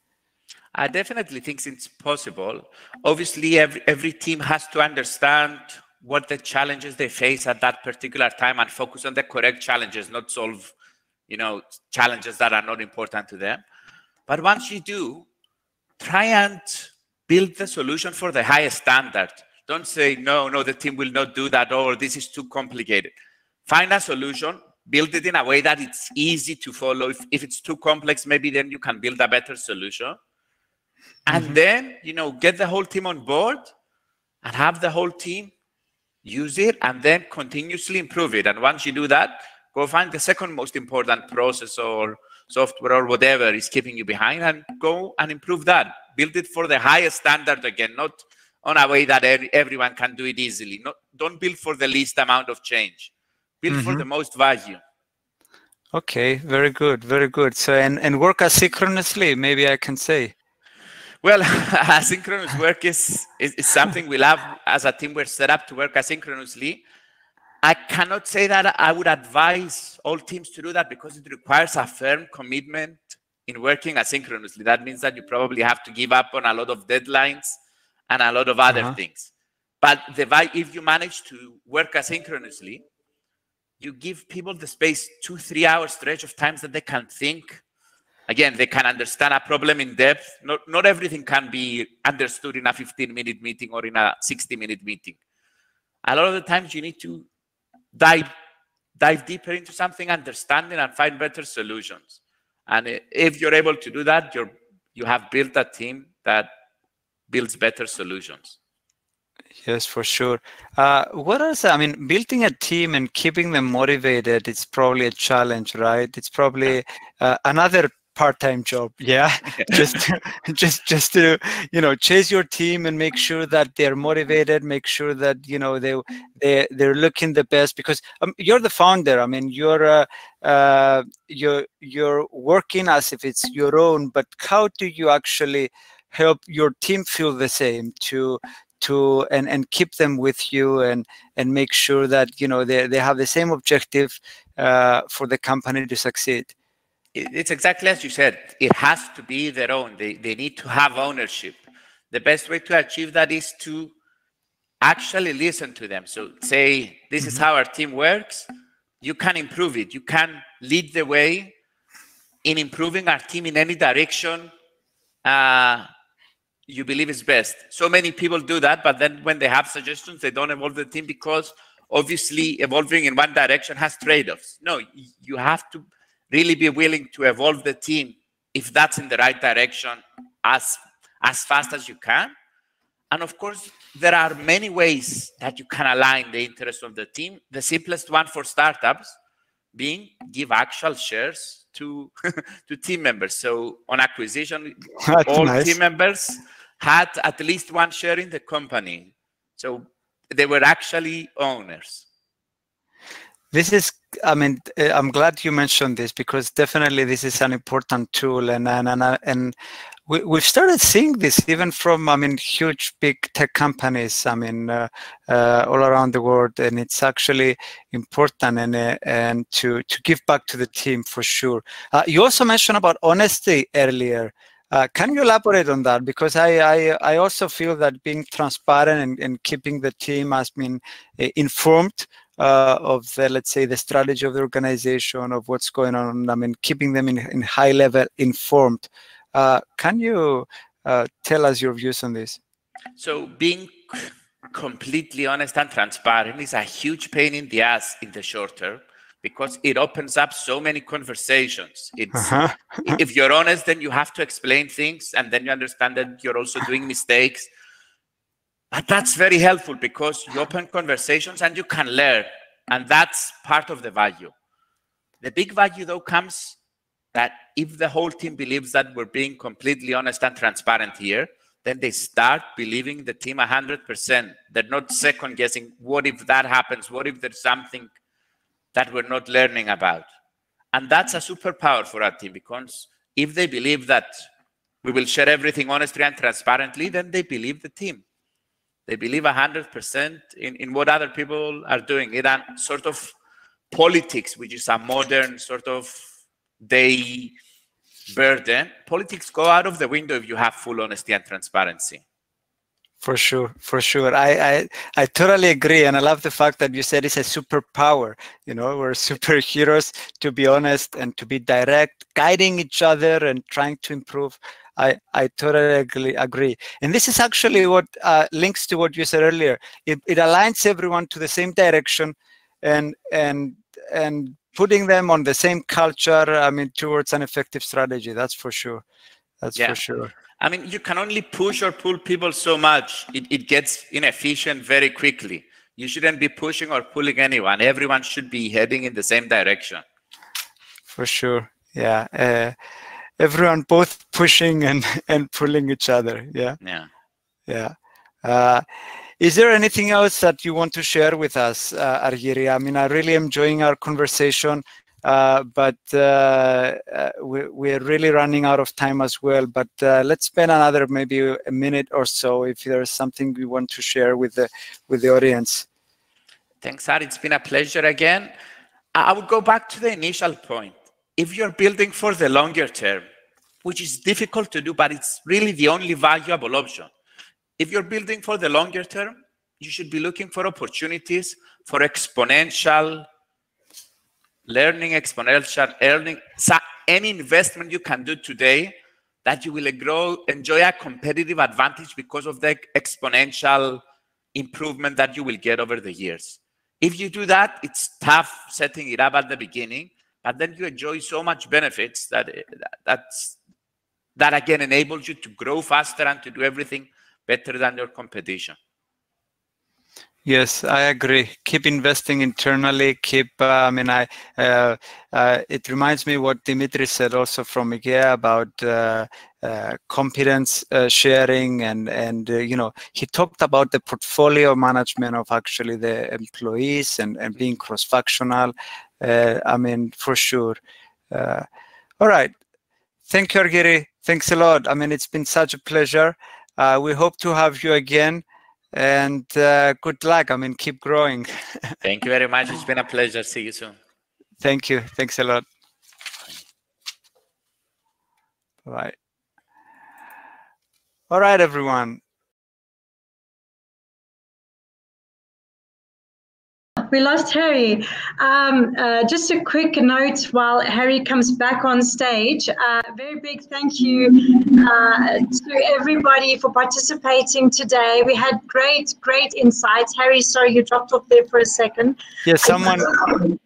I definitely think it's possible. Obviously, every team has to understand what the challenges they face at that particular time and focus on the correct challenges, not solve, you know, challenges that are not important to them. But once you do, try and build the solution for the highest standard. Don't say, no, the team will not do that, or this is too complicated. Find a solution, build it in a way that it's easy to follow. If it's too complex, maybe then you can build a better solution. And then, you know, get the whole team on board and have the whole team use it and then continuously improve it. And once you do that, go find the second most important process or software or whatever is keeping you behind and go and improve that. Build it for the highest standard again, not on a way that everyone can do it easily. Don't build for the least amount of change. Build for the most value.
Okay, very good, very good. So, and work asynchronously, maybe I can say.
Well, asynchronous work is something we love. As a team, we're set up to work asynchronously. I cannot say that I would advise all teams to do that because it requires a firm commitment in working asynchronously. That means that you probably have to give up on a lot of deadlines and a lot of other things. But if you manage to work asynchronously, you give people the space 2-3 hour stretch of times that they can think. Again, they can understand a problem in depth. Not everything can be understood in a 15-minute meeting or in a 60-minute meeting. A lot of the times you need to dive deeper into something, understanding and find better solutions. And if you're able to do that, you have built a team that builds better solutions.
Yes, for sure. What else? I mean, building a team and keeping them motivated, it's probably a challenge, right? It's probably another part-time job, yeah. just to, you know, chase your team and make sure that they're motivated, make sure that, you know, they're looking the best, because you're the founder. I mean, you're working as if it's your own, but how do you actually help your team feel the same and keep them with you and make sure that, you know, they have the same objective for the company to succeed?
It's exactly as you said. It has to be their own. They need to have ownership. The best way to achieve that is to actually listen to them. So say, this is how our team works. You can improve it. You can lead the way in improving our team in any direction you believe is best. So many people do that, but then when they have suggestions, they don't evolve the team because obviously evolving in one direction has trade-offs. No, you have to really be willing to evolve the team if that's in the right direction as fast as you can. And of course, there are many ways that you can align the interests of the team. The simplest one for startups being give actual shares to team members. So on acquisition, all team members had at least one share in the company. So they were actually owners.
This is, I mean, I'm glad you mentioned this because definitely this is an important tool, and we've started seeing this even from, I mean, huge big tech companies, I mean, all around the world, and it's actually important and to give back to the team for sure. You also mentioned about honesty earlier. Can you elaborate on that? Because I also feel that being transparent and keeping the team has been informed of the, let's say, the strategy of the organization, of what's going on. I mean, keeping them in high level informed Can you tell us your views on this?
So being completely honest and transparent is a huge pain in the ass in the short term, because it opens up so many conversations. It's if you're honest, then you have to explain things, and then you understand that you're also doing mistakes. But that's very helpful because you open conversations and you can learn, and that's part of the value. The big value, though, comes that if the whole team believes that we're being completely honest and transparent here, then they start believing the team 100%. They're not second guessing, what if that happens? What if there's something that we're not learning about? And that's a superpower for our team, because if they believe that we will share everything honestly and transparently, then they believe the team. They believe 100% in what other people are doing. It a sort of politics, which is a modern sort of day burden. Politics go out of the window if you have full honesty and transparency.
For sure, for sure. I totally agree, and I love the fact that you said it's a superpower. You know, we're superheroes, to be honest and to be direct, guiding each other and trying to improve. I totally agree. And this is actually what links to what you said earlier. It aligns everyone to the same direction, and putting them on the same culture. I mean, towards an effective strategy. That's for sure. That's for sure.
I mean, you can only push or pull people so much. It gets inefficient very quickly. You shouldn't be pushing or pulling anyone. Everyone should be heading in the same direction.
For sure. Yeah. Everyone both pushing and pulling each other. Yeah. Is there anything else that you want to share with us, Argyri? I mean, I really am enjoying our conversation. But we're really running out of time as well. But let's spend another maybe a minute or so if there's something we want to share with the audience.
Thanks, Ari. It's been a pleasure again. I would go back to the initial point. If you're building for the longer term, which is difficult to do, but it's really the only valuable option. If you're building for the longer term, you should be looking for opportunities for exponential learning, exponential earning. So any investment you can do today that you will enjoy a competitive advantage because of the exponential improvement that you will get over the years. If you do that, it's tough setting it up at the beginning, but then you enjoy so much benefits that again enables you to grow faster and to do everything better than your competition.
Yes, I agree. Keep investing internally. Keep. I mean, it reminds me what Dimitri said also from IKEA about competence sharing, and you know, he talked about the portfolio management of actually the employees and being cross-functional. I mean, for sure. All right. Thank you, Argyri. Thanks a lot. I mean, it's been such a pleasure. We hope to have you again. And good luck. I mean, keep growing.
Thank you very much. It's been a pleasure. See you soon.
Thank you. Thanks a lot. Bye. All right, everyone.
We lost Harry. Just a quick note while Harry comes back on stage. Very big thank you to everybody for participating today. We had great insights. Harry, sorry you dropped off there for a second.
Yeah, someone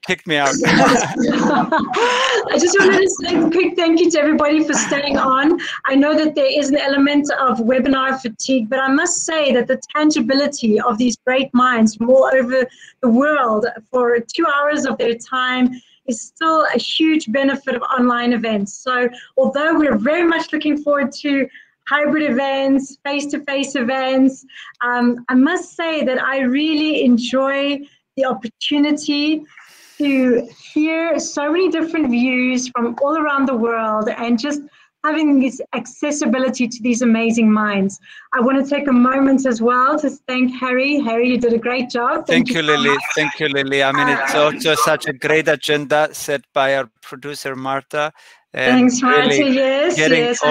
kicked me out.
I just wanted to say a quick thank you to everybody for staying on. I know that there is an element of webinar fatigue, but I must say that the tangibility of these great minds from all over the world for 2 hours of their time is still a huge benefit of online events. So although we're very much looking forward to hybrid events, face-to-face events, I must say that I really enjoy the opportunity to hear so many different views from all around the world and just having this accessibility to these amazing minds. I want to take a moment as well to thank Harry. Harry, you did a great job.
Thank you, Lily. Thank you, Lily. I mean, it's also such a great agenda set by our producer, Marta. And
thanks, Marta.
Really
yes,
getting
yes.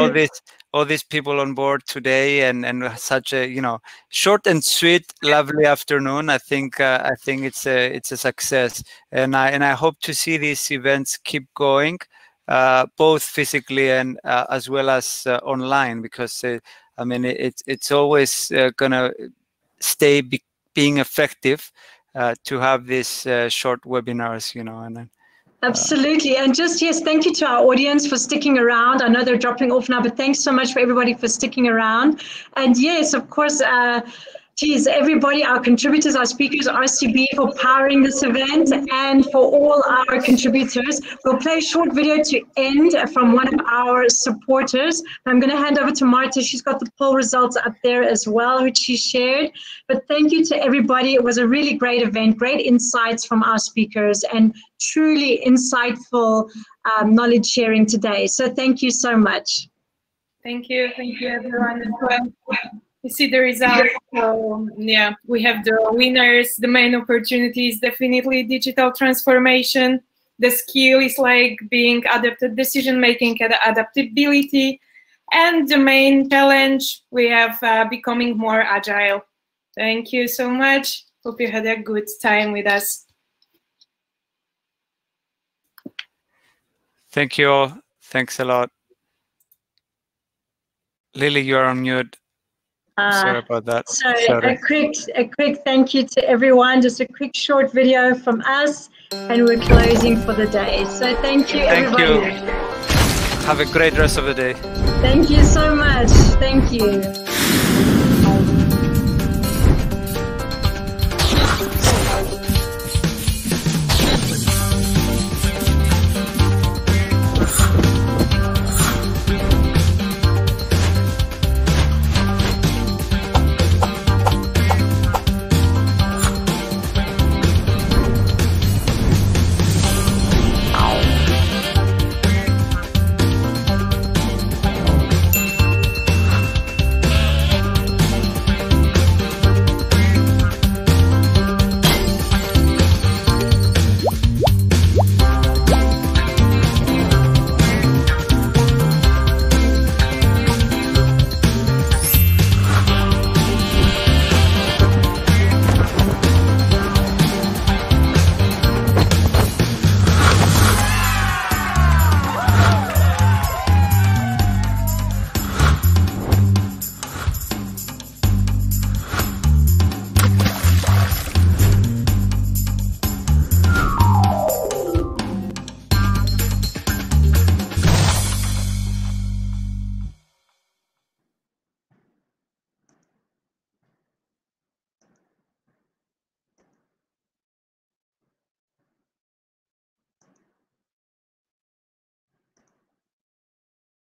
all these people on board today, and such a, you know, short and sweet, lovely afternoon. I think it's a success, and I hope to see these events keep going. both physically and as well as online, because I mean it's always gonna stay being effective to have these short webinars, you know. And
absolutely. And just, yes, thank you to our audience for sticking around. I know they're dropping off now, but thanks so much for everybody for sticking around. And yes, of course, geez, everybody, our contributors, our speakers, RCB for powering this event, and for all our contributors. We'll play a short video to end from one of our supporters. I'm going to hand over to Marta. She's got the poll results up there as well, which she shared. But thank you to everybody. It was a really great event, great insights from our speakers, and truly insightful knowledge sharing today. So thank you so much.
Thank you everyone as well. You see the results. So yeah, we have the winners. The main opportunity is definitely digital transformation. The skill is like being adapted decision making and adaptability. And the main challenge, we have becoming more agile. Thank you so much. Hope you had a good time with us.
Thank you all. Thanks a lot. Lily, you are on mute. Sorry about that.
So a quick thank you to everyone. Just a quick short video from us, and we're closing for the day. So thank you, everybody.
Thank you. Have a great rest of the day.
Thank you so much. Thank you.